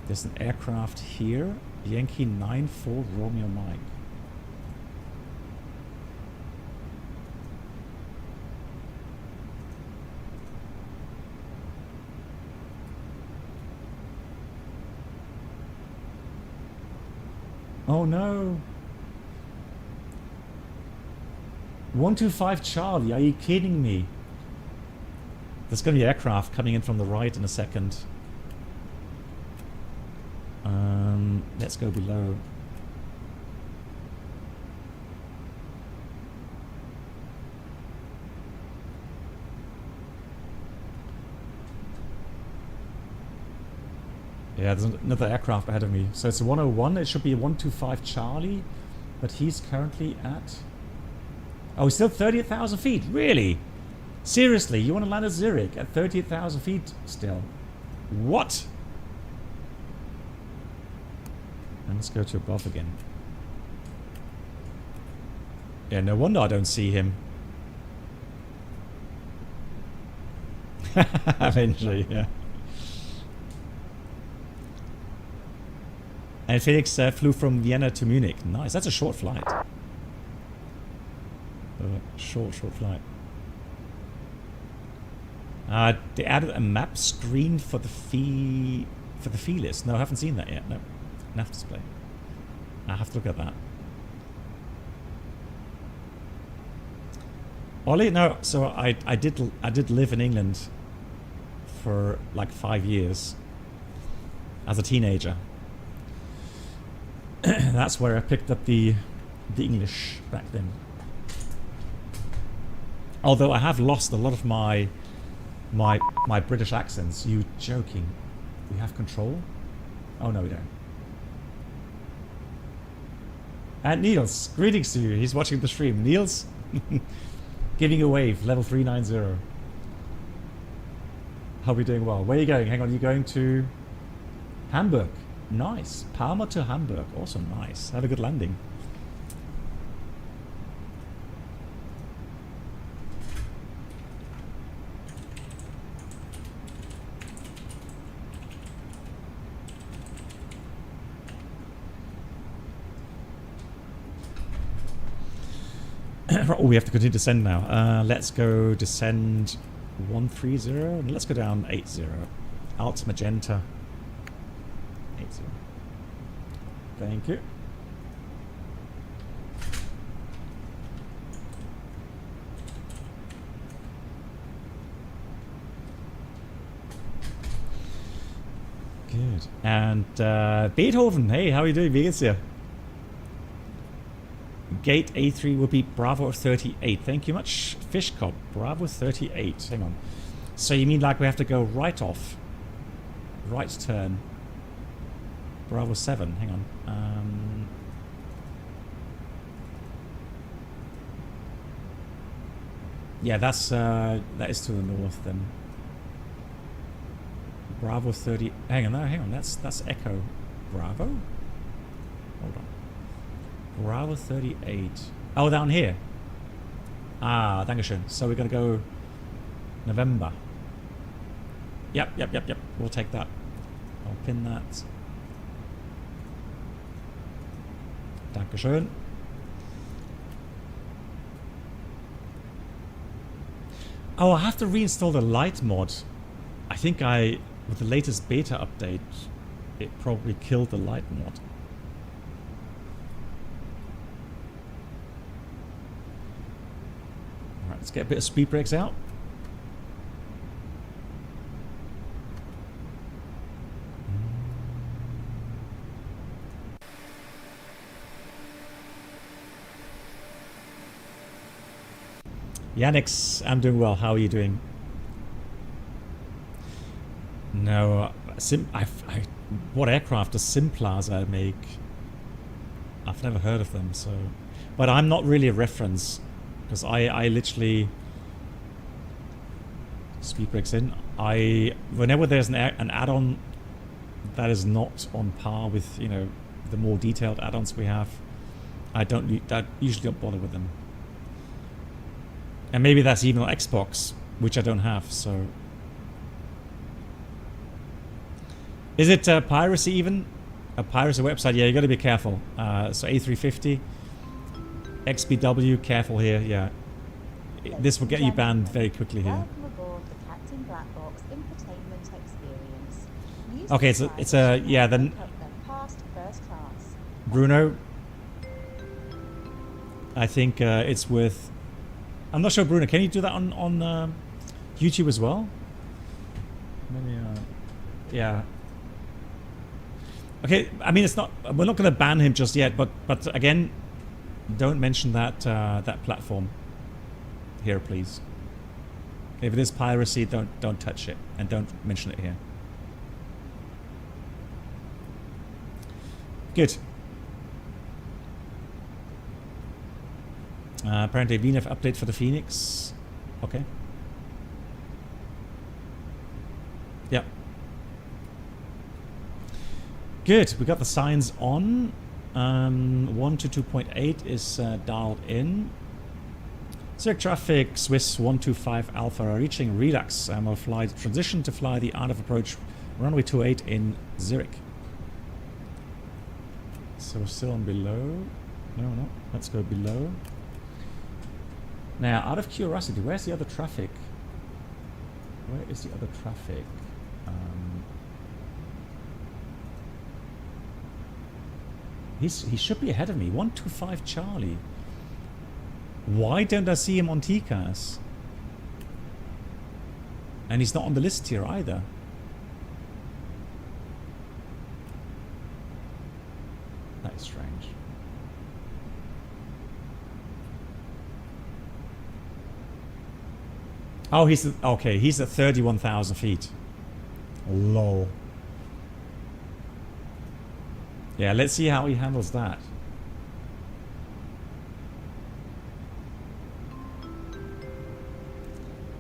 There's an aircraft here. Yankee 94 Romeo Mike. Oh no. 125 Charlie, are you kidding me? There's going to be aircraft coming in from the right in a second. Let's go below. Yeah, there's another aircraft ahead of me. So it's a 101. It should be a 125 Charlie, but he's currently at... Oh, he's still 38,000 feet. Really? Seriously, you want to land at Zurich at 38,000 feet still? What? And let's go to above again. Yeah, no wonder I don't see him. Eventually, yeah. And Felix flew from Vienna to Munich. Nice, that's a short flight. Short flight. They added a map screen for the fee list. No, I haven't seen that yet. No, nav display. I have to look at that. Ollie, no. So I did live in England for like 5 years as a teenager. That's where I picked up the English back then. Although I have lost a lot of my My British accents. You joking? We have control? Oh no, we don't. And Niels, greetings to you. He's watching the stream. Niels, giving a wave. Level 390. How are we doing? Well, where are you going? Hang on, you're going to Hamburg. Nice. Palma to Hamburg. Also nice. Have a good landing. Oh, we have to continue to descend now. Let's go descend 130 and let's go down 80. Alt magenta 80. Thank you. Good. And Beethoven, hey, how are you doing? Wie geht's dir? Gate A3 will be Bravo 38. Thank you much, Fishcop. Bravo 38. Hang on. So you mean like we have to go right off? Right turn. Bravo 7. Hang on. Yeah, that is to the north then. Bravo 30. Hang on. That's Echo Bravo. Hold on. Bravo 38. Oh, down here. Ah, dankeschön. So we're gonna go November. Yep. We'll take that. I'll pin that. Dankeschön. Oh, I have to reinstall the light mod. I think with the latest beta update, it probably killed the light mod. Alright, let's get a bit of speed brakes out. Yannick's, I'm doing well. How are you doing? No, what aircraft does Simplaza make? I've never heard of them, so. But I'm not really a reference because I literally speed brakes in. Whenever there's an add-on that is not on par with the more detailed add-ons we have, I usually don't bother with them. And maybe that's even on Xbox, which I don't have, so. Is it piracy even? A piracy website? Yeah, you gotta be careful. So A350, XBW, careful here, yeah. This will get you banned very quickly here. Welcome aboard the Captain Black Box infotainment experience. Use Okay, it's a yeah, then past first class. Bruno. I think it's with. I'm not sure, Bruno. Can you do that on YouTube as well? Maybe. Yeah. Okay. I mean, it's not. We're not going to ban him just yet. But again, don't mention that that platform here, please. If it is piracy, don't touch it and don't mention it here. Good. Apparently VNF update for the FENIX. Okay. Yep. Good. We got the signs on. 1 to 2.8 is dialed in. Zurich traffic, Swiss 125 Alpha reaching Redux. We'll fly the transition to fly the out of approach runway 28 in Zurich. So we're still on below. No. Let's go below. Now, out of curiosity, where's the other traffic? Where is the other traffic? He should be ahead of me. 125 Charlie. Why don't I see him on TCAS? And he's not on the list here either. That is strange. Oh, okay. He's at 31,000 feet. Lol. Yeah, let's see how he handles that.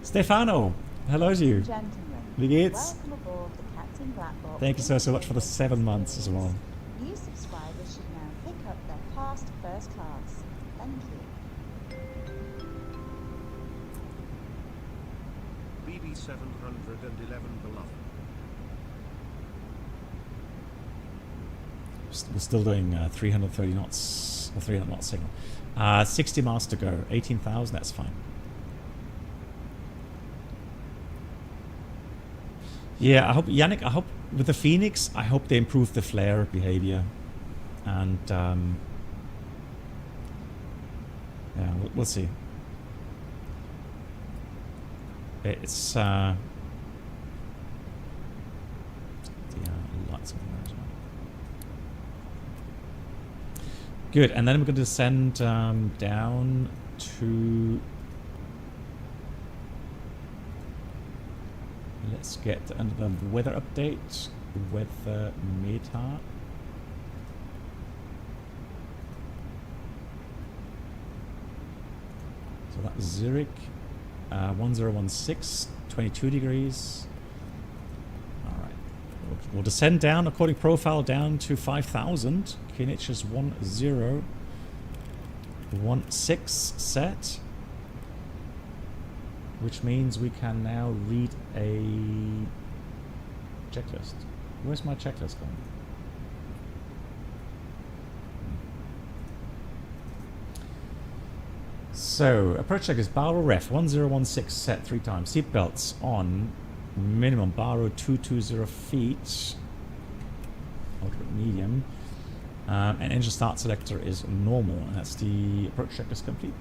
Stefano, hello to you. Gentlemen, Wie geht's? welcome aboard the Captain Black Box. Thank you so much for the 7 months as well. New subscribers should now pick up their past first class. Thank you. BB 711 beloved. We're still doing 330 knots, or 300 knots signal. 60 miles to go, 18,000, that's fine. Yeah, I hope, Yannick, I hope with the Phoenix, I hope they improve the flare behavior. And, yeah, we'll see. It's, yeah, lights on there as well. Good, and then we're going to descend down to... Let's get under the weather update. Weather meta. So that's Zurich. 1016, 22 degrees. Alright. We'll descend down, according profile, down to 5,000. KNH is 1016 set. Which means we can now read a checklist. Where's my checklist going? So, approach check is Barrow ref 1016 set 3 times. Seatbelts on. Minimum Barrow 220 feet. Moderate medium. And engine start selector is normal. And that's the approach checklist complete.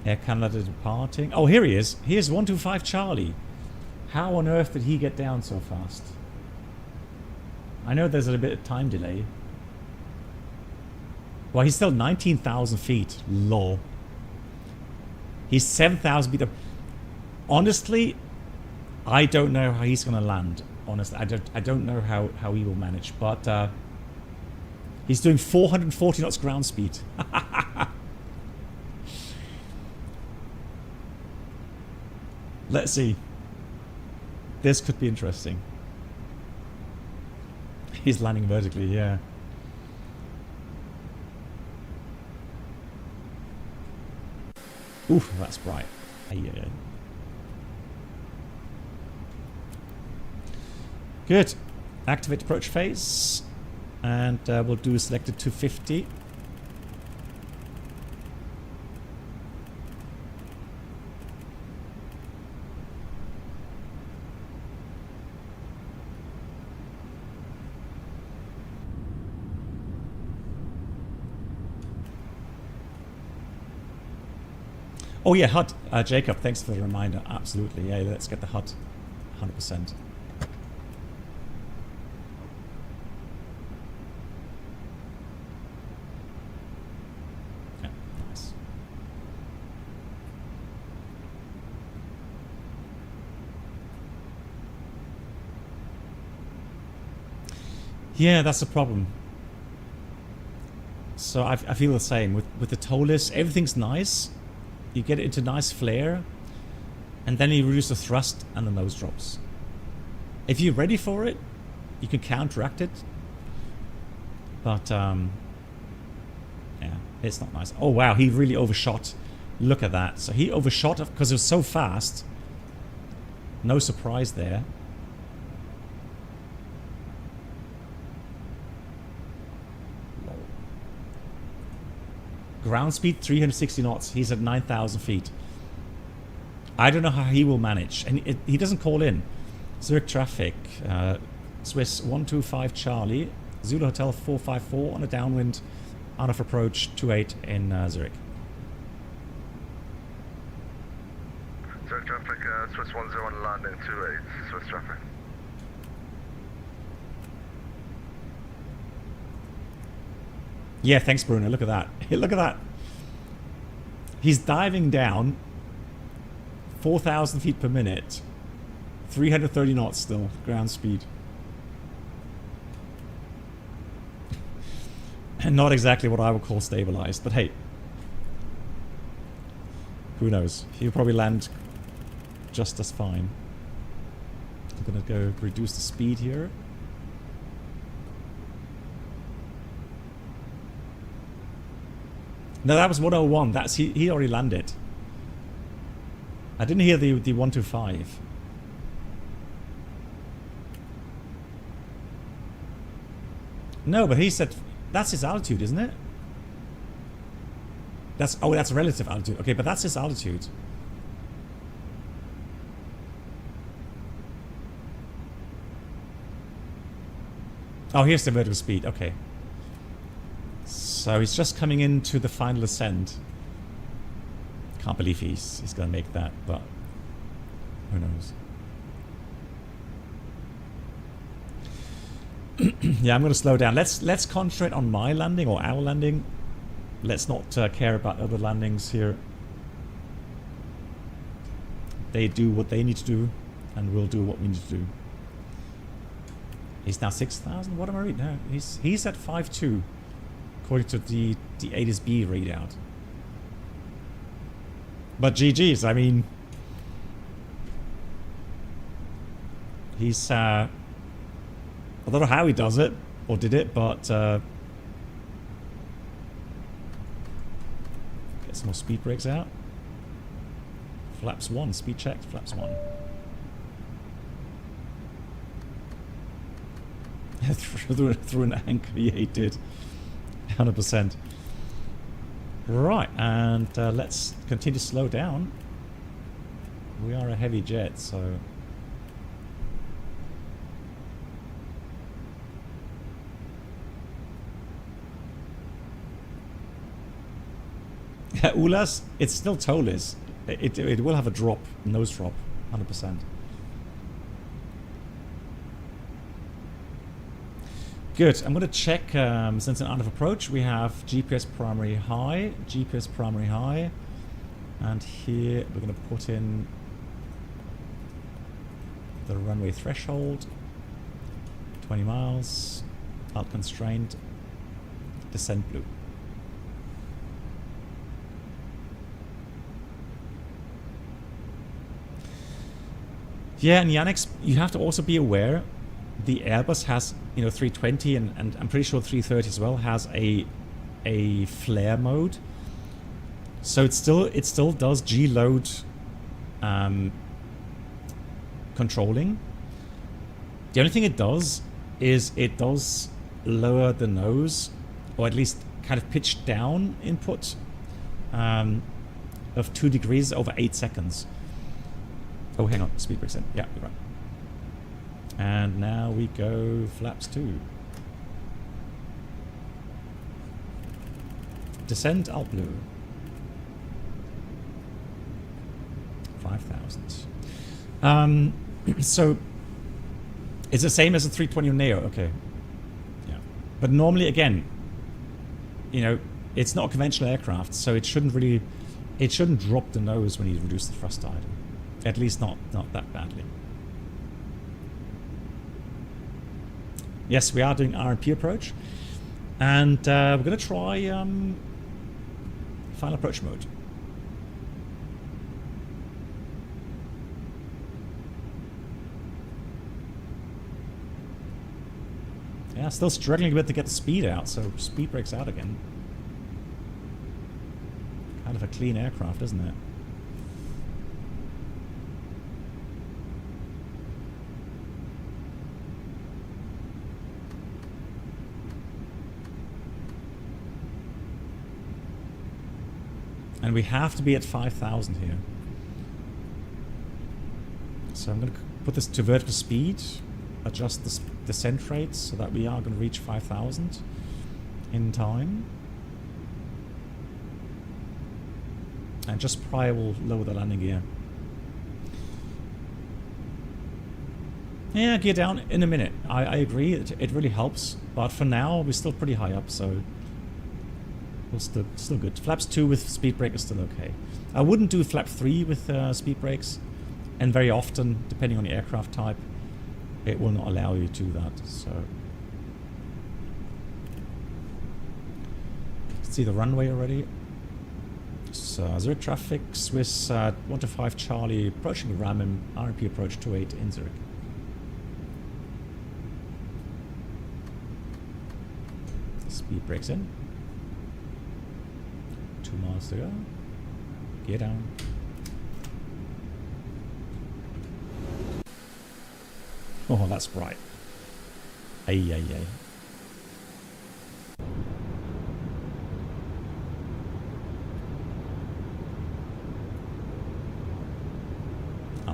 Air Canada departing. Oh, here he is. Here's 125 Charlie. How on earth did he get down so fast? I know there's a bit of time delay. Well, he's still 19,000 feet. Lol. He's 7,000 feet up. Honestly, I don't know how he's going to land. Honestly, I don't know how he will manage. But he's doing 440 knots ground speed. Let's see. This could be interesting. He's landing vertically, yeah. Oof, that's bright. Yeah. Good. Activate approach phase. And we'll do selected 250. Oh yeah, HUD. Jacob, thanks for the reminder. Absolutely, yeah, let's get the HUD. 100%. Yeah, nice. Yeah, that's the problem. So I feel the same. With the Toliss, everything's nice. You get it into nice flare, and then you reduce the thrust, and the nose drops. If you're ready for it, you can counteract it. But, yeah, it's not nice. Oh, wow, he really overshot. Look at that. So he overshot because it was so fast. No surprise there. Ground speed 360 knots. He's at 9,000 feet. I don't know how he will manage, and he doesn't call in. Zurich traffic, Swiss 125 Charlie, Zulu Hotel 454 on a downwind, out of approach 28 in Zurich. Zurich traffic, Swiss 101 landing 28, Swiss traffic. Yeah, thanks, Bruno. Look at that. Look at that. He's diving down 4,000 feet per minute. 330 knots still, ground speed. And not exactly what I would call stabilized, but hey. Who knows? He'll probably land just as fine. I'm gonna go reduce the speed here. No, that was 101. That's he already landed. I didn't hear the 125. No, but he said that's his altitude, isn't it? That's that's relative altitude. Okay, but that's his altitude. Oh, here's the vertical speed. Okay. So he's just coming into the final ascent. Can't believe he's gonna make that, but who knows? Yeah, I'm gonna slow down. Let's concentrate on my landing or our landing. Let's not care about other landings here. They do what they need to do, and we'll do what we need to do. He's now 6,000. What am I reading? No, he's at 5.2, according to the A-B readout. But GG's, I mean, he's I don't know how he does it or did it, but get some more speed brakes out. Flaps 1, speed checked, flaps 1. through an anchor, yeah, he did. 100%. Right, and let's continue to slow down. We are a heavy jet, so... Ulas, it's still Toliss. It will have a drop, nose drop, 100%. Good. I'm going to check, since an out of approach, we have GPS primary high, and here we're going to put in the runway threshold, 20 miles, alt constraint, descent blue. Yeah, and Yannick, you have to also be aware the Airbus has, you know, 320 and I'm pretty sure 330 as well has a flare mode. So it still does G-load controlling. The only thing it does is it does lower the nose, or at least kind of pitch down input of 2 degrees over 8 seconds. Oh, hang on, speed brakes in. Yeah, you're right. And now we go flaps 2. Descent alt blue. 5,000. So it's the same as a 320 Neo. Okay. Yeah. But normally, again, you know, it's not a conventional aircraft, so it shouldn't drop the nose when you reduce the thrust idle. At least not that badly. Yes, we are doing RMP approach, and we're going to try final approach mode. Yeah, still struggling a bit to get the speed out, so speed brakes out again. Kind of a clean aircraft, isn't it? And we have to be at 5,000 here. So I'm going to put this to vertical speed, adjust the descent rates so that we are going to reach 5,000 in time. And just prior we'll lower the landing gear. Yeah, gear down in a minute. I agree, it really helps. But for now, we're still pretty high up, so... Well, still good. Flaps 2 with speed brake is still okay. I wouldn't do flap 3 with speed brakes, and very often, depending on the aircraft type, it will not allow you to do that. So, see the runway already. So, Zurich traffic, Swiss 125 Charlie approaching Ramen, RP approach 28 in Zurich. Speed brakes in. 2 miles to go. Gear down. Oh, that's bright. Ay, ay, ay.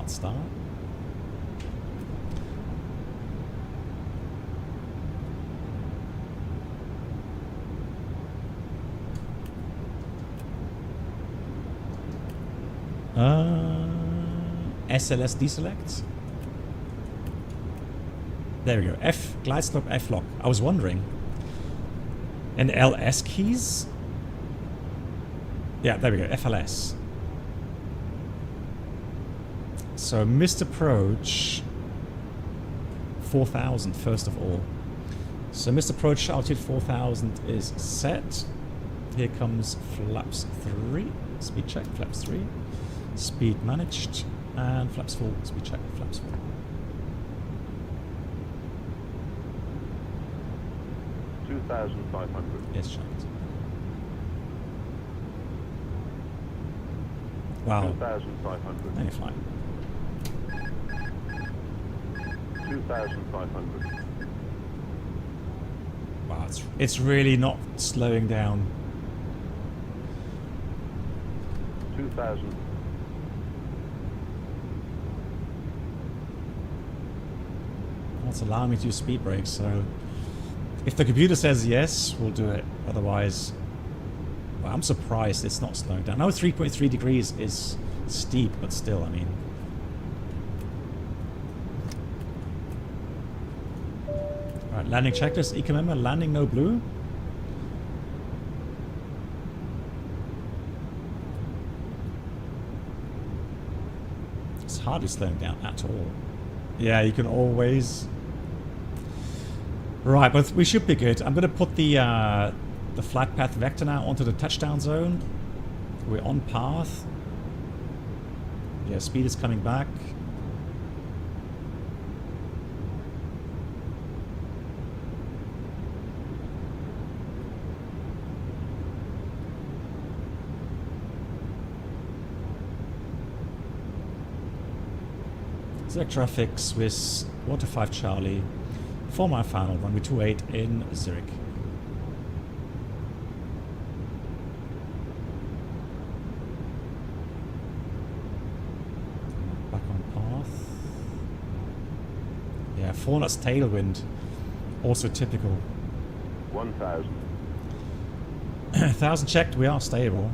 Start. SLS deselect. There we go. F glide slope F lock. I was wondering. And LS keys. Yeah, there we go. FLS. So missed approach 4,000 first of all. So missed approach altitude 4,000 is set. Here comes flaps 3. Speed check, flaps 3. Speed managed. And flaps 4. Speed check, flaps 4. $2,500. Yes, checked. Wow. 2,500. Now you're flying. 2,500. Wow, it's really not slowing down. 2,000. Well, it's allowing me to use speed brakes, so if the computer says yes, we'll do it. Otherwise, well, I'm surprised it's not slowing down. Now 3.3 degrees is steep, but still, I mean. Alright, landing checklist. Remember, landing no blue. It's hardly slowing down at all. Yeah, you can always. Right, but we should be good. I'm going to put the flight path vector now onto the touchdown zone. We're on path. Yeah, speed is coming back. Zurich traffic, Swiss, 125 Charlie, 4 mile final, runway 28 in Zurich. Back on path. Yeah, 4 knots tailwind, also typical. 1,000. 1,000 checked, we are stable.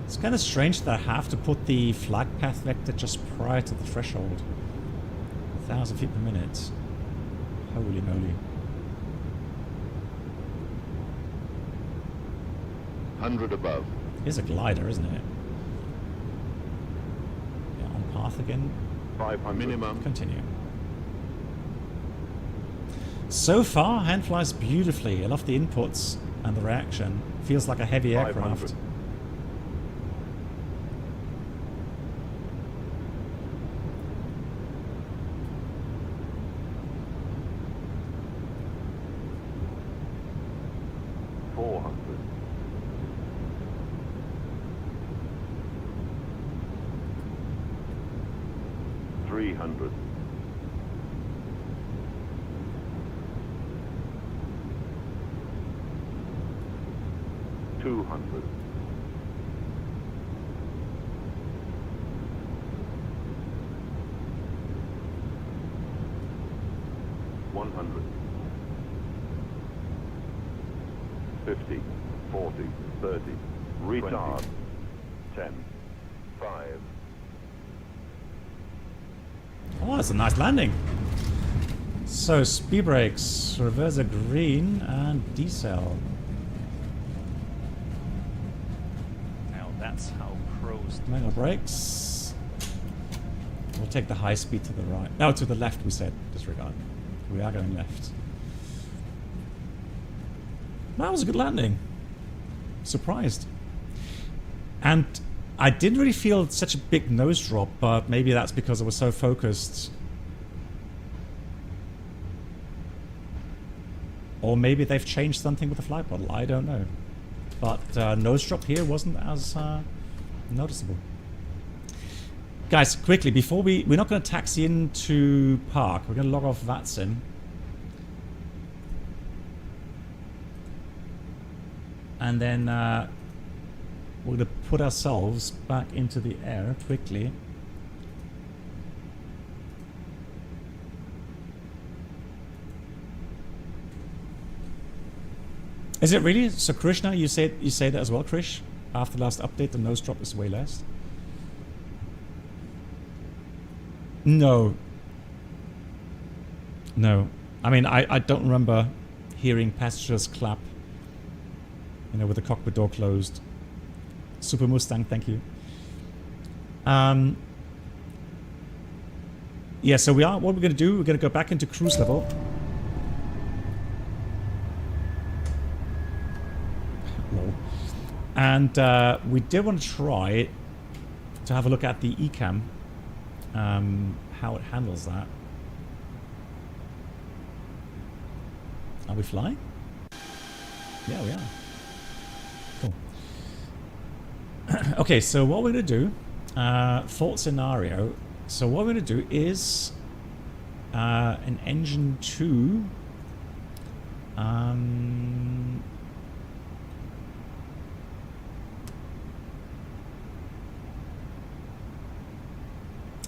It's kind of strange that I have to put the flight path vector just prior to the threshold. 1,000 feet per minute. Holy moly. 100 above. Here's a glider, isn't it? Yeah, on path again. 500 minimum. Continue. So far, hand flies beautifully. I love the inputs and the reaction. Feels like a heavy aircraft. 300. 200. 100. 50, 40, 30, retard. 10, 5. Oh, that's a nice landing. So, speed brakes, reverser green, and decel. Now that's how pros do Manual brakes. We'll take the high speed to the right. No, to the left, we said. Disregard. We are going left. That was a good landing. Surprised. And I didn't really feel such a big nose drop, but maybe that's because I was so focused. Or maybe they've changed something with the flight model. I don't know. But nose drop here wasn't as noticeable. Guys, quickly, before we're not going to taxi into park. We're going to log off VATSIM. And then we're going to put ourselves back into the air quickly. Is it really? So Krishna, you say that as well, Krish? After the last update, the nose drop is way less. No. No. I mean, I don't remember hearing passengers clap, you know, with the cockpit door closed. Super Mustang, thank you. Yeah, so what we're going to do, we're going to go back into cruise level. Lol. And we did want to try to have a look at the ECAM, how it handles that. Are we flying? Yeah, we are. Cool. Okay, so what we're going to do, thought scenario. So what we're going to do is an engine 2.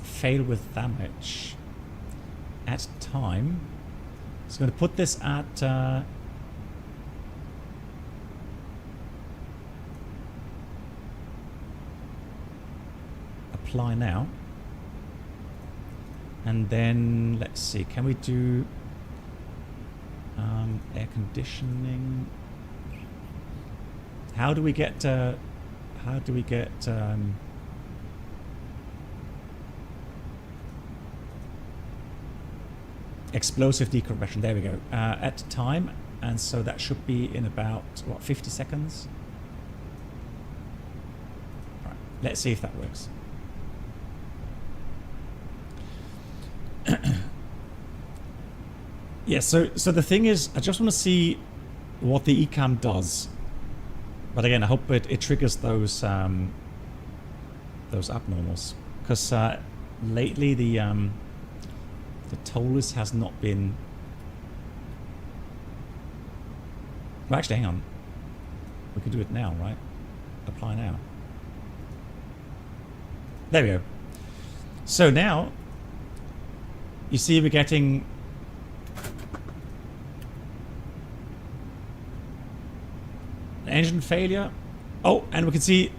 Fail with damage at time. So I'm going to put this at apply now, and then let's see, can we do air conditioning? How do we get explosive decompression? There we go. At time, and so that should be in about what, 50 seconds. All right, let's see if that works. Yeah, so the thing is, I just want to see what the ECAM does. But again, I hope it triggers those abnormals, because lately the Toliss has not been. Well, actually, hang on. We could do it now, right? Apply now. There we go. So now, you see we're getting engine failure. Oh, and we can see.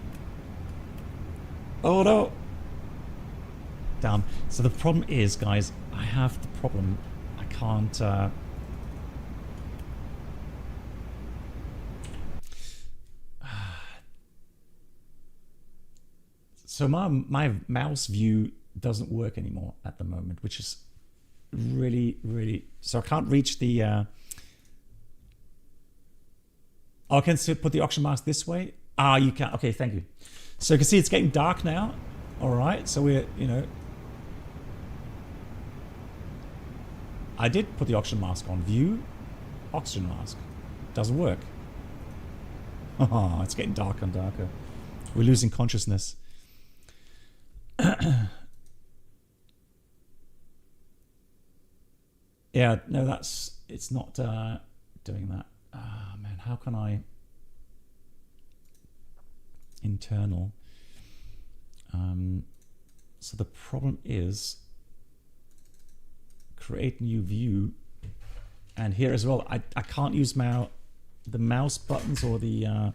Oh no. Down. So the problem is, guys, I have the problem. I can't. So my mouse view doesn't work anymore at the moment, which is really. So I can't reach the. Oh, I can put the oxygen mask this way. Ah, you can. Okay, thank you. So you can see it's getting dark now. All right, so we're, you know. I did put the oxygen mask on. View, oxygen mask. Doesn't work. Oh, it's getting darker and darker. We're losing consciousness. Yeah, no, it's not doing that. Ah, man, how can I? Internal. So the problem is create new view, and here as well, I can't use the mouse buttons or the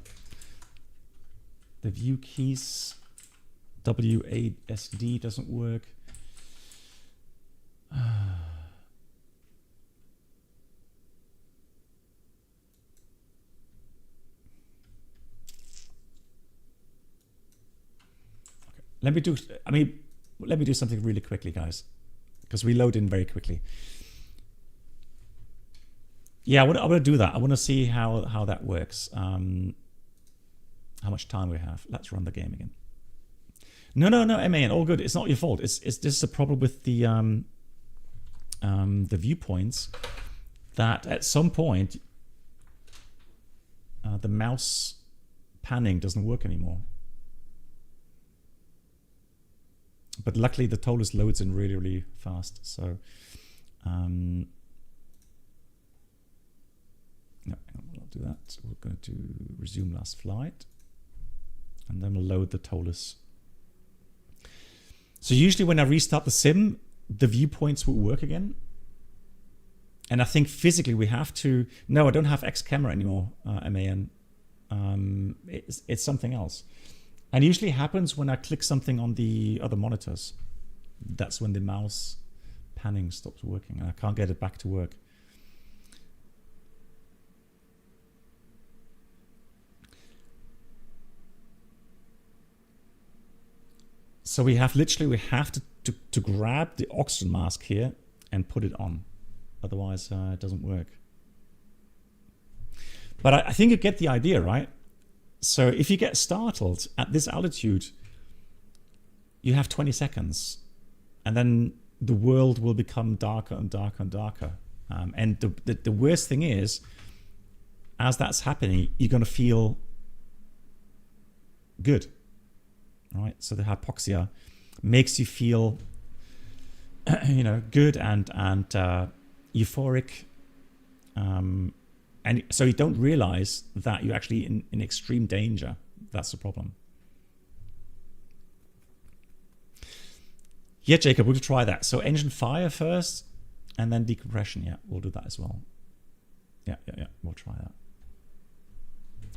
view keys. WASD doesn't work. let me do something really quickly, guys, because we load in very quickly. Yeah, I want to do that. I want to see how that works. How much time we have. Let's run the game again. No, MAN, all good. It's not your fault. It's this is a problem with the viewpoints, that at some point the mouse panning doesn't work anymore. But luckily the Toliss loads in really, really fast. So no, we'll not do that. We're going to resume last flight, and then we'll load the Toliss. So usually when I restart the sim, the viewpoints will work again. And I think physically we have to... No, I don't have X camera anymore, MAN. It's something else. And usually happens when I click something on the other monitors. That's when the mouse panning stops working and I can't get it back to work. So we have to grab the oxygen mask here and put it on. Otherwise it doesn't work. But I think you get the idea, right? So if you get startled at this altitude, you have 20 seconds. And then the world will become darker and darker and darker. And the worst thing is, as that's happening, you're going to feel good. Right? So the hypoxia makes you feel, good and euphoric. And so you don't realize that you're actually in extreme danger. That's the problem. Yeah, Jacob, we'll try that. So engine fire first, and then decompression. Yeah, we'll do that as well. Yeah, we'll try that.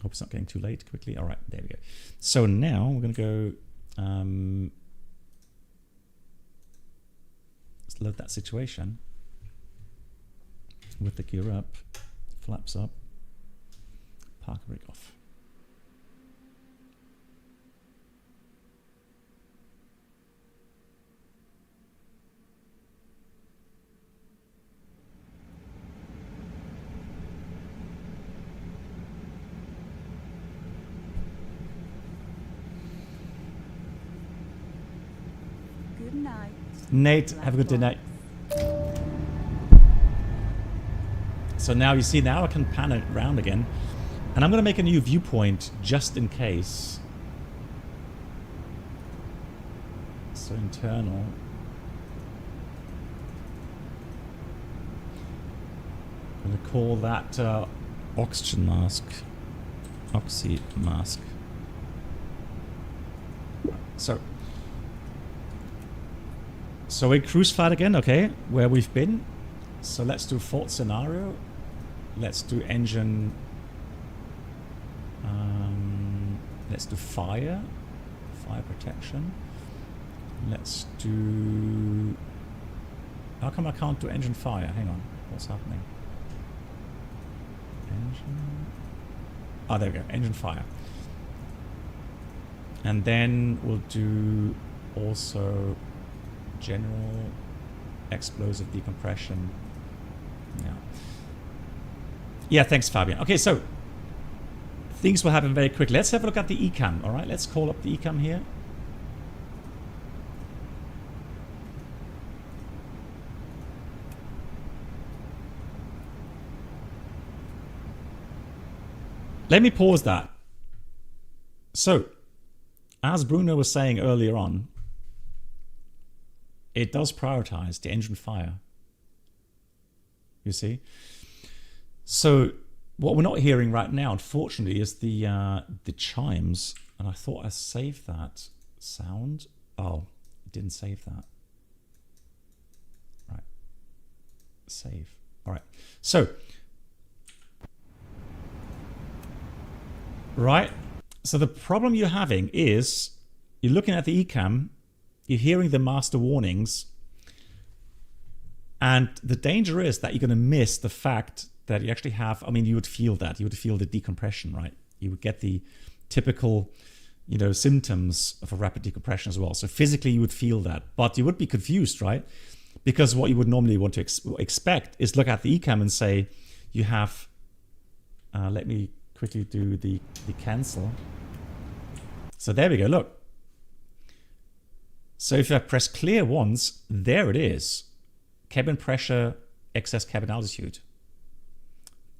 Hope it's not getting too late quickly. All right, there we go. So now we're going to go... let's load that situation. With the gear up, flaps up, park brake off. Good night. Nate, have a good day, Nate. So now you see, now I can pan it around again. And I'm going to make a new viewpoint just in case. So internal. I'm going to call that oxygen mask. Oxy mask. So we cruise flight again, okay, where we've been. So let's do fault scenario. Let's do engine. Let's do fire protection. Let's do... How come I can't do engine fire? Hang on, what's happening? Engine... Oh, there we go, engine fire. And then we'll do also general explosive decompression. Yeah, thanks, Fabian. Okay, so things will happen very quickly. Let's have a look at the ECAM. All right, let's call up the ECAM here. Let me pause that. So, as Bruno was saying earlier on, it does prioritize the engine fire. You see? So what we're not hearing right now, unfortunately, is the chimes. And I thought I saved that sound. Oh, it didn't save that. Right. Save. All right. So, right. So the problem you're having is you're looking at the ECAM, you're hearing the master warnings, and the danger is that you're going to miss the fact that you actually have, I mean, you would feel that. You would feel the decompression, right? You would get the typical, you know, symptoms of a rapid decompression as well. So physically you would feel that, but you would be confused, right? Because what you would normally want to expect is look at the ECAM and say you have, let me quickly do the cancel. So there we go, look. So if I press clear once, there it is. Cabin pressure, excess cabin altitude.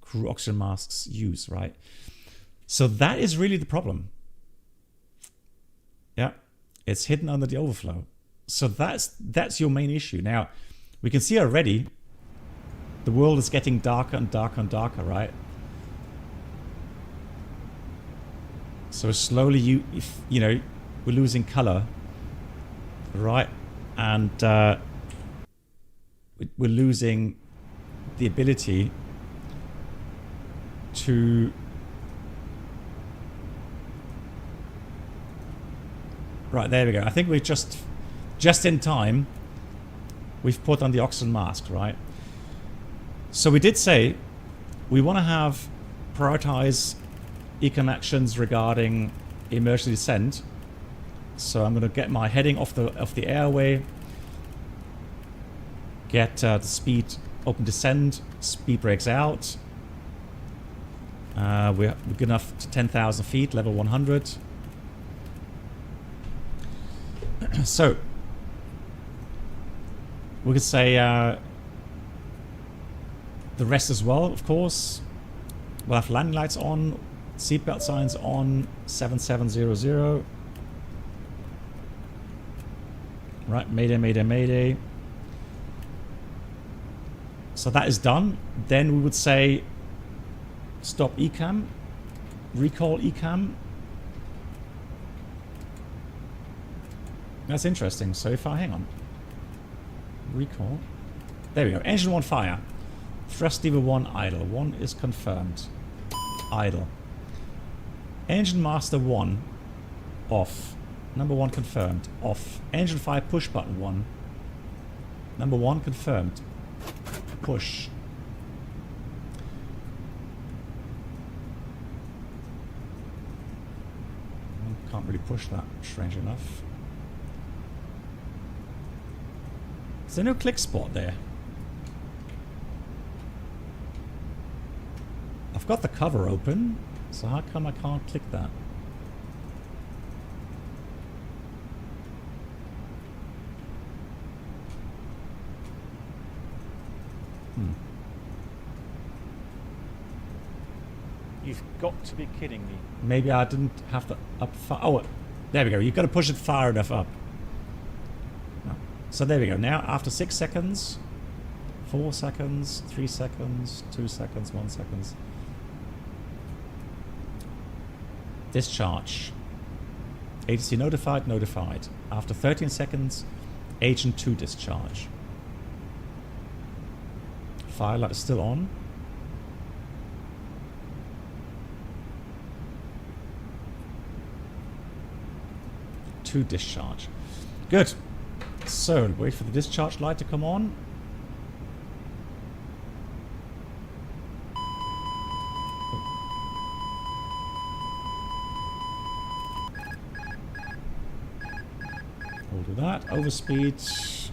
Crew oxygen masks use, right? So that is really the problem. Yeah, it's hidden under the overflow. So that's your main issue. Now, we can see already the world is getting darker and darker and darker, right? So slowly you know, we're losing color, right? And we're losing the ability to right, there we go. I think we're just in time. We've put on the oxygen mask, right? So we did say we want to have prioritize ECAM actions regarding emergency descent. So I'm going to get my heading off the airway, get the speed open descend, speed brakes out. We're good enough to 10,000 feet, level 100. So we could say the rest as well, of course. We'll have landing lights on, seatbelt signs on, 7700. Right, mayday, mayday, mayday. So that is done. Then we would say stop ECAM, recall ECAM. That's interesting. So if I hang on, recall. There we go. Engine 1 fire. Thrust lever 1 idle. 1 is confirmed. Idle. Engine master 1 off. Number 1 confirmed. Off. Engine fire push button 1. Number 1 confirmed. Push. Can't really push that, strange enough. Is there no click spot there? I've got the cover open, so how come I can't click that? You've got to be kidding me. Maybe I didn't have the up far. Oh, there we go. You've got to push it far enough up. No. So there we go. Now, after 6 seconds, 4 seconds, 3 seconds, 2 seconds, 1 second. Discharge. ATC notified, notified. After 13 seconds, Agent 2 discharge. Fire light is still on. To discharge. Good. So wait for the discharge light to come on. We'll do that. Overspeed.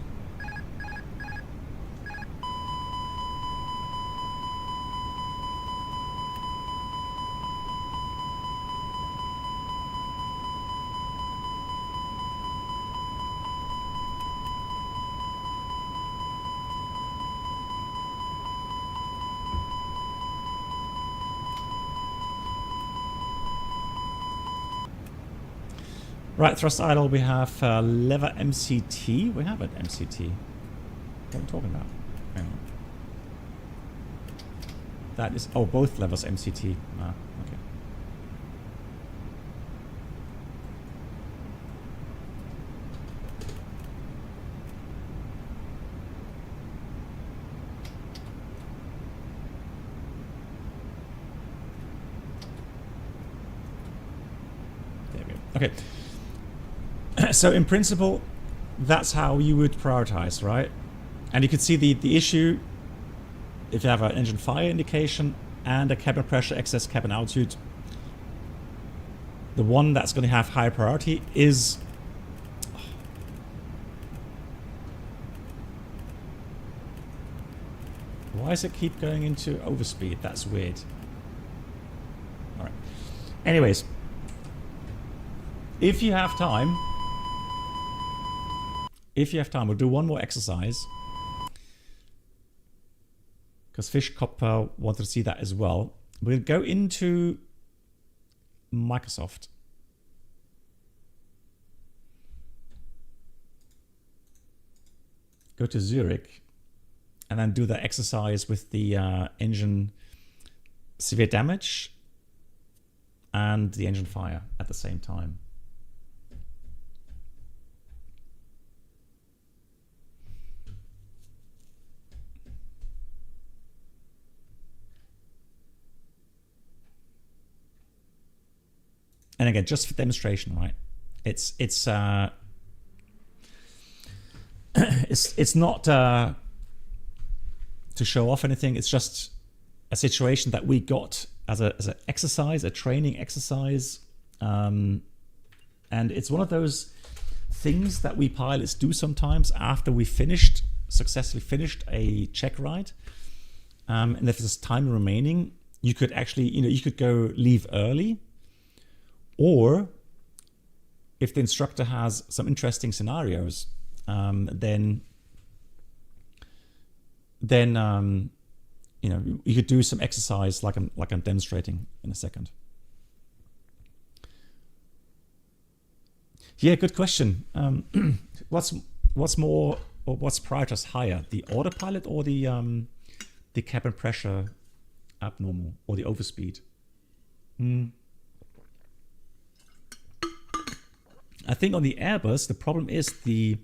Right, thrust idle, we have lever MCT. We have it, MCT. What am I talking about? Hang on. That is, oh, both levers MCT. Ah, okay. There we go. Okay. So in principle, that's how you would prioritize, right? And you can see the issue, if you have an engine fire indication and a cabin pressure, excess cabin altitude, the one that's going to have higher priority is... Why does it keep going into overspeed? That's weird. Alright. Anyways, if you have time, we'll do one more exercise. Because Fischkopper wanted to see that as well. We'll go into Microsoft. Go to Zurich. And then do the exercise with the engine severe damage and the engine fire at the same time. And again, just for demonstration, right? It's not to show off anything. It's just a situation that we got as an exercise, a training exercise, and it's one of those things that we pilots do sometimes after we successfully finished a check ride, and if there's time remaining, you could actually, you could go leave early, or if the instructor has some interesting scenarios, then you could do some exercise like I'm demonstrating in a second. Yeah, good question. What's more, or what's prioritized higher, the autopilot or the cabin pressure abnormal or the overspeed? I think on the Airbus the problem is the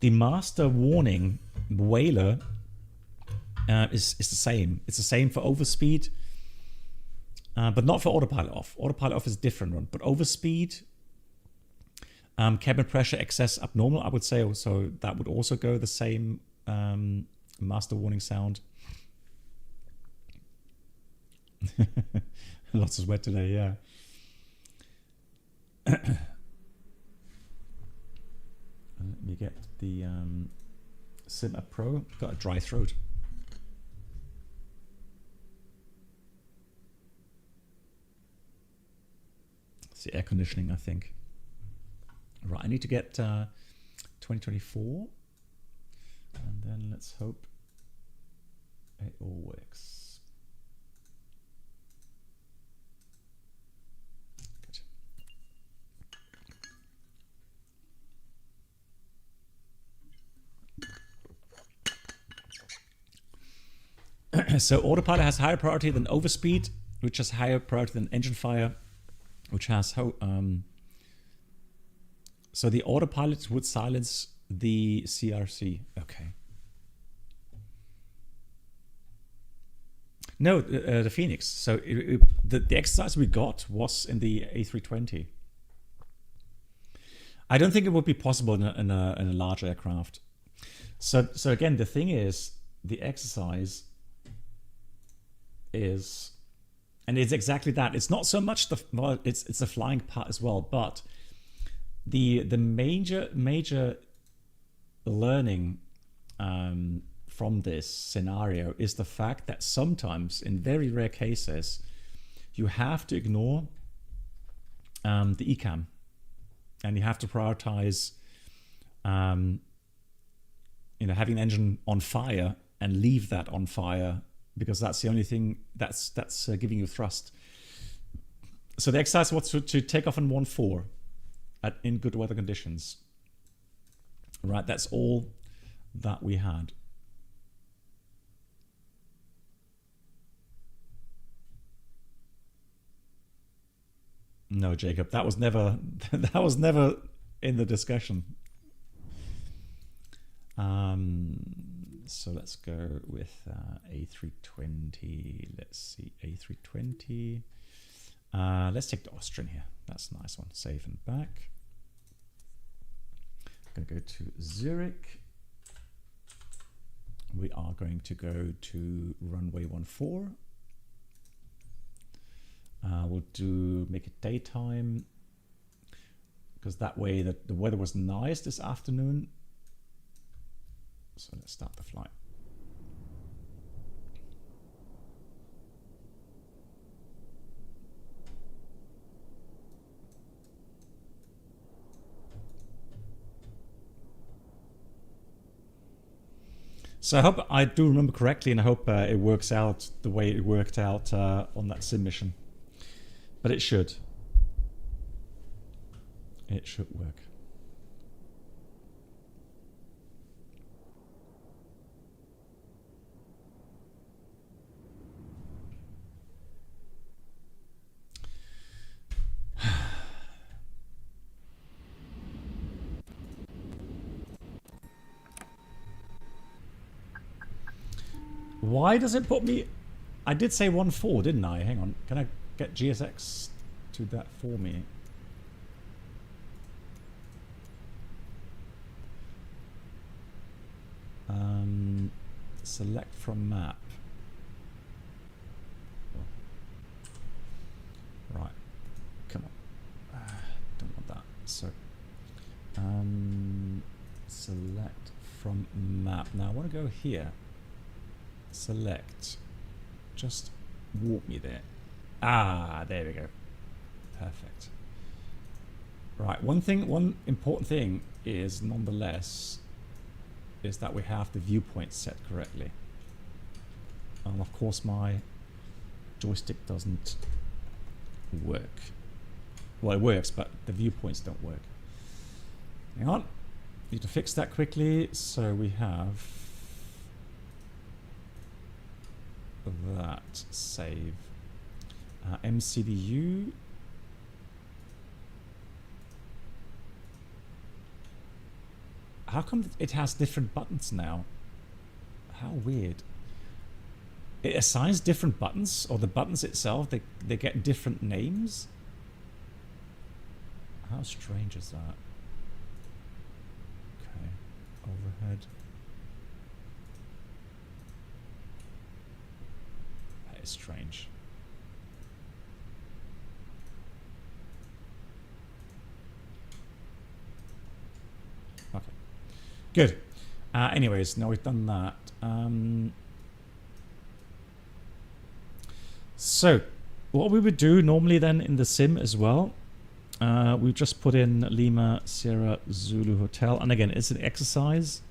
master warning whaler is the same. It's the same for overspeed, but not for autopilot off. Autopilot off is a different one, but overspeed, cabin pressure excess abnormal, I would say also that would also go the same master warning sound. Lots of sweat today, yeah. Let me get the Sim App Pro. Got a dry throat. It's the air conditioning, I think. Right, I need to get 2024, and then let's hope it all works. So autopilot has higher priority than overspeed, which has higher priority than engine fire, which has so the autopilot would silence the CRC. Okay. No, the FENIX. So the exercise we got was in the A320. I don't think it would be possible in a large aircraft. So again, the thing is, the exercise is, and it's exactly that. It's not so much it's a flying part as well, but the major learning from this scenario is the fact that sometimes, in very rare cases, you have to ignore the ECAM, and you have to prioritize having an engine on fire and leave that on fire, because that's the only thing that's giving you thrust. So the exercise was to take off in 1-4 in good weather conditions. Right, that's all that we had. No, Jacob, that was never in the discussion. So let's go with A320. Let's see, A320. Let's take the Austrian here. That's a nice one. Safe and back. I'm going to go to Zurich. We are going to go to runway 14. We'll make it daytime, because that way the weather was nice this afternoon. So let's start the flight. So I hope I do remember correctly, and I hope it works out the way it worked out on that sim mission. But it should. It should work. Why does it put me... I did say 1.4, didn't I? Hang on. Can I get GSX to that for me? Select from map. Right. Come on. Don't want that. So, select from map. Now I want to go here. Select. Just walk me there. Ah, there we go. Perfect. Right. One important thing is, nonetheless, is that we have the viewpoint set correctly. And of course my joystick doesn't work. Well, it works, but the viewpoints don't work. Hang on. Need to fix that quickly. So we have that. Save. MCDU. How come it has different buttons now? How weird. It assigns different buttons, or the buttons itself, they get different names? How strange is that? Okay, overhead. That is strange. Okay. Good. Anyways, now we've done that. So, what we would do normally then in the sim as well, we just put in Lima Sierra Zulu Hotel, and again, it's an exercise,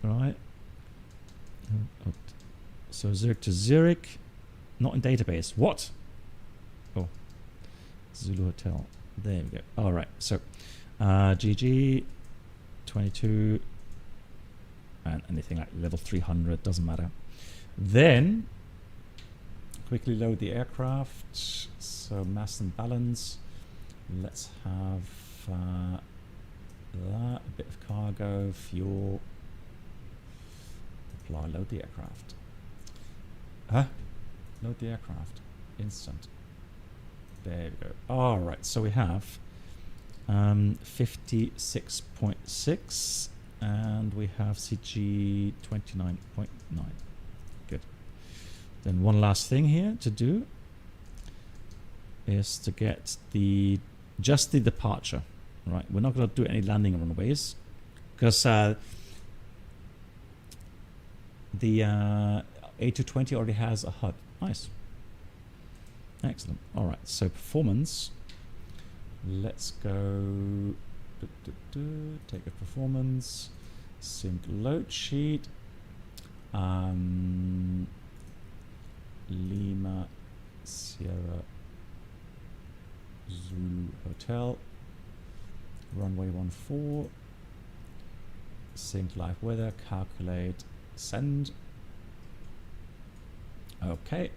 right? So Zurich to Zurich, not in database. What? Oh, Zulu Hotel. There we go. All right. So, GG 22. And anything like level 300, doesn't matter. Then quickly load the aircraft. So mass and balance. Let's have that, a bit of cargo, fuel. Apply, load the aircraft. Huh? Load the aircraft. Instant. There we go. All right, so we have 56.6. And we have CG 29.9. Good. Then one last thing here to do is to get just the departure. Right. We're not going to do any landing runways because the A320 already has a HUD. Nice. Excellent. All right. So performance. Let's go. Take a performance, sync load sheet, Lima Sierra Zulu Hotel, runway 14, sync live weather, calculate, send. Okay.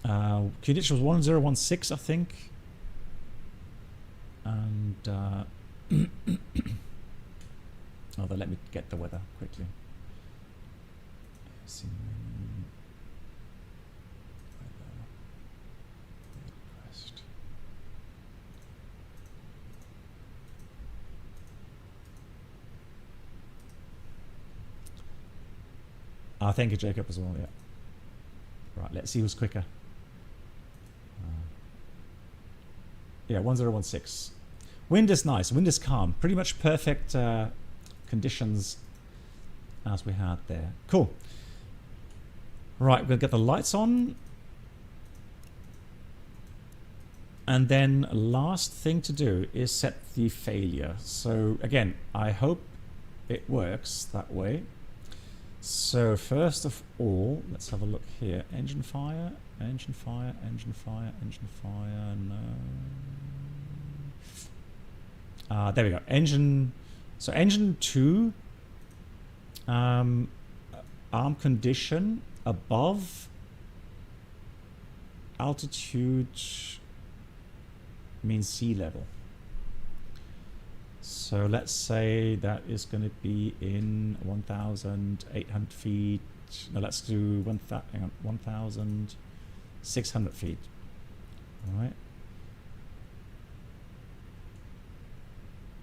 QDH was 1016, I think. And oh, then let me get the weather quickly. Request. Thank you, Jacob, as well, yeah. Right, let's see who's quicker. Yeah, 1016. Wind is nice. Wind is calm. Pretty much perfect conditions as we had there. Cool. Right, we're going to get the lights on. And then last thing to do is set the failure. So again, I hope it works that way. So first of all, let's have a look here. Engine fire, engine fire, engine fire, engine fire, no. There we go. Engine, so engine 2, arm condition above altitude means sea level. So let's say that is going to be in 1,800 feet. No, let's do 1,600 feet. All right.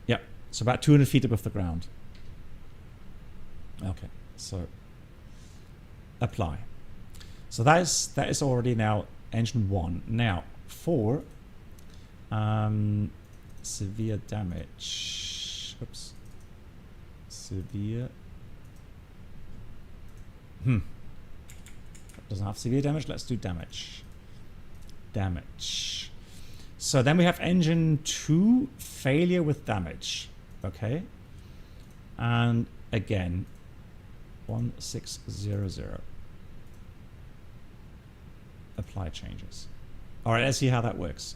Yeah, so about 200 feet above the ground. Okay, so apply. So that is already now engine 1. Now for severe damage. Oops. Severe. Doesn't have severe damage. Let's do damage. Damage. So then we have engine 2 failure with damage. Okay. And again, 1600. Apply changes. All right, let's see how that works.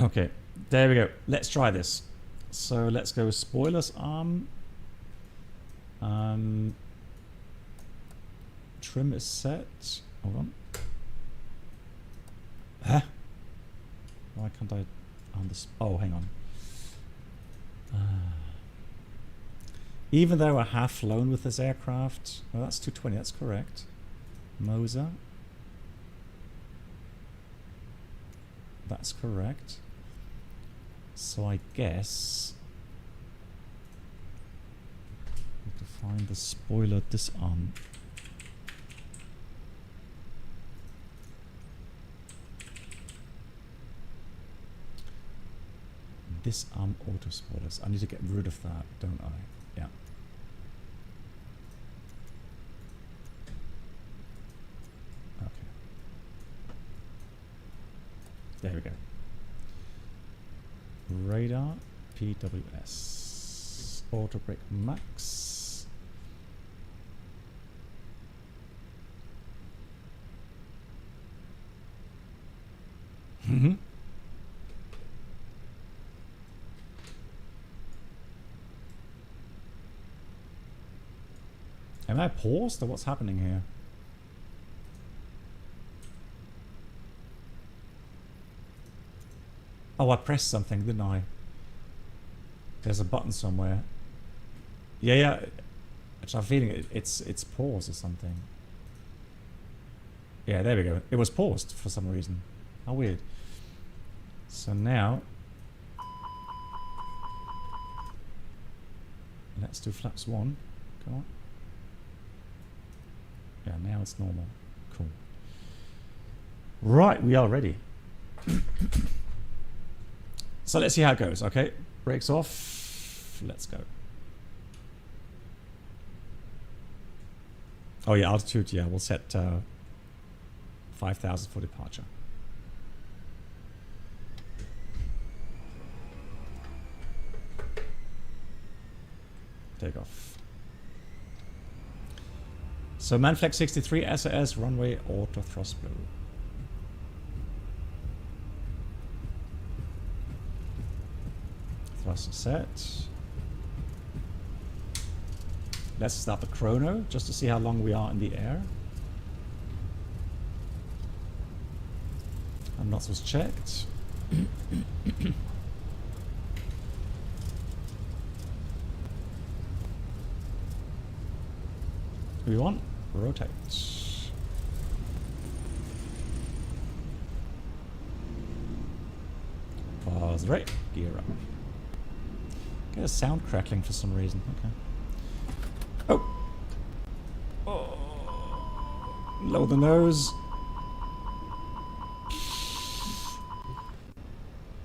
Okay, there we go. Let's try this. So let's go spoilers arm. Trim is set. Hold on. Huh? Why can't I on this? Oh, hang on. Even though I have flown with this aircraft, well, that's 220. That's correct. Moser. That's correct. So I guess I have to find the spoiler disarm. Disarm auto spoilers. I need to get rid of that, don't I? Yeah. Okay. There we go. Radar, PWS, auto brake max. Am I paused or what's happening here? Oh, I pressed something, didn't I? There's a button somewhere. Yeah. I'm feeling it's paused or something. Yeah, there we go. It was paused for some reason. How weird. So now let's do flaps 1. Come on. Yeah, now it's normal. Cool. Right, we are ready. So let's see how it goes, okay? Brakes off. Let's go. Oh yeah, altitude, yeah, we'll set 5,000 for departure. Take off. So Manflex 63 SAS runway auto thrust blow. Thrust set. Let's start the chrono just to see how long we are in the air. Knots was checked. We want rotate. 5, was right. Gear up. Get a sound crackling for some reason. Okay. Oh. Lower the nose.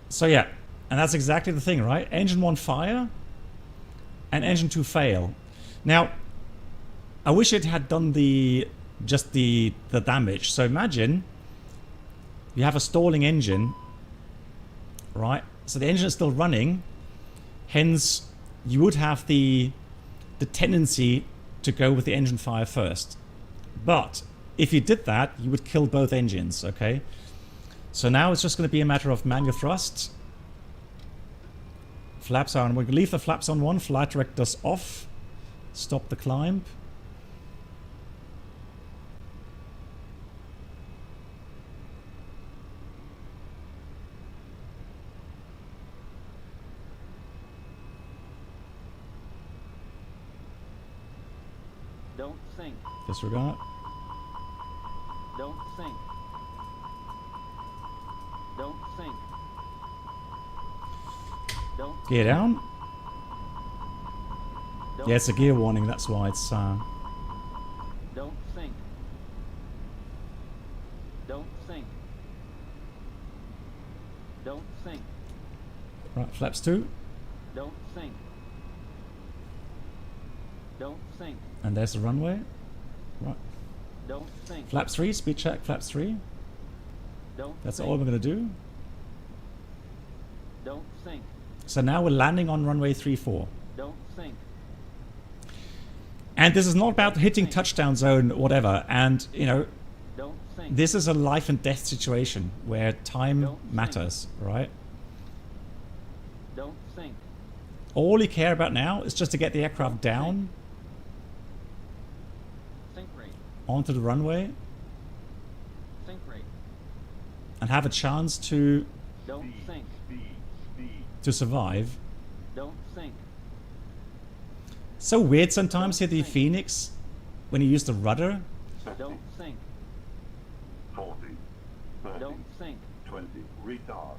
So yeah, and that's exactly the thing, right? Engine 1 fire and engine 2 fail. Now, I wish it had done just the damage. So imagine you have a stalling engine, right? So the engine is still running, hence you would have the tendency to go with the engine fire first. But if you did that, you would kill both engines, okay? So now it's just going to be a matter of manual thrust. Flaps are on. We're going to leave the flaps on 1. Flight directors off. Stop the climb. Don't think. Disregard. Don't think. Don't think. Don't Gear down. Don't Yeah, it's a gear warning. That's why it's. Don't think. Don't think. Don't think. Right, flaps 2. Don't think. Don't think. And there's the runway. Right. Don't think. Flaps 3. Speed check. Flaps 3. Don't That's think. all we're going to do. Don't think. So now we're landing on runway 34. Don't think. And this is not about hitting touchdown zone or whatever. And, you know, Don't think. this is a life and death situation where time Don't matters, right? Don't think. All you care about now is just to get the aircraft down Think rate. onto the runway Think rate. and have a chance to Don't think. survive. Don't think. So weird sometimes here the FENIX when you use the rudder. Don't think. 40, 30, Don't think. 20, retard.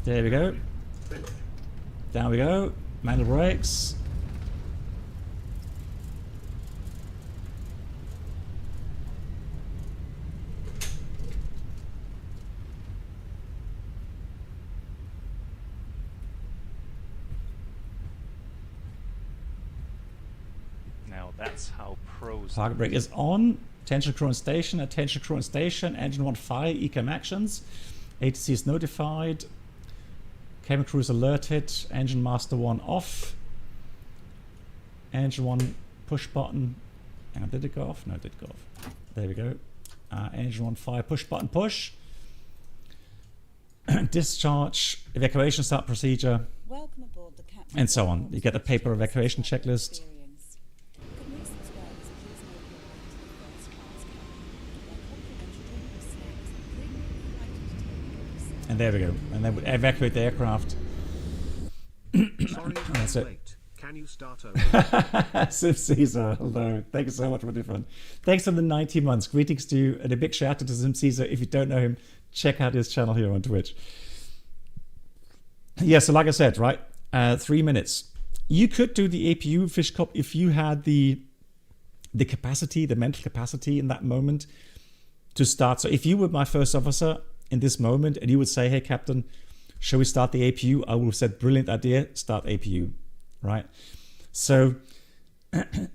There we go. Finish. Down we go. Manual brakes. Now that's how pros. Target brake is on. Attention crew on station. Attention crew on station. Engine 1 fire. ECAM actions. ATC is notified. Cabin crew is alerted. Engine master 1 off. Engine 1 push button. Hang on, did it go off? No, it did go off. There we go. Engine 1 fire. Push button push. Discharge. Evacuation start procedure. Welcome aboard the Captain And so on. You get the paper evacuation checklist. Could new subscribers please make your way to the first class cabin, where complimentary drinks, snacks, and premium flight entertainment. And there we go. And then we evacuate the aircraft. Sorry to That's be it. late. Can you start over? Sim Caesar, hello. Thank you so much for the fun. Thanks for the 90 months. Greetings to you, and a big shout out to Sim Caesar. If you don't know him, check out his channel here on Twitch. Yeah, so like I said, right, 3 minutes. You could do the APU fish cop if you had the capacity, the mental capacity in that moment to start. So if you were my first officer in this moment and you would say, hey, Captain, shall we start the APU? I would have said, brilliant idea, start APU, right? So, and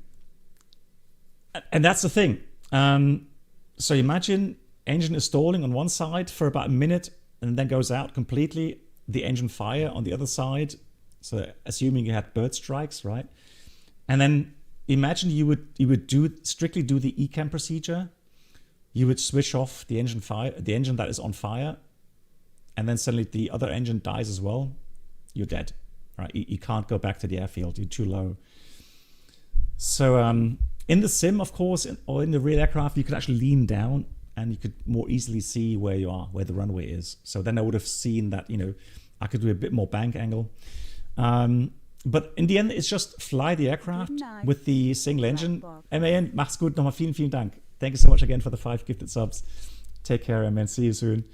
that's the thing. So imagine engine is stalling on one side for about a minute and then goes out completely. The engine fire on the other side. So assuming you had bird strikes, right? And then imagine you would strictly do the ECAM procedure. You would switch off the engine that is on fire, and then suddenly the other engine dies as well. You're dead, right? You can't go back to the airfield. You're too low. So in the sim, of course, or in the real aircraft, you could actually lean down and you could more easily see where you are, where the runway is. So then I would have seen that, you know, I could do a bit more bank angle. But in the end, it's just fly the aircraft with the single engine. MAN, mach's gut. Nochmal vielen, vielen Dank. Thank you so much again for the 5 gifted subs. Take care, MAN. See you soon.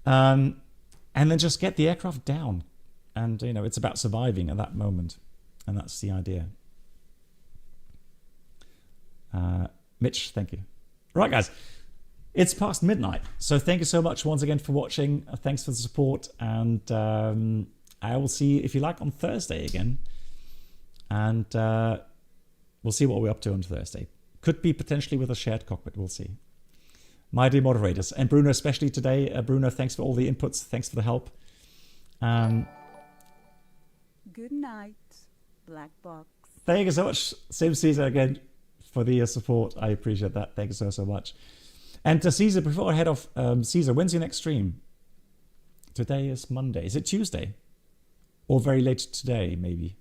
And and then just get the aircraft down. And, you know, it's about surviving at that moment. And that's the idea. Mitch, thank you. Right, guys. It's past midnight. So thank you so much once again for watching. Thanks for the support. And I will see you, if you like, on Thursday again. And we'll see what we're up to on Thursday. Could be potentially with a shared cockpit. We'll see. My dear moderators. And Bruno especially today. Bruno, thanks for all the inputs. Thanks for the help. Good night, Black Box. Thank you so much, Sim Caesar, again, for the support. I appreciate that. Thank you so, so much. And to Caesar, before I head off, Caesar, when's your next stream? Today is Monday. Is it Tuesday? Or very late today, maybe?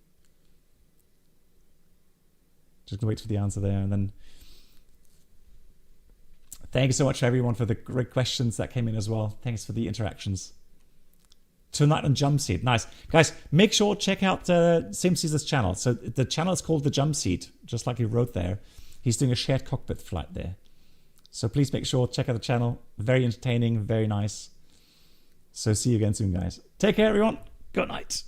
Just gonna wait for the answer there. And then thank you so much, everyone, for the great questions that came in as well. Thanks for the interactions. Tonight on Jump Seat. Nice. Guys, make sure check out Sim Caesar's channel. So the channel is called The Jump Seat, just like he wrote there. He's doing a shared cockpit flight there. So please make sure check out the channel. Very entertaining, very nice. So see you again soon, guys. Take care, everyone. Good night.